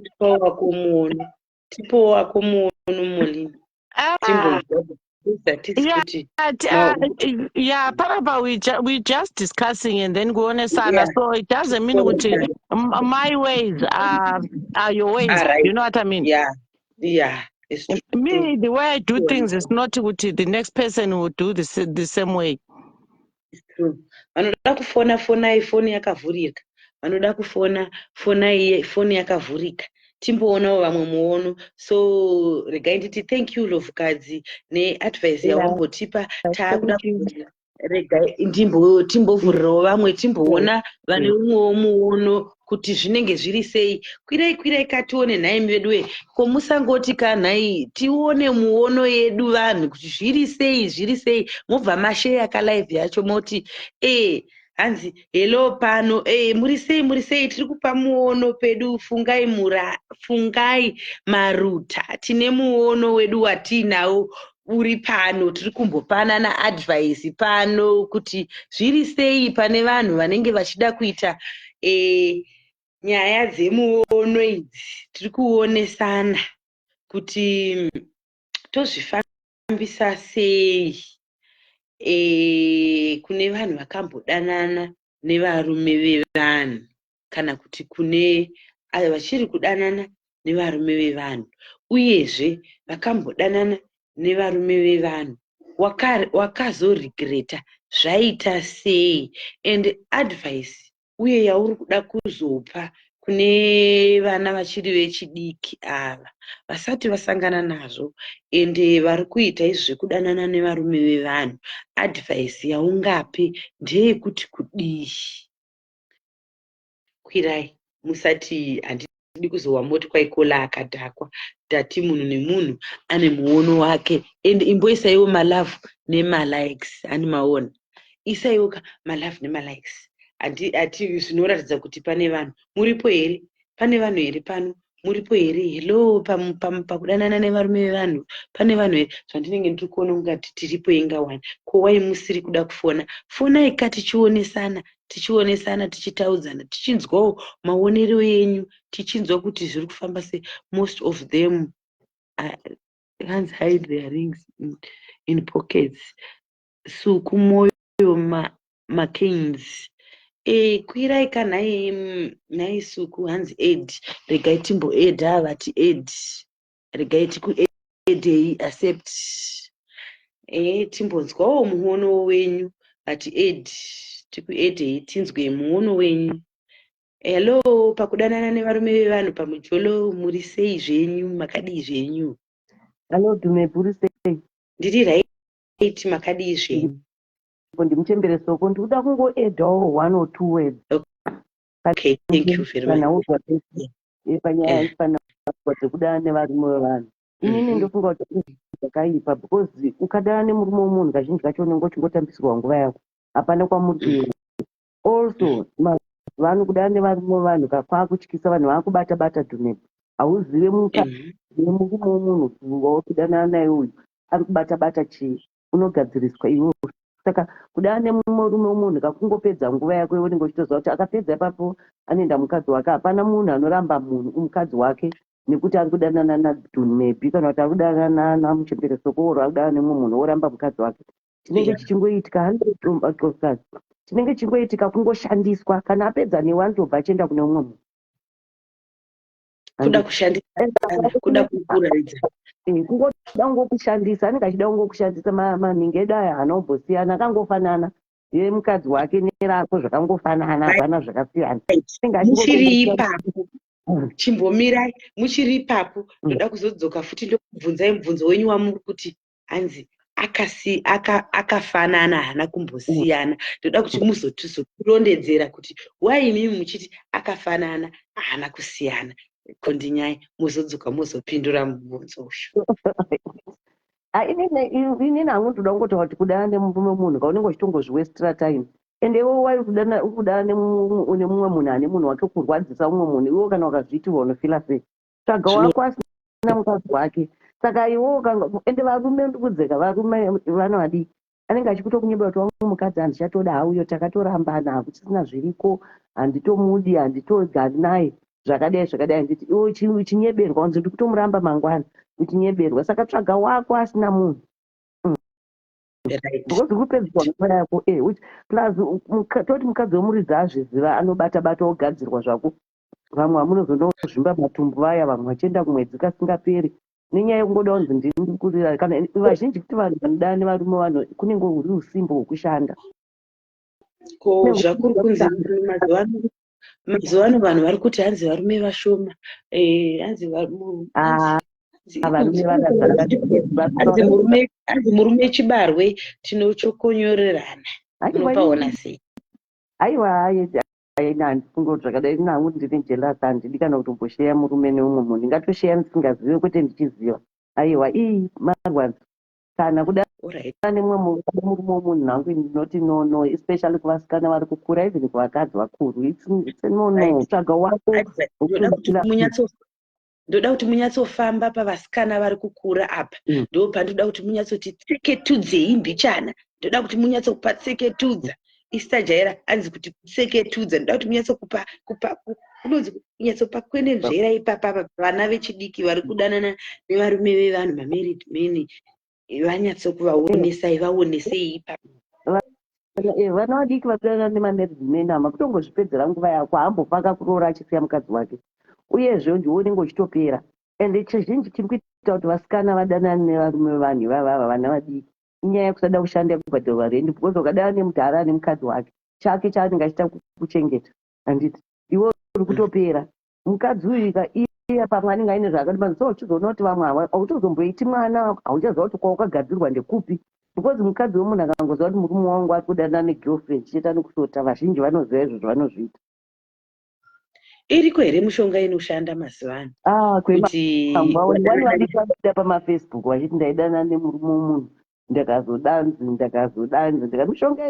Tipowo wako muono, tipowo wako muono Molini timbodzwa. Yeah, Paraba, we just discussing and then go on a sana. So it doesn't mean that my ways are your ways. Right. You know what I mean? Yeah. It's true. Me, the way I do things is not what the next person will do the same way. It's true. Vanoda kufona ifoni yakavhurika. Vanoda kufona ifoni yakavhurika. timboonawo vamwe muono. So regai nditi thank you lovukadzi neadvice yawambotipa. Taakuda regai timbovhurirawo vamwe timboona vane umwewo muono kuti zvinenge zviri sei. Kwirai katione nhai veduwe, ko musangoti kanhai tione muono yedu vanhu kuti zviri sei. Mobva masheya kalive yacho moti hanzi hello pano muri sei tiri kupa muono pedu. Fungai maruta, tine muono wedu watinawo uri pano, tiri kumbopanana advice pano kuti zviri sei pane vanhu vanenge vachida kuita nyaya dzemuono idzi. Tiri kuonesana kuti tozvifambisa sei kune vanhu vakambodanana nevarume vevanhu, kana kuti kune vachiri kudanana nevarume vevanhu, uyezve vakambodanana nevarume vevanhu wakazoregreta zvaita sei, and advice uye yauri kuda kuzopa kune vana vachiri vechidiki ava vasati vasangana nazvo ende vari kuita izvi zvekudanana nevarume vevanhu. Advice yaungape ndeyekuti kudii? Kwirai, musati handidi kuzowa moti kwaikola akadhakwa. Tati munhu nemunhu ane muono wake, ende imboisaiwo malavhu nemalikes. Ani maona isaiwo malavhu nemalikes. Ati zvinoratidza kuti pane vanhu muripo here, pane vanhu here pano, muripo here, hello pakudanana nevarume vevanhu pane vanhu here. Zvandinenge ndiri kuona ungati tiripo inga wani. Ko wai musiri kuda kufona? Fonai tichionesana tichitaudzana, tichinzwawo maonero enyu, tichinzwa kuti zviri kufamba sei. Most of them hands hide their rings in pockets. Suku moyo Mackenzie. Kwirai kanhai Suku hanzi Ed. Regai timbo Ed vati Ed. Regai tiku Ed accept. Timbonzwawo muono wenyu vati Ed. Tiku Ed tinzwe muono wenyu. Hello, pakudanana nevarume vevanhu pamujolo muri sei zvenyu, makadii zvenyu? Hello, Dumeburi sei? Ndiri right, makadii zvenyu? Ndimuchembere soko ndikuda kungoedhawo 1 or 2 words. Okay, thank you very much. Panyaya dzekudana nevarume vevanhu. Inini ndofunga kuti zvakaipa because ukadana nemurume womunhu kazhinji kacho unenge uchingotambisirwa nguva yako, hapana kwamuri kuenda. Also vanhu kudana nevarume vevanhu kwakutyisa, vanhu vakubata Dhumebu. Hauzive murume womunhu wakudanana naye uyu ari kubata chii, unogadziriswa iwowo. Saka kudana nemurume womunhu kakungopedza nguva yako, iwe unenge uchitoziva kuti akapedza ipapo anoenda mukadzi wake. Hapana munhu anoramba mukadzi wake nekuti ari kudanana naDhumebi kana kuti ari kudanana namuchembere soko oro ari kudanana nemumwe munhu oramba mukadzi wake. Chinenge chichingoitika handitomba closekazi, chinenge chingoitika kungoshandiswa, kana apedza newe anotobva achienda kune umwe munhu. Kuda kushandisa, kuda kukuradza. Kungoda kungokushandisa, anenge achida kungokushandisa maningi edu aya anombosiyana akangofanana. Ye mukadzi wake nerako zvakangofanana, hapana zvakasiyana. Muchiri ipapo, chimbomirai, muchiri ipapo, ndoda kuzodzoka futi ndokubvunzai mubvunzo wenyu wamuri kuti hanzi akafanana hana kumbosiyana. Ndoda kuti muzotirondedzera kuti wai imimi muchiti akafanana hana kusiyana. Kondinyai muzodzoka muzopindura mubvunzo uyu. Inini hangu ndoda kungotaura kuti kudana nemurume munhu kaunenge uchitongozviwestira time. Ende iwe wari kudana nemumwe munhu ane munhu wake kurwadzisa umwe munhu, iwe kana ukazviitirwa unofila sei? Tsvaga wako asina mukadzi wake. Saka iwe ende varume ndikudzeka, varume vanovadii, anenge achikutokunyebera kuti wamwe mukadzi handichatoda hauyo, takatorambana, hakusisina zviriko, handitomudi, handitogari naye, zvakadai nditi iwe uchinyeberwa unzi ndikutomuramba mangwana uchinyeberwa. Saka tsvaga wako asina munhu because kupedzwa nguva yako. Plus toti mukadzi wemuridzi azviziva, anobata ogadzirwa zvako. Vamwe vamunozondozvimba matumbu vaya, vamwe vachienda kumwedzi kasingaperi nenyaya yekungoda kunzi ndirikurira. Kana vazhinji kuti vanhu vanodana nevarume vanhu kunenge huri usimbo hwekushanda. Ko zvakuri kunzi mazuva ano mazuva ano vanhu vari kuti hanzi varume vashoma, hanzi varume vana hanzi murume chibarwe tinochokonyorerana. Munopaona sei? aiwa aina handifunga kuti zvakadai nangu ndine jealous handidi kana kutombosheya murume neumwe munhu ndingatosheya ndisingazive kwete ndichiziva. Aiwa marwanzi kana kuda nemumwe murume womunhu nangu ndinoti no, especially kuvasikana vari kukura, even kuvakadzi vakuru, it's no tsvaga wako. Ndoda kuti munyatsofamba pavasikana vari kukura apa, ndo pandoda kuti munyatsoti tseketudze mbichana, ndoda kuti munyatsokupa tseketudza. Isajaira hanzi kuti tseketudza, ndoda kuti munyatsokupa unonzi kunyatsopa kwenenzvera ipapa vana vechidiki vari kudanana nevarume vevanhu, mamarried men, vanyatsokuvaonesai, vaonesei ipapa. Vana vadiki vakudanana nemamarried men hama kutongozvipedzera nguva yako, hambopaka kuroora achisiya mukadzi wake, uyezve ndiwo unenge uchitopera. Ende chizhinji chiri kuita kuti vasikana vadanane nevarume vanhu ivava vana vadiki inyaya yekusada kushanda kubhadharwa rendi, because ukadana nemutu ari ane mukadzi wake chake chaanenge achita kuchengeta, handiti iwe uri kutopera. Mukadzi uyu iya pamwe anenge aine zvakati so uchizoona kuti vamwe hautozomboiti mwana, hauchaziva kuti kwawakagadzirwa ndekupi, because mukadzi wemunhu akangoziva kuti murume wangu ari kudanana negirlfriend chiita nekusota, vazhinji vanoziva izvo zvavanozviita. Iriko here mushonga inoshanda mazuva ano? Kuti vani vadikada pamafacebook vachiti ndaidanana nemurume womunhu ndakazodanzi mishonga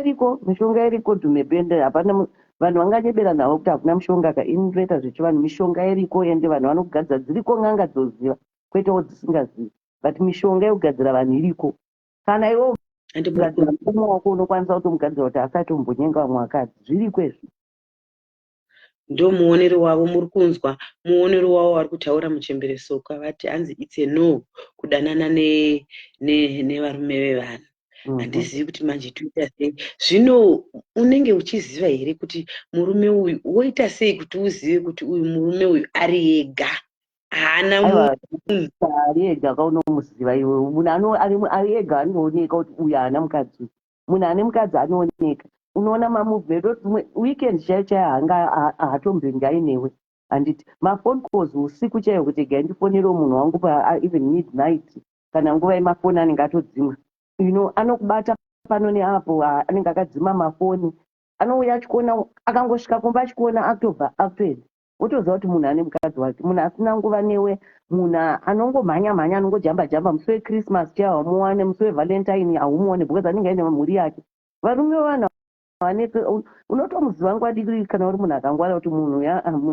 iriko dhumepende, hapana vanhu vanganyebera navo kuti hakuna mushonga kainotoita zvechivanhu. Mishonga iriko ende vanhu vanogadzira dziriko, n'anga dzoziva kwetewo dzisingazivi, but mishonga yekugadzira vanhu iriko. Kana iwo gadzira murume wako unokwanisa kutomugadzira kuti asatombonyenga vamwe vakadzi, zviriko izvo. Ndo muonero wavo muri kunzwa, muonero wavo vari kutaura muchemberesoka vati hanzi it's a no kudanana nevarume vevanhu. Handizivi kuti manje toita sei. Zvino unenge uchiziva here kuti murume uyu woita sei kuti uzive kuti uyu murume uyu ari ega, haana munhu ari ega kaunomuziva iwe? Munhu ari ega anooneka kuti uyu haana mukadzi, munhu ane mukadzi anooneka. Unoona mamovement weekend chaiyo hanga hatombenge ainewe, handiti mafoni calls usiku chaiyo kuti gandifonero munhu wangu even midnight kana nguva yemafoni anenge atodzimwa, anokubata pano neapo, anenge akadzima mafoni, anouya achikuona, akangosvika kumba achikuona akutobva akutoenda, wotoziva kuti munhu ane mukadzi wake. Munhu asina nguva newe, munhu anongomhanya anongojamba musi wechristmas chaiyo haumuwane, musi wevalentine haumuone because anenge aine mhuri yake. Varume vanhu unotomuziva nguva diki kana uri munhu akangwara kuti munhu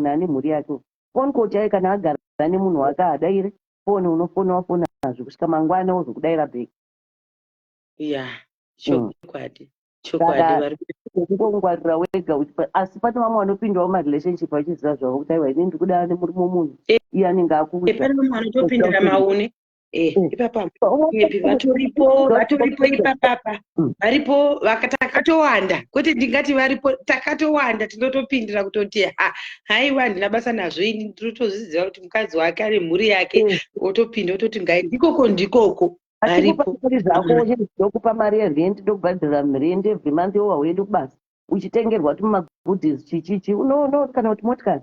ane mhuri yake. Foni call chaiyo kana agara nemunhu wake adaire foni, unofona kusvika mangwana wozokudayira bheki. Chokwadi kungwarira wega, asi pane vamwe vanopindawo marelationship vachiziva zvavo kuti aiwa ini ndikudana nemurume womunhu, iye anenge pane vamwe vanotopindira maune ipapa vatoripo ipapapa, varipo takatowanda, kwete ndingati varipo takatowanda, tinotopindira kutoti haiwa ndina basa nazvo, ini ndinotozviziva kuti mukadzi wake ari mhuri yake, otopinda ototi ngai ndikoko varipo. Ndokupa mari yerent, ndokubhadhira rent every month yowa wedu kubasa uchitengerwa kuti mumagoodies chichichi unoona kana kuti motikari.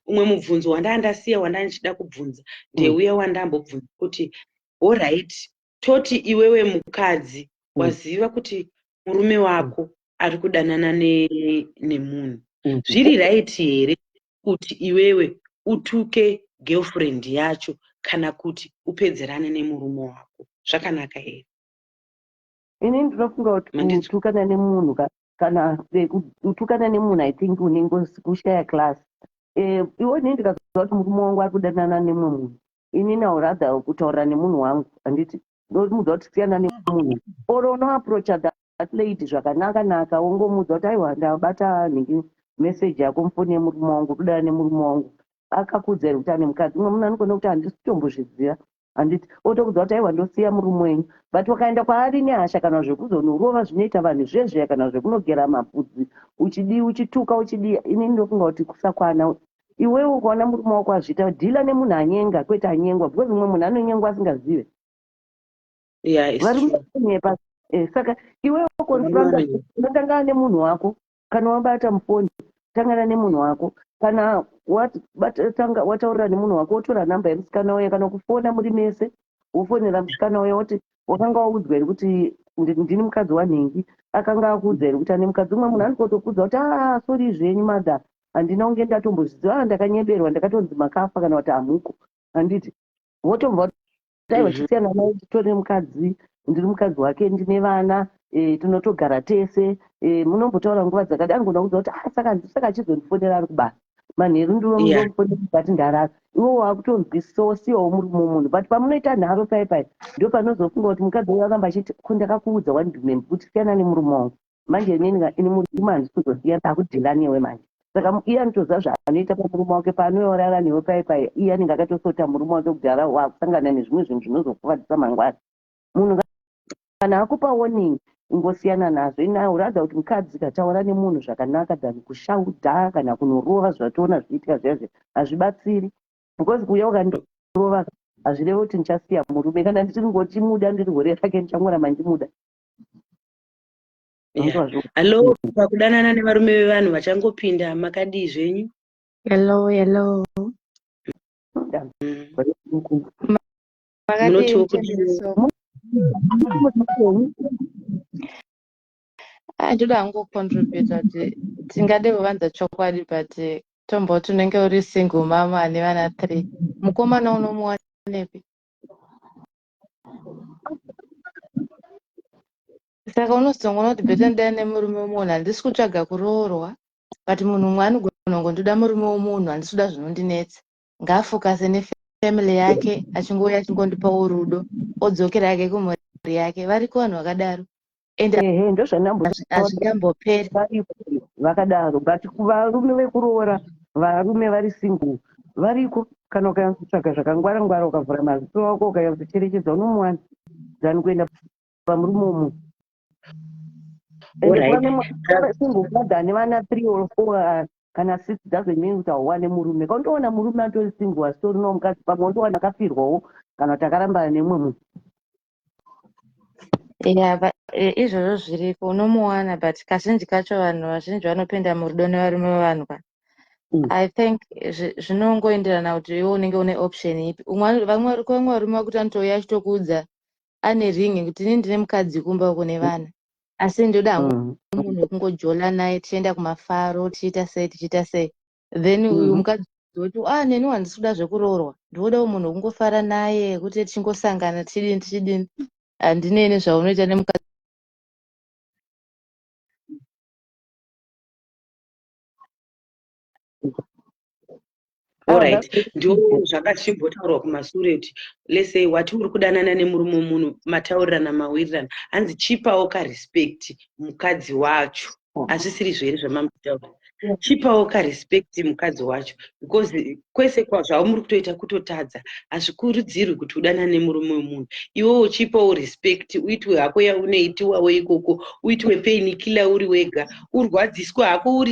Umwe mubvunzo wandandasiya wandandichida kubvunza ndeuya wandambobvunza kuti alright, toti iwewe mukadzi waziva kuti murume wako ari kudanana nemunhu, zviri right here kuti iwewe utuke girlfriend yacho kana kuti upedzerane nemurume wako? Zvakanaka here? Ini ndinofunga kuti kutukana nemunhu kana kutukana nemunhu I think unenge kushaya class. Iwe ndikaziva kuti murume wangu ari kudanana nemumwe munhu, ini naurada kutaura nemunhu wangu, handiti ndomuudza kuti siyana nemunhu, oro unoaprocha that lady zvakanaka wongomuudza kuti aiwa ndabata message yako mufoni yemurume wangu, kudana nemurume wangu, akakudza here kuti ane mukadzi. Umwe munhu anogona kuti handisi kutombozviziva, handiti otokudza kuti aiwa ndosiya murume wenyu, but wakaenda kwaari nehasha kana zvekuzonorova zvinoita vanhu zvezveya kana zvekunogera mabvudzi uchituka uchidii, ini ndinofunga kuti kusakwana. Iwewe ukaona murume wako azviita, dhila nemunhu anyenga kwete anyengwa, because umwe munhu anonyengwa asingazive. Saka iwewe confront unotangana nemunhu wako kana wabata mufoni tangana nemunhu wako kana wataurira nemunhu wako wotora namba yemusikana uya kana kufona muri mese wofonera musikana uya woti wakanga waudzwa here kuti ndini mukadzi wanhingi akanga akuudza here kuti ane mukadzi umwe munhu anokotokudza kuti sori zvenyu madha handina kunge ndatombozviziva ndakanyeberwa ndakatonzi makafa kana kuti hamuko handiti wotobva taiwa chisiyana naye titori mukadzi ndiri mukadzi wake ndine vana tinotogara tese munombotaura nguva dzakadai angona kuudza kuti saka achizondifonera ari kubasa manheru ndiromufonera kati ndarara iwo wakutonzwisisawo siyawo muri mumunhu but pamunoita nharo paipai ndo panozofunga kuti mukadzi uyo akamba achiti ndakakuudza wandimembe kuti siyana nemurume wangu manje ini murume handisi kuzosiyana akudhila newe manje saka iye anotoziva zvaanoita pamurume wake paanoyorara newe paipai iye anenge akatosota murume wake kudhara wakusangana nezvimwe zvinhu zvinozokuvadzisa mangwana munhu kana akupa warning ingosiyana nazvo inaurada kuti mukadzi kataura nemunhu zvakanaka dhani kushaudha kana kunorova zvatoona zviitika zvezve hazvibatsiri because kuuya ukandorova hazvirevi kuti ndichasiya murume kana ndichingoti ndiri gore rake ndichangoramba ndimuda. Hello, pakudanana nevarume vevanhu vachangopinda makadii zvenyu? Hello. Munotiwo kuti ndoda hangu contribute kuti tingade kuvanza chokwadi but tomboti unenge uri single mama ane vana 3 mukomana unomuwanepi? Saka unozongoona kuti bhete ndaya nemurume munhu handisi kutsvaga kuroorwa but munhu umwe anogona ngondoda murume womunhu handisi kuda zvinondinetsa ngaafokase nefamily yake achingouya achingondipawo rudo odzokera yake kumhuri yake variko vanhu vakadaro ende hazvingamboperi vakadaro but kuvarume vekuroora varume vari single variko kana ukanyatsitsvaga zvakangwara ukavhura maziso wako ukanyatsocherechedza unomuwana than kuenda pamurume womunhu single mother ane vana 3 or 4 kana 6 doesn't mean kuti hauwane murume kaundoona murume atori single asitori no mukadzi pamwe undowana akafirwawo kana kuti akarambana nemumwe munhu izvozvo zviriko unomuwana but kazhinji kacho vanhu vazhinji vanopinda murudo nevarume vevanhu I think zvinongoenderana kuti iwe unenge une option ipi. Vamwe varume vakuti anotouya achitokuudza ane ringi kuti ini ndine mukadzi kumba uko nevana asi ndoda hangu munhu wekungojola naye tichienda kumafaro tichiita sei then uyu mukadzi woti neni handisi kuda zvekuroorwa ndodawo munhu wekungofara naye kuti tichingosangana tichidini handineni zvaunoita nemukadzi. Alright, ndio zvakachimbotaurwa kumashure kuti let's say wati uri kudanana nemurume munhu mataurirana mawirirana hanzi chipawo karespect mukadzi wacho azvisiri zvere zvamamutaura chipawo karespect mukadzi wacho because kwese zvavo muri kutoita kutotadza hazvikurudzirwi kuti udanane nemurume wemunhu iwewo chipawo respect uitwe hako yaunoitiwawo ikoko uitwe painkiller uri wega urwadziswe hako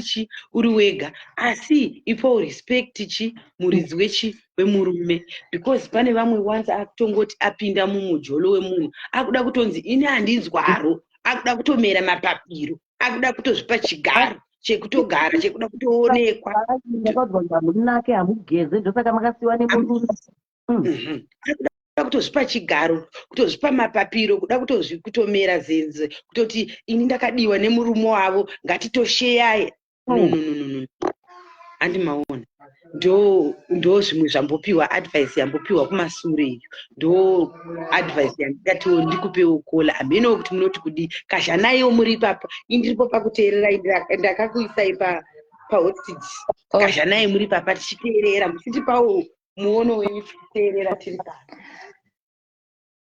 uri wega asi ipawo respect muridzi wemurume because pane vamwe once akutongoti apinda mumujolo wemunhu akuda kutonzi ini handinzwaro akuda kutomera mapapiro akuda kutozvipa chigaro chekutogara chekuda kutoonekwa ndakabvunza munake hamugeze ndosaka makasiwa nemurume akuda kutozvipa chigaro kutozvipa mapapiro kuda kutomera zenze kutoti ini ndakadiwa nemurume wavo ngatitosheyaye no handimaona ndo zvimwe zvambopiwa advice yambopiwa kumashure iyo ndo advice yandikatiwo ndikupewo kola hameno kuti munoti kudi kazhanaiwo muri papa indiripo pakuteerera ndakakuisai pahostage kazhanai muri papa tichiteerera muchitipawo muono wenyu tichiteerera tiri papa.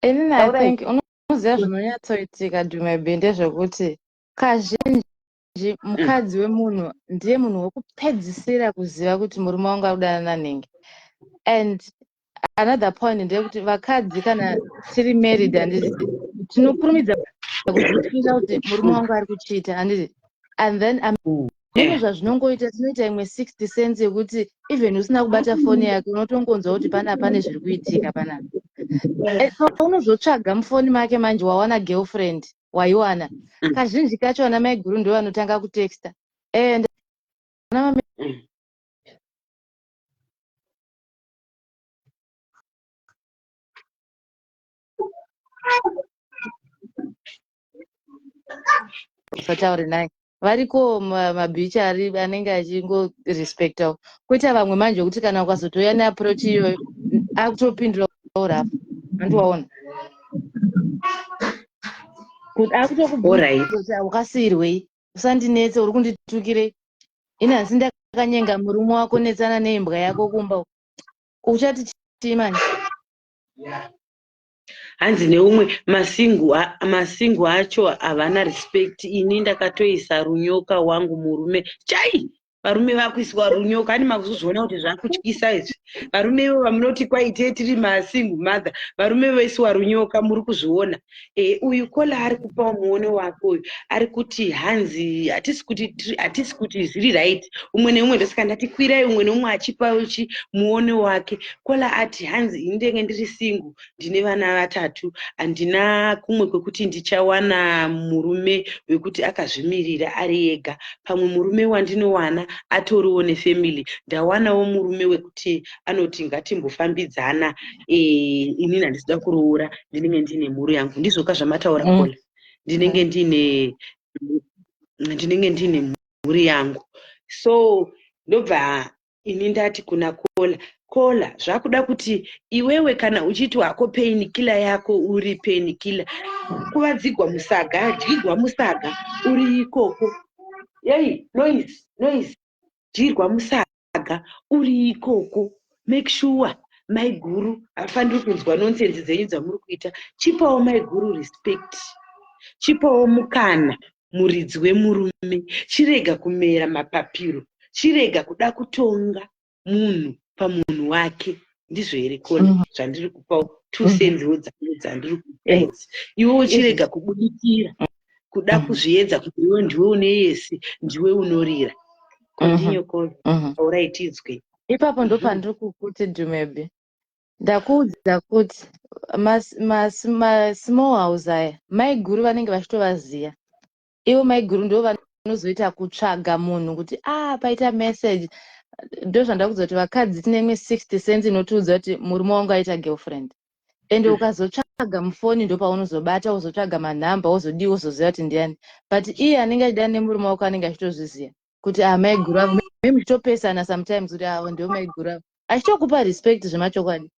Inini I think unoziva zvinonyatsoitika Dumebe ndezvekuti kazhinji mukadzi wemunhu ndiye munhu wekupedzisira kuziva kuti murume wangu akudanana nenge and another point ndeyekuti vakadzi kana tiri married handiti tinokurumidza kuzvipinga kuti murume wangu ari kuchiita handiti and then mune zvazvinongoita tinoita imwe 60 cents yekuti even usina kubata foni yake unotongonzwa kuti pane zviri kuitika panapa paunozotsvaga mufoni make manje wawana girlfriend waiwana. Kazhinji kacho ana mai guru ndio vanotanga kutexta. Usataure naye. Variko mabhichi anenge achingorespektawo. Koita vamwe manje kuti kana ukazotoya neapproach iyoyo akutopindura urafu. Andiwaona. Kuti akutokubvunza kuti wakasirwei, usandinetse uri kunditukirei. Ini asi ndakanyenga murume wako netsana neimbwa yako kumba. Uchati chimani. Hanzi neumwe masingu acho havana respect. Ini ndakatoisa runyoka wangu murume chai. Varume vakuiswa runyoka ani makuzozviona kuti zvakutyisa izvi. Varume ivo vamunoti kwaite tiri masingu mother. Varume vaiswa runyoka muri kuzviona. Uyu Kola ari kupa muono wako uyu. Ari kuti hanzi hatisi kuti zviri right. Umwe neumwe ndosaka ndati kwirai umwe neumwe achipa uchi muono wake. Kola ati hanzi indenge ndiri singu ndine vana 3 handina kumwe kwekuti ndichawana murume wekuti akazvimirira ari ega. Pamwe murume wandinowana atoriwo nefamily. Ndawanawo murume wekuti anoti ngatimbofambidzana. Ini handisida kuroora ndinenge ndine mhuri yangu. Ndizvoka zvamataura Kola. Ndinenge ndine mhuri yangu. So ndobva ini ndati kuna Kola zvakuda kuti iwewe kana uchiti wako painkiller yako uri painkiller kuvadzigwa musaga dyirwa musaga uri ikoko. Yei noise dyirwa musaga uri ikoko. Make sure mai guru afaniri kunzwa nonsense dzenyu dzamuri kuita. Chipawo mai guru respect. Chipawo mukana muridzi wemurume. Chirega kumera mapapiro. Chirega kuda kutonga munhu pamunhu wake. Ndizvo here Kola zvandiri kupawo 2 cents dzandiri kupa. Iwewo chirega kubudikira kuda kuzviedza kuti iwe ndiwe une yesi ndiwe unorira. Continue Kola. Auraitidzwe. Ipapo ndo pandiri kukuti Dumebe. Ndakuudza kuti small house aya mai guru vanenge vachitovaziya. Ivo mai guru ndo vanozoita kutsvaga munhu kuti paita message. Ndo zvandakudza kuti vakadzi tine imwe 60 cents inotiudza kuti murume wangu aita girlfriend. Ende ukazotsvaga mufoni ndo paunozobata wozotsvaga manhamba wozodii wozoziva kuti ndiani. But iye anenge achida nemurume wako anenge achitozviziya kuti mai guru avo muchitopesana sometimes kuti ndio mai guru avo. Achitokupa respect zvemachokwadi.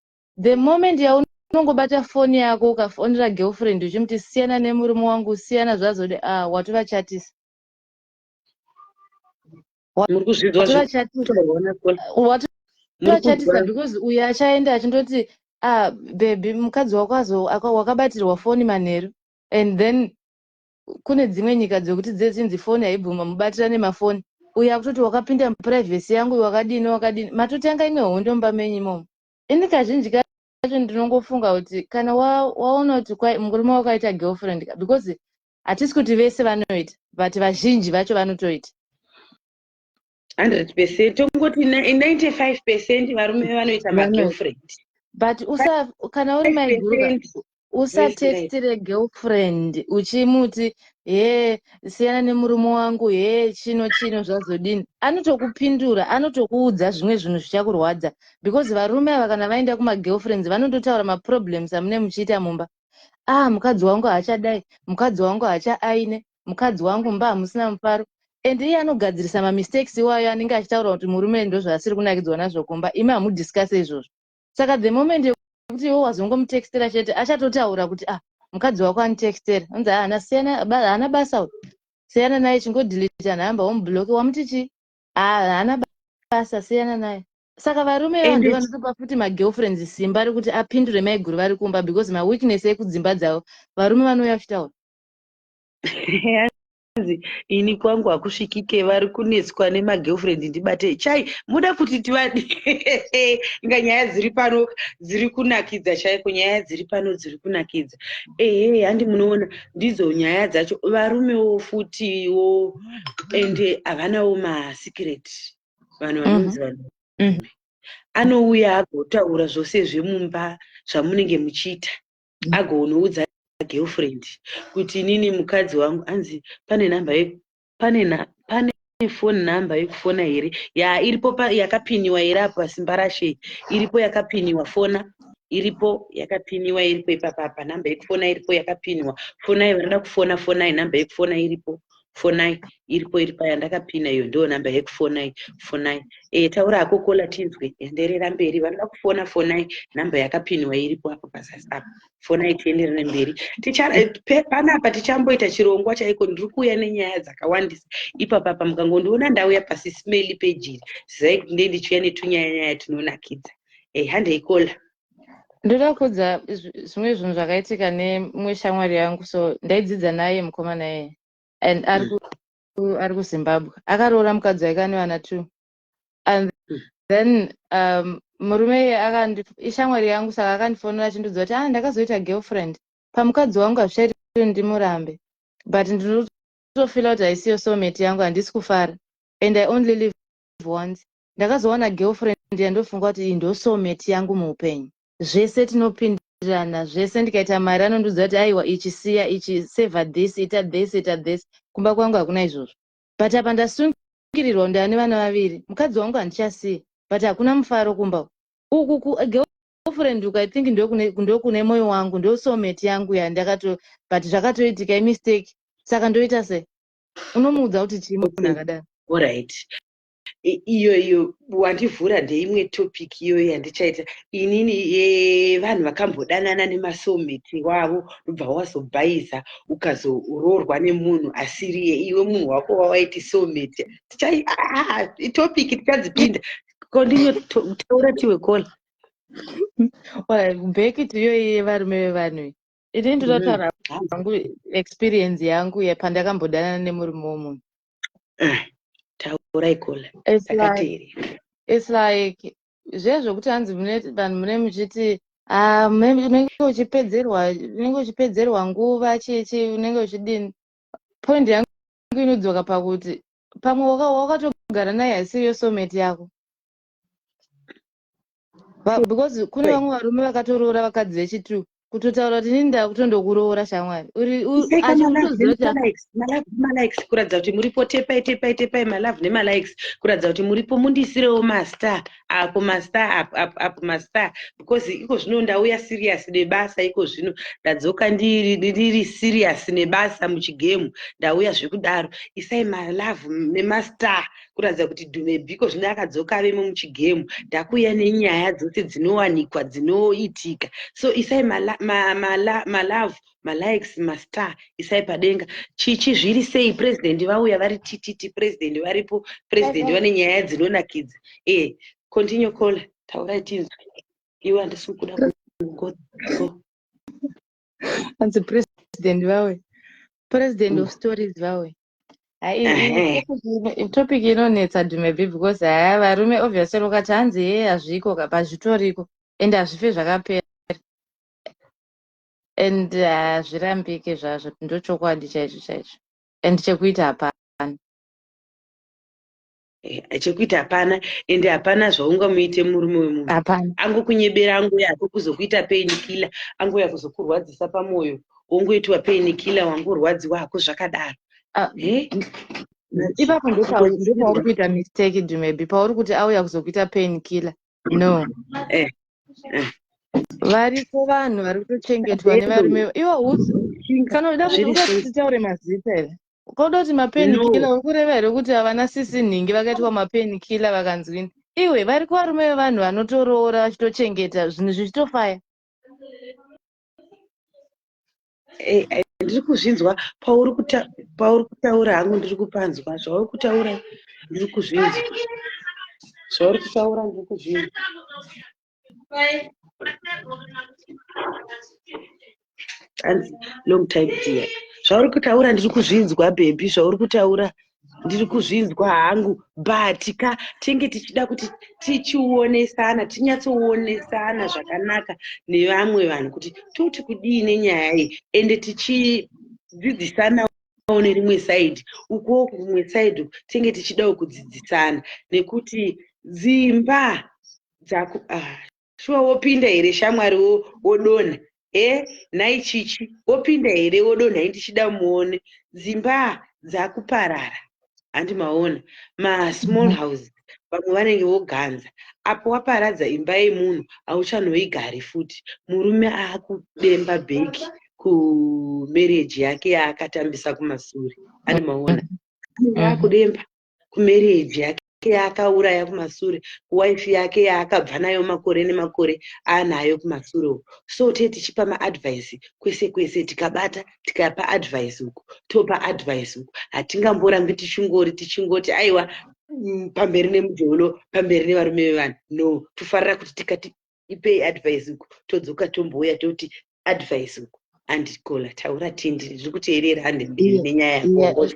The moment yaunongobata foni yako ukafonera girlfriend uchimuti siyana nemurume wangu siyana zvazode watovachatisa. Watovachatisa because uyu achaenda achindoti baby mukadzi wako wakabatirwa foni manheru. And then kune dzimwe nyika dzokuti dzinzi foni haibvuma mubatirane mafoni. Uyu akutoti wakapinda muprivacy yangu wakadini matotanga imwe hondo mumba menyu imomo. Ini kazhinji kacho ndinongofunga kuti kana waona kuti murume wako aita girlfriend because hatisi kuti vese vanoita but vazhinji vacho vanotoita. 100% tongoti 95% varume vanoita magirlfriend. But kana uri mai guru usatextire girlfriend uchimuti siyana nemurume wangu chino zvazodini. Anotokupindura anotokuudza zvimwe zvinhu zvichakurwadza because varume ava kana vaenda kumagirlfriends vanondotaura maproblems amune muchiita mumba. Mukadzi wangu haachadai, mukadzi wangu haachaine, mukadzi wangu mba hamusina mufaro. And iye anogadzirisa mamistakes iwayo anenge achitaura kuti murume ndo zvaasiri kunakidzwa nazvo kumba. Imi hamudiscase izvozvo. Saka the moment kuti iwo wazongomutextera chete achatotaura kuti mukadzi wako anitextera. Unzi haana basa siyana naye chingodhilita nhamba womublock wamuti chi haana basa siyana naye. Saka varume ivo ndo vanotopa futi magirlfriends simba rekuti apindure mai guru vari kumba because maweakness ekudzimba dzavo varume vanouya vachitaura. Ini kwangu hakusvikike vari kunetswa nemagirlfriend ndibate chai muda kuti tivadi inga nyaya dziri pano dziri kunakidza chaiko nyaya dziri pano dziri kunakidza. Handi munoona ndidzo nyaya dzacho varumewo futiwo ende havanawo masikireti. Vanhu vanonzi vanhu anouya agotaura zvose zvemumba zvamunenge muchiita agonoudza girlfriend kuti inini mukadzi wangu anzi pane phone number yekufona here iripo yakapiniwa here apa pasimba rashe iripo yakapiniwa fona iripo yakapiniwa iripo ipapa namba yekufona iripo yakapiniwa fonai vanoda kufona fonai namba yekufona iripo fonai iripo iri paya ndakapina iyo ndo namba yekufonai fonai taura hako kola tinzwe enderera mberi vanoda kufona fonai namba yakapiniwa iripo apo pazasi apo fonai tienderere mberi panapa tichamboita chirongwa chaiko ndiri kuuya nenyaya dzakawandisa ipapapa mukangondiona ndauya pasi smeli pejiri zai kuti ndei ndichiuya netunyaya tunonakidza handei kola ndoda kuudza zvimwe zvinhu zvakaitika nemumwe shamwari yangu so ndaidzidza naye mukomana yeye and ari kuzimbabwe akaroora mukadzi waika nevana 2 and then murume ishamwari yangu saka akandifonera achindiudza kuti ndakazoita girlfriend pamukadzi wangu hazvichaiti ndimurambe but ndinotofila kuti haisiyo soulmate yangu handisi kufara and I only live once ndakazowana girlfriend yandofunga kuti iyi ndo soulmate yangu muupenyu zvese tinopindirana zvese ndikaita mari anondiudza kuti aiwa ichisiya ichi save this ita this kumba kwangu hakuna izvozvo but apa ndasungirirwa ndane vana 2 mukadzi wangu handichasiya but hakuna mufaro kumba uku girlfriend ukaitingi ndokune moyo wangu ndo soulmate yangu but zvakatoitika mistake saka ndoita sei unomuudza kuti chimo akadaro alright iyo wandivhura ndeimwe topic iyoyo yandichaita inini vanhu vakambodanana nemasoulmate wavo ubva wazobhayiza ukazoroorwa nemunhu asiriye iwe munhu wako wawaiti soulmate topic tichadzipinda kondinotaura tiwe kola bheki tiyoiye varume vevanhu ini ndotaura hangu experience yangu pandakambodanana nemurume womunhu it's like zvezvokuti hanzi vanhu mune muchiti unenge uchipedzerwa nguva chichi unenge uchidini point yangu inodzoka pakuti pamwe wakatogara naye haisiyo soulmate yako because kune vamwe varume vakatoroora vakadzi vechitu kutotaura kuti nini ndakutondokuroora shamwari malikes kuratidza kuti muripo tepai malove nemalikes kuratidza kuti muripo mundisirewo mastar apo mastar apo mastar because iko zvino ndauya serious nebasa iko zvino ndadzoka ndiri serious nebasa muchigemu ndauya zvekudaro isai malove nemastar kuratidza kuti Dhumebhiko zvino akadzoka avemo muchigemu ndakuya nenyaya dzose dzinowanikwa dzinoitika so isai malove malikes mastar isai padenga chichi zviri sei president vauya vari tititi president varipo president vane nyaya dzinonakidza continue call taurai tinzwe iwe handisi kuda anzi president vawe president of stories vawe topic inonetsa Dhumebhi because varume obviously ukati hanzi hazviko pazvitoriko and hazvife zvakapera and hazvirambike zvazvo ndochokwadi chaicho and chekuita hapana chekuita hapana ende hapana zvaungamuite murume wemunhu hapana angokunyebera angoya hako kuzokuita painkiller angoya kuzokurwadzisa pamwoyo wongoitwa painkiller wangorwadziwa hako zvakadaro ipapo ndopauri kuita mistake Dhumebhi pauri kuti auya kuzokuita painkiller no varipo vanhu vari kutochengetwa nevarume iwo hutsu kana uda kuti titaure mazita here ukaoda kuti mapainkiller uri kureva here kuti havana sisi nhingi vakaitwa mapainkiller vakanzwini iwe vari kuvarume vevanhu vanotoroora vachitochengeta zvinhu zvichitofaya ndiri kuzvinzwa pauri kutaura hangu ndiri kupanzwa zvauri kutaura ndiri kuzvinzwa zvauri kutaura ndiri kuzvinzwa long time dear zvauri kutaura ndiri kuzvinzwa baby zvauri kutaura ndiri kuzvinzwa hangu but tinge tichida kuti tichionesana tinyatsoonesana zvakanaka nevamwe vanhu kuti toti kudii nenyaya iyi ende tichidzidzisanawo nerimwe side ukuwo kumwe side tinge tichidawo kudzidzisana nekuti dzimba dzako shuwa wopinda here shamwari wodonha nhai chichi opinda here odonha ndichida muone dzimba dzakuparara handi maona masmall house vamwe vanenge voganza apo waparadza imba yemunhu hauchanoigari futi murume akudemba bheki kumereji yake yaakatambisa kumasure handi maona akudemba kumereji yake yaakauraya kumasure wife yake yaakabva nayo makore nemakore anayo kumasure so tee tichipa maadvice kwese kwese tikabata tikapa advice uku topa advice uku hatingamborambi tichingoti aiwa pamberi nemujolo pamberi nevarume vevanhu no tofarira kuti tikati ipei advice uku todzoka tombouya toti advice uku andikola taura tindi zviri kuteerera handi mbiri nenyaya yako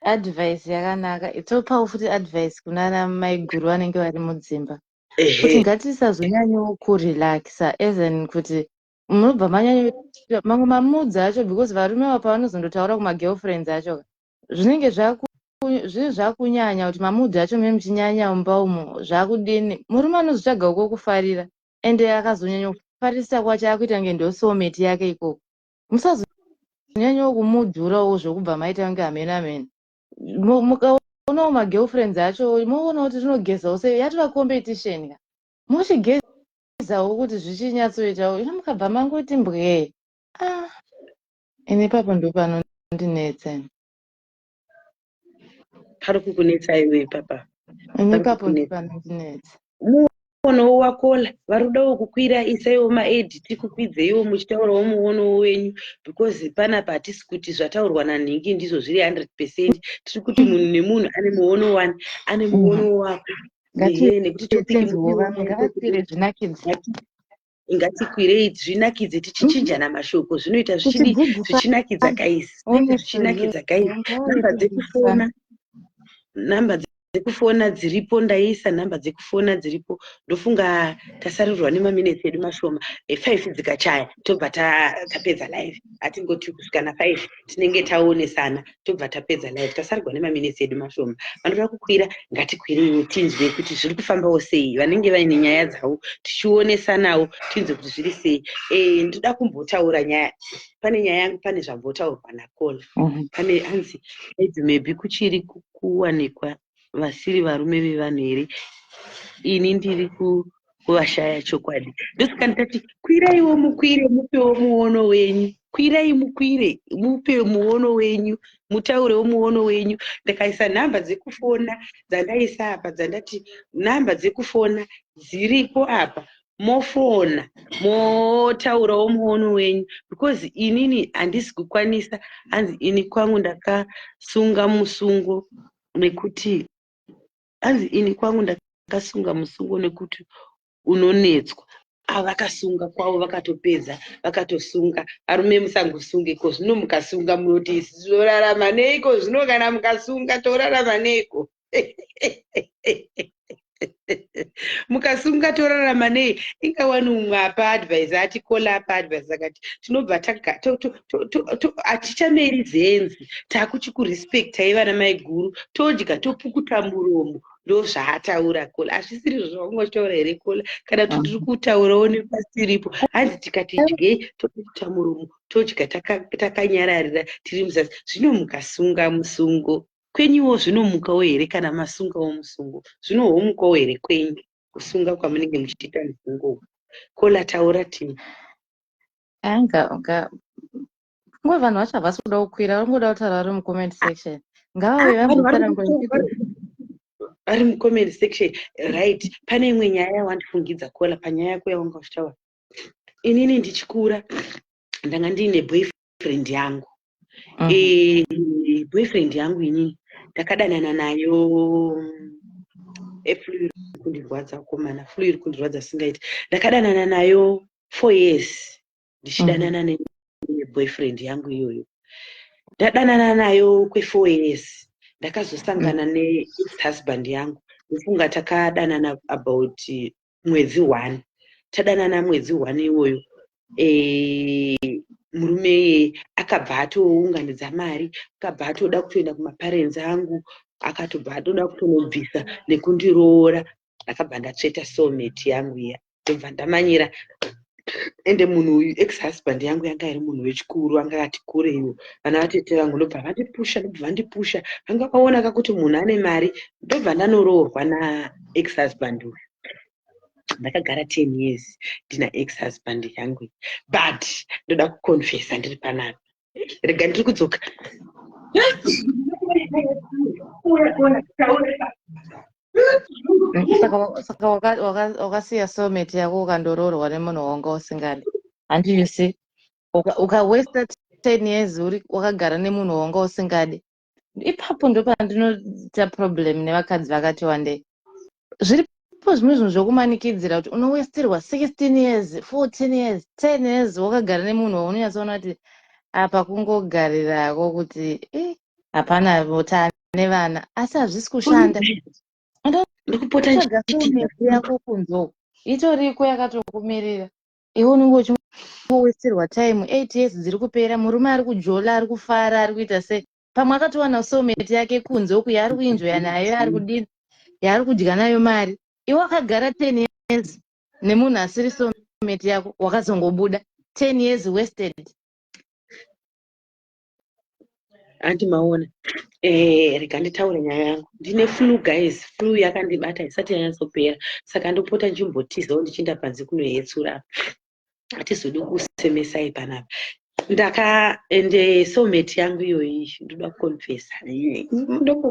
advice yakanaka itopawo futi advice kunana maiguru vanenge vari mudzimba kuti ngatisazonyanyawo kurelaxa ezen kuti munobva mamwe mamudzi acho because varume vapa vanozondotaura kumagirlfriends acho zvinenge zviri zvakunyanya kuti mamudzi acho meme muchinyanya mumba umo zvakudini murume anozotsvaga uko kufarira ende akazonyanya kufarisa kwacho akuita kunge ndo soulmate yake ikoko musazonyanyawo kumudhurawo zvokubva maita kunge amena mukaonawo magirlfriends acho moona kuti zvinogezawo sei yatova competition ka mochigezawo kuti zvichinyatsoitawo ino mukabva mangoti mbwe ine papo ndo panondinetsa pari kukunetsa iwe papa ine papo ndo panondinetsa muonowo wakola varudawo kukwira isaiwo maediti kukwidzeyiwo muchitaurawo muonowo wenyu because panapa hatisi kuti zvataurwa nanhingi ndizvo zviri 100% tiri kuti munhu nemunhu ane muono 1 ane muono wako nekuti ngatikwirei zvinakidze tichichinjana mashoko zvinoita zvichinakidza kaisi zvichinakidza kaisi namba dzekufona dziripo ndaisa namba dzekufona dziripo ndofunga tasarirwa nemaminitsi edu mashoma 5 dzikachaya tobva tapedza live hatingoti kusvika na5 tinenge taonesana tobva tapedza live tasarirwa nemaminitsi edu mashoma vanoda kukwira ngatikwireiwo tinzwe kuti zviri kufambawo sei vanenge vaine nyaya dzavo tichionesanawo tinzwe kuti zviri sei ndoda kumbotaura nyaya pane nyaya yangu pane zvambotaurwa nakola pane hanzi maybe kuchiri kuwanikwa vasiri varume vevanhu here ini ndiri kuvashaya chokwadi ndosaka ndikati kwiraiwo mukwire mupewo muono wenyu kwirai mukwire mupe muono wenyu mutaurewo muono wenyu ndikaisa nhamba dzekufona dzandaisa apa dzandati nhamba dzekufona dziripo apa mofona motaurawo muono wenyu because inini handisi kukwanisa hanzi ini kwangu ndakasunga musungo nekuti hanzi ini kwangu ndakasunga musungo nekuti unonetswa avakasunga kwavo vakatopedza vakatosunga arume musangosunge ko zvino mukasunga munoti isi torarama neiko zvino kana mukasunga torarama neiko mukasunga torarama nei ingawani umwe apa advice ati kola apa advice akati tinobva hatichameri zenzi takuchikurespectai vana maiguru todya topukuta muromo ndo zvaataura kola hazvisiri zvaungotaura here kola kana kuti tiri kutaurawo nepasiripo hanzi tikati dyei topukuta muromo todya takanyararira tiri muzasi zvino mukasunga musungo kwenyuwo zvinomukawo here kana masungawo musungo zvinohomukawo here kwenyu kusunga kwamunenge muchiita musungo kola taura tini kumwe vanhu vacho havasi kuda kukwira varingoda kutaura vari mucomment section ngavave vambotaura vari mucomment section right pane imwe nyaya yawandifungidza kola panyaya yako yawanga uchitaura inini ndichikura ndanga ndiine boyfriend yangu boyfriend yangu inini ndakadanana nayo flu iri kundirwadza komana flu iri kundirwadza singaiti ndakadanana nayo 4 years ndichidanana neboyfriend yangu iyoyo ndadanana nayo kwe4 years ndakazosangana ne-ex-husband yangu ndofunga takadanana about mwedzi 1 tadanana mwedzi 1 iwoyo murume akabva atounganidza mari akabva atoda kutoenda kumaparents angu akatobva atoda kutonobvisa nekundiroora ndakabva ndatsveta soulmate yangu iya ndobva ndamanyira ende munhu uyu ex husband yangu yanga iri munhu wechikuru, anga ati kureiwo. Vana vatete vangu ndobva vandipusha vanga vaona kakuti munhu ane mari, ndobva ndanoroorwa na ex husband uyu. Ndakagara 10 years ndina ex husband yangu, but ndoda kuconfessa ndiri panapa. Rega ndiri kudzoka. Saka wakasiya soulmate yako ukandoroorwa nemunhu wanga usingadi. And you see, ukawasta 10 years wakagara nemunhu wanga usingadi, ipapo ndo pandinoita problem nevakadzi vakati wandei. Zviripo zvimwe zvinhu zvokumanikidzira kuti unowestirwa 16 years, 14 years, 10 years wakagara nemunhu waunonyatsoona kuti apa kungogarirako kuti hapana utane vana, asi hazvisi kushanda. Ndokupota Tsvaga soulmate yako kunzo itoriko yakatokumirira. Iwe unenge uchingowestirwa time 8 years dziri kupera, murume ari kujola, ari kufara, ari kuita sei. Pamwe akatowana soulmate yake kunze uku yaari kuenjoya nayo, ari kudini, yaari kudya nayo mari. Iwe wakagara 10 years nemunhu asiri soulmate yako, wakazongobuda 10 years wasted. Andi maona. Rega nditaure nyaya yangu. Ndine flu guys, flu yakandibata isati yanyatsopera. Saka ndopota ndimbotizawo ndichinda panze kunoyetsura. Hatizodi kusemesai panapa. Ende soulmate yangu iyoyi ndoda kuconfessa.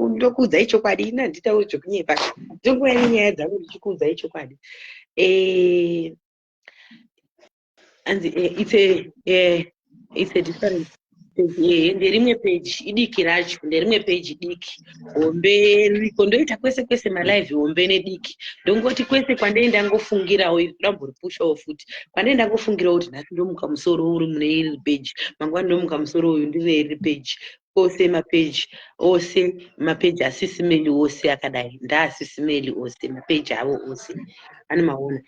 Ndokuudza chokwadi, ina nditaure zvokunyepa. Ndongoya nyaya dzangu ndichikuudza chokwadi. And it's a different nderimwe page idiki racho, nderimwe page diki hombe riko, ndoita kwese malive hombe nediki. Ndongoti kwese kwandaenda ngofungirawo ndamboripushwawo futi, kwandaenda ngofungirawo kuti nhasi ndomuka musoro uri mune iri page, mangwana ndomuka musoro uyu ndine iri page. Ose mapeji asisimeli ose akadai, ndaasisimeli ose mapeji avo ose ane maona.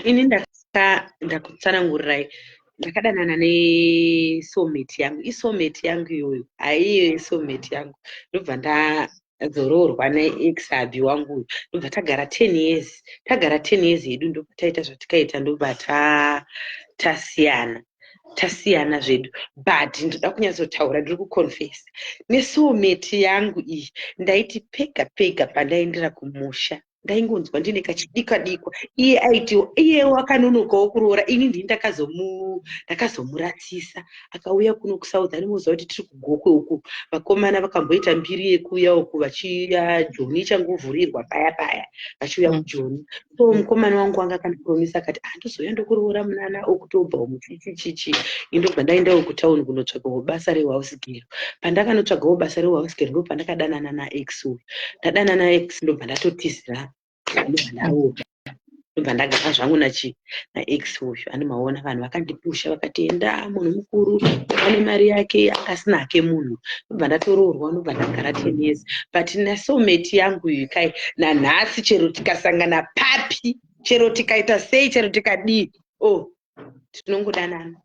Ini ndakutsanangurirai, ndakadanana nesoulmate yangu. Isoulmate yangu iyoyo haiyo soulmate yangu. Ndobva ndadzoroorwa neex hubby wangu uyu, ndobva tagara 10 years. Tagara 10 years yedu ndobva taita zvatikaita, ndobva tasiyana zvedu. But ndoda kunyatsotaura, ndiri kuconfessa, nesoulmate yangu iyi ndaiti pega pandaendera kumusha ndaingonzwa ndine kachidikwa. Iye aitiwo, iyewo akanonokawo kuroora. Ini ndini ndakazomuratsisa. Akauya kuno kuSouth, anomuudza kuti tiri kuGokwe uku. Vakomana vakamboita mbiri yekuuya uku vachiuya Joni ichangovhurirwa paya vachiuya kuJoni. So mukomana wangu anga akandipromisa akati ndozouya ndokuroora munana October muchichi. Indobva ndaendawo kutauni kunotsvagawo basa rehouse girl. Pandakanotsvagawo basa rehouse girl ndobva ndakadanana naex uyu. Ndadanana naex ndobva ndatotizira ndobva ndagara zvangu naex uyu. Ane maona, vanhu vakandipusha vakati enda munhu mukuru ane mari yake, akasina hake munhu. Ndobva ndatoroorwa, ndobva ndagara 10 years. But nasoulmate yangu iyi kai nanhasi, chero tikasangana papi, chero tikaita sei, chero tikadii, tinongodanana.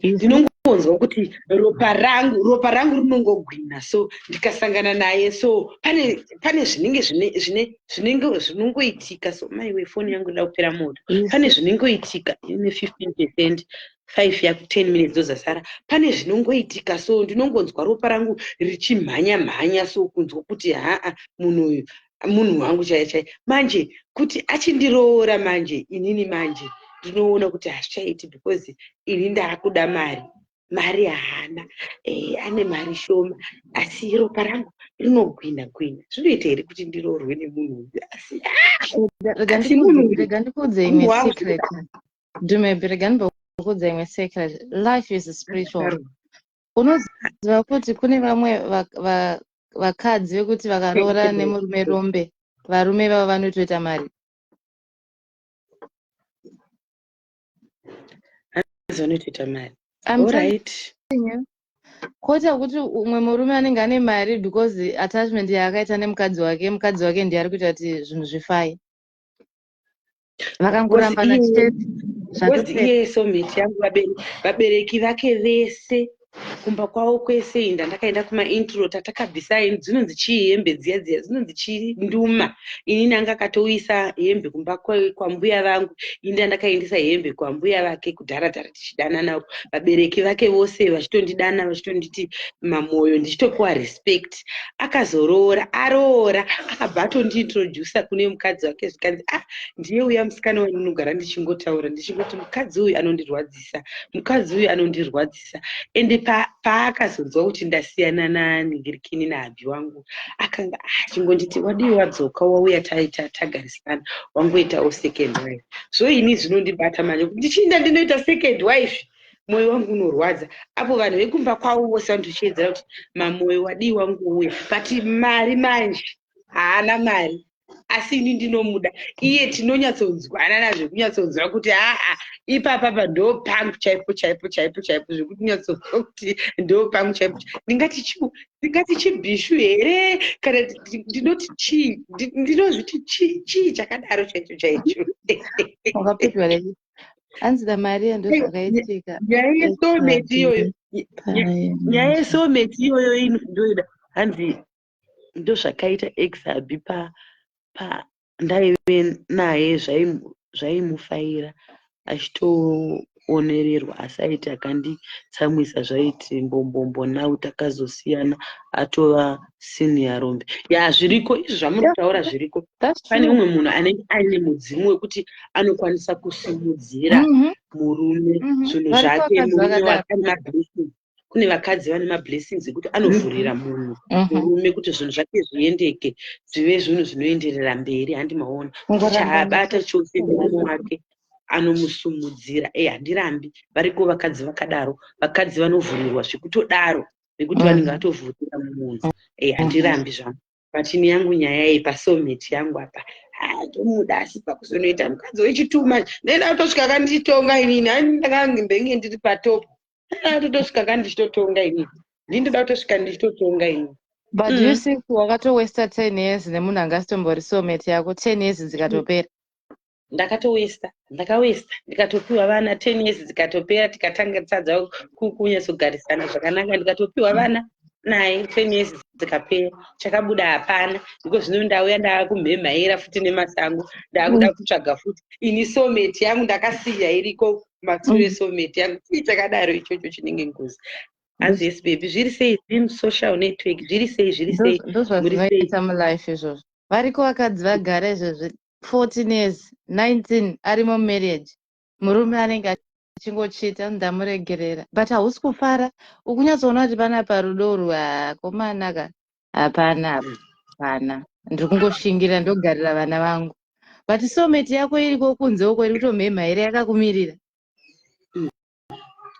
Ndinongonzwa kuti ropa rangu rinongogwina, so ndikasangana naye. So pane zvinongoitika. So maiwe foni yangu inoda kupera moto. Pane zvinongoitika ine 15%, 5 yako 10 minutes dzozasara. Pane zvinongoitika, so ndinongonzwa ropa rangu richimhanya. So kunzwa kuti munhu uyu munhu wangu chaiye. Manje kuti achindiroora manje, inini manje ndinoona kuti hazvichaiti, because ini ndakuda mari haana. Ane mari shoma, asi ropa rangu rinogwina. Zvinoita here kuti ndiroorwe nemunhu uyu? Rega ndikuudze imwe secret. Rega ndikuudze imwe secret. Life is spiritual. Unoziva kuti kune vamwe vakadzi vekuti vakaroora nemurume rombe, varume vavo vanotoita mari. Zvanotoita mari. Kwota kuti umwe murume anenge ane mari because attachment yaakaita nemukadzi wake ndiye ari kuita kuti zvinhu zvifai. Vakangorambana chete. Iye soulmate yangu, vabereki vake vese kumba kwavo kwese ndandakaenda kumaintro tatakabvisa dzinonzi chii hembe dziya dzinonzi chii nduma. Inini anga akatouyisa hembe kumba kwambuya vangu, ini ndandakaendesa hembe kwambuya vake kudharadhara tichidanana, vabereki vake vose vachitondidana vachitonditi mamoyo, ndichitopuwa respect. Akazoroora aroora akabva atondiintrodusa kune mukadzi wake zvikanzi ndiye uya musikana wandinogara ndichingotaura ndichingoti mukadzi uyu anondirwadzisa, mukadzi uyu anondirwadzisa. Ende paakazonzwa kuti ndasiyana naningirikini nahabhi wangu akanga achingonditi wadii wadzoka wauya taita tagarisana wangoitawo second wife. So ini zvinondibata manje kuti ndichinda ndinoita second wife mwoyo wangu unorwadza. Apo vanhu vekumba kwavo vose vandochiedzera kuti mamwoyo wadii wangu uya, but mari manje haana mari, asi ini ndinomuda iye. Tinonyatsonzwana nazvo kunyatsonzwa kuti ipapapa ndo pangu chaipo zvekuti nyatsonzwa kuti ndo pangu chaipo. Ndingati chibhishu here kana ndinoti chii, ndinozviti chii chakadaro chaicho. Wakapetwa lei anzida Maria ndo zvakaitika. Nyaya yesometi iyoyo indoida hanzi ndo zvakaita exabi ndaive naye zvaimufaira achitoonererwa, asaiti akanditsamwisa zvaiti mbombombo nau takazosiyana atova senior rombe. Zviriko izvi zvamunotaura zviriko. Pane umwe munhu anenge aine mudzimu wekuti anokwanisa kusimudzira murume zvinhu zvake, murume wake ane mablessings. Kune vakadzi vane mablessings ekuti anovhurira munhu murume kuti zvinhu zvake zviendeke, zvive zvinhu zvinoenderera mberi. Handimaona chaabata chose murume wake anomusumudzira. Handirambi. Variko vakadzi vakadaro, vakadzi vanovhurirwa zvikutodaro nekuti vanenge vatovhurira munhu. Handirambi zvangu. Patini yangu nyaya iyi pasometi yangu apa ndomuda, asi pakuzonoita mukadzi wechituma ndenda kutosvika kanditonga inini, handindakange ndiri patopo. Totosvika kandichitotonga inini, ndindoda kutosvika ndichitotonga inini. But do you think wakatowesta 10 years nemunhu angasimbori soulmate yako 10 years dzikatopera? Ndakawesta ndikatopiwa vana 10 years dzikatopera, tikatanga tsadza kunyatsogarisana zvakanaka, ndikatopiwa vana naye 10 years dzikapera, chakabuda hapana. Ndiko zvino ndauya ndaakumhemhaira futi nemasango, ndaakuda kutsvaga futi. Ini soulmate yangu ndakasiya iriko kumashure. Soulmate yangu chii chakadaro ichocho chinenge ngozi. Hanzi yes baby, zviri sei zviri musocial network, zviri sei ndozvazvinoita mulife izvozvo. Variko vakadzi vagara izvozvo 14 years 19 ari mumarriage, murume anenge achingochita ndamuregerera, but hausi kufara. Ukunyatsoona kuti panapa rudo rwakomanaka hapana, ndiri kungoshingira ndogarira vana vangu. But soulmate yako iriko kunze uko iri kutomhemhaira yakakumirira.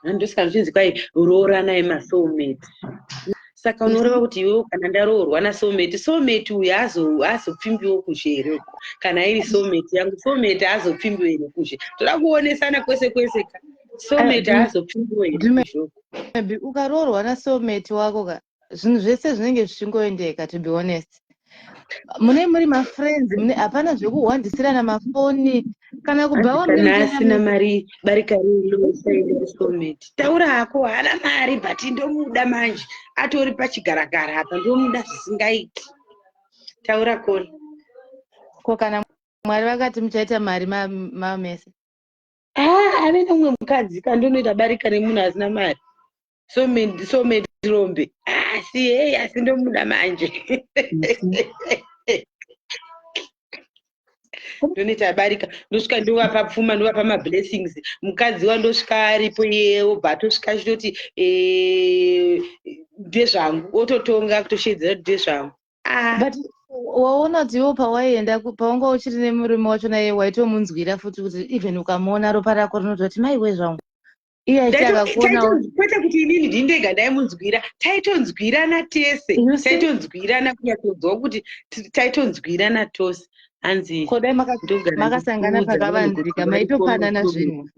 Handosika zvichinzi kwai roorana emasoulmate. Saka unoreva kuti iwewe kana ndaroorwa nasoulmate uyu azopfimbiwo kuzhe here uko. Kana iri soulmate yangu, soulmate azopfimbiwo here kuzhe. Toda kuonesana kwese ka. Soulmate azopfimbiwo here kuzhe uko. Maybe ukaroorwa nasoulmate wako zvinhu zvese zvinenge zvichingoendeka, to be honest. Mune muri mafriends, hapana zvekuhwandisirana mafoni kana kubva asina mari barika rinosaenda soulmate. Taura hako haana mari but ndomuda manje, atori pachigaragara apa ndomuda zvisingaiti. Taura koni ko kana Mwari vakati muchaita mari mamese. Ave nomwe mukadzi kandonoita barika nemunhu asina mari. Soulmate rombe. Asi ndomuda manje. Ndoneta barika ndosvika ndovapa pfuma, ndovapa mablessings. Mukadzi wandosvika aripo obva atosvika chitoti ndezvangu, ototonga kutoshedzera kuti ndezvangu. But waona kuti iwo pawaienda pawanga uchiri nemurume wachona iye waitomunzwira futi kuti even ukamuona ropa rako rinototi maiwe zvangu. Iye aiti akakuonawo kwete kuti inini ndindega ndaimunzwira, taitonzwirana tese, taitonzwirana kunyatsonzwa kuti taitonzwirana tose. Hanzi kodai makasangana pakavanzika maitopanana zvinhu.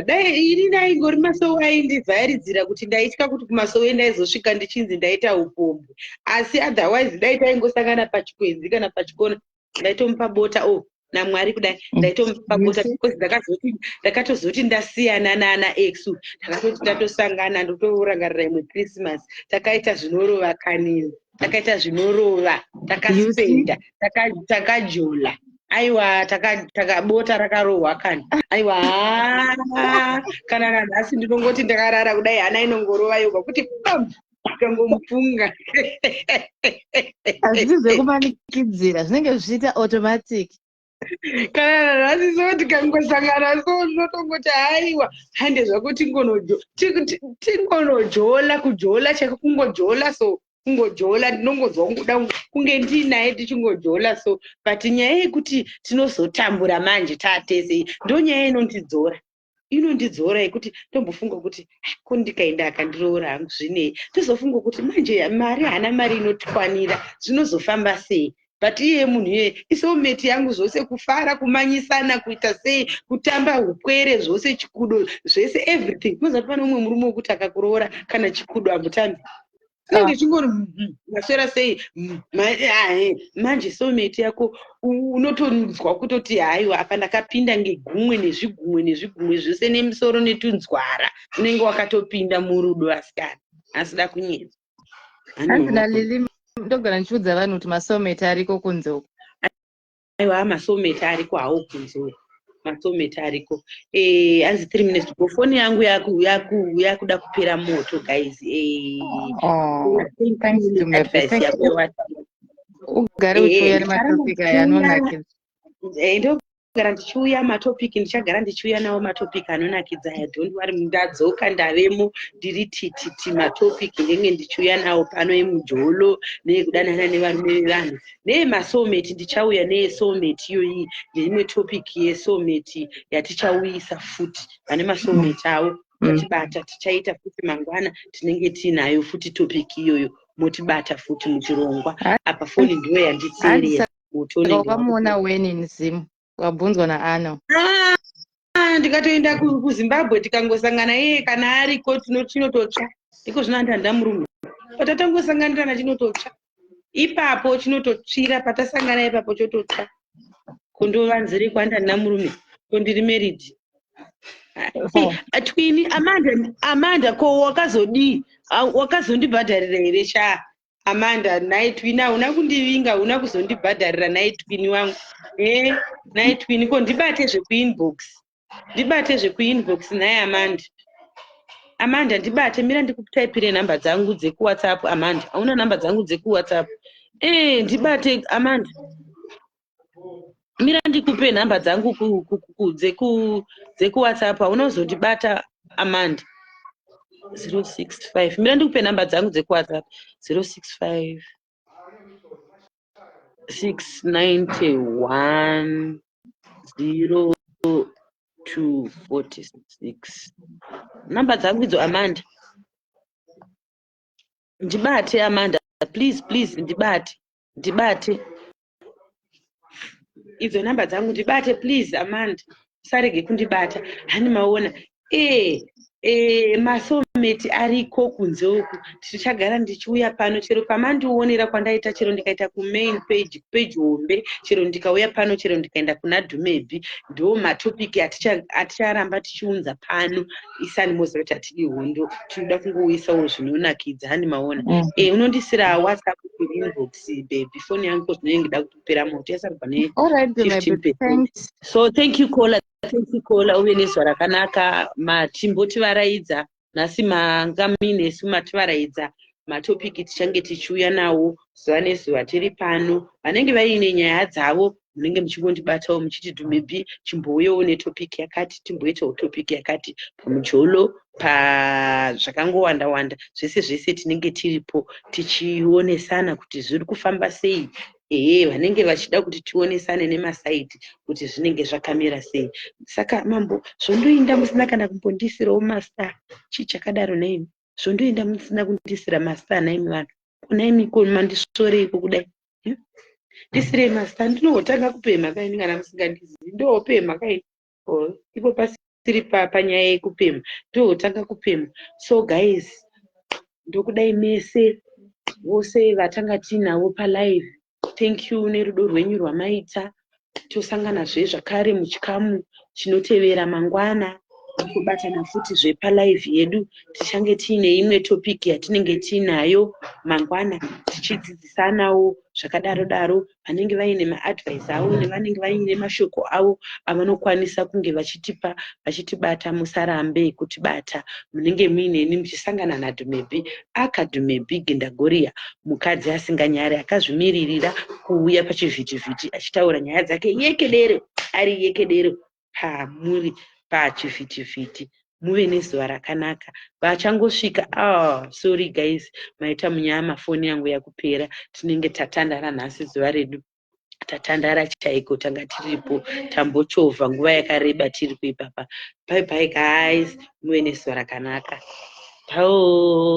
Dai ini ndaingori masou aindivharidzira kuti ndaitya kuti kumasou endaizosvika ndichinzi ndaita upombwe, asi otherwise dai taingosangana pachikwenzi kana pachikona ndaitomupa bota naMwari kudai ndaitopagota because ndakatozoti ndasiyana naana ex takatoti tatosangana ndotorangarira imwe Christmas takaita zvinorova kanini takaita zvinorova takaspenda takajola aiwa takabota rakarohwa kani aiwa kana nanhasi ndinongoti ndakarara kudai hana inongorova yoga kuti ikangomupunga hazvisi zvekumanikidzira zvinenge zvichiita automatic kana nanhasi so tikangosangana so ndinotongoti haiwa hande zvako tingonojola kujola chako kungojola so kungojola ndinongozwa kuda kunge ndinaye tichingojola so but nyaya yekuti tinozotambura manje tatese ndonyaya inondidzora yekuti tombofunga kuti ko ndikaenda akandiroora hangu zvinei tozofunga kuti manje mari hana mari inotikwanira zvinozofamba sei but iye munhu iye isometi yangu zvose kufara kumanyisana kuita sei kutamba ukwere zvose chikudo zvese everything unozati pane umwe murume wekuti akakuroora kana chikudo amutambi inenge chingori maswera sei manje someti yako unotonzwa kutoti haiwa apa ndakapinda ngegumwe nezvigumwe zvose nemusoro netunzwara unenge wakatopinda murudo asikana asida kunyedza hanzi naLili ndogara ndichiudza vanhu kuti masometi ariko kunze uko aiwa masometi ariko hawo kunze uko masometi ariko hanzi 3 minutes ago foni yangu yakuda kupera moto guys thanks to my ugare uchiuya nematopiki aya anonakidza ndogara ndichiuya matopiki ndichagara ndichiuya nawo matopiki anonakidza aya don't worry ndadzoka ndavemo ndiri tititi matopiki ndenge ndichiuya nawo pano emujolo nekudanana nevarume vevanhu neemasometi ndichauya neesometi iyoyi neimwe topiki yesometi yatichauyisa futi pane masometi avo motibata tichaita futi mangwana tinenge tiinayo futi topiki iyoyo motibata futi muchirongwa apa foni ndiyo yanditserera wakamuona weni nzimu wabvunzwa naAno ndikatoenda kuZimbabwe tikangosangana iye kana ariko chinototsva ndiko zvinandanda murume patatangosanganirana chinototsva ipapo chinototsvira patasangana ipapo chototsva kundovanzire kwandana murume kondiri married twini Amanda ko wakazondibhadharira here sha Amanda naye twini hauna kundivinga una kuzondibhadharira naye twini wangu naye twini ko ndibate zvekuinbox naye Amanda ndibate mira ndikutaipire namba dzangu dzekuWhatsApp Amanda hauna namba dzangu dzekuWhatsApp ndibate Amanda mira ndikupe namba dzangu dzekuWhatsApp haunozondibata Amanda 065 mira ndikupe namba dzangu dzekuWhatsApp 065 691 0246 namba dzangu idzo Amanda ndibate Amanda please ndibate idzo namba dzangu ndibate please Amanda usarege kundibata hani maona masometi ariko kunze uku tichagara ndichiuya pano chero pamandionera kwandaita chero ndikaita kumain page hombe chero ndikauya pano chero ndikaenda kuna Dhumebi ndo matopiki aticharamba tichiunza pano isani mozoti atidi hondo tinoda kungouisawo zvinonakidza hani maona unondisira WhatsApp inbox baby foni yangu zvinenge ndida kutopera moto yasarwa ne 15%. So thank you caller uve nezwa rakanaka matimboti varaidza nhasi mangami nesu mativaraidza matopiki tichange tichiuya nawo zuva nezuva tiri pano vanenge vaine nyaya dzavo munenge muchingondibatawo muchiti Dhumebi chimbouyewo netopiki yakati timboitawo topiki yakati pamujolo zvakangowanda zvese tinenge tiripo tichionesana kuti zviri kufamba sei vanenge vachida kuti tionesane nemasaiti kuti zvinenge zvakamira sei saka mambo zvondoenda musina kana kumbondisirawo masta chichakadaro naimi zvondoenda musina kundisira masta naimi vanhu kunaimi mandishoreiko kudai ndisire masta ndinotanga kupema kaini kana musingandizivi ndopema kaini ipo pasiri panyaya yekupema ndotanga kupema so guys ndokudai mese vose vatanga tinavo palive thank you nerudo rwenyu rwamaita tosanganazve zvakare muchikamu chinotevera mangwana kubatana futi zvepalive yedu. Tichange tiine imwe topiki yatinenge tiinayo mangwana tichidzidzisanawo zvakadaro daro, vanenge vaine maadvice avo nevanenge vaine mashoko avo avanokwanisa kunge vachitipa vachitibata. Musarambe kutibata, munenge muineni muchisangana naDhumebhi, akaDhumebhi Gendagoriya, mukadzi asinganyari akazvimiririra kuuya pachivhitivhiti achitaura nyaya dzake yekedero, ari yekedero pamuri pachivhitivhiti. Muve nezuva rakanaka. Vachangosvika, sorry guys, maita munyama foni yangu yakupera. Tinenge tatandara nhasi zuva redu, tatandara chaiko, tanga tiripo tambochovha nguva yakareba tiripo ipapa. Bye bye guys, muve nezuva rakanaka. Ciao.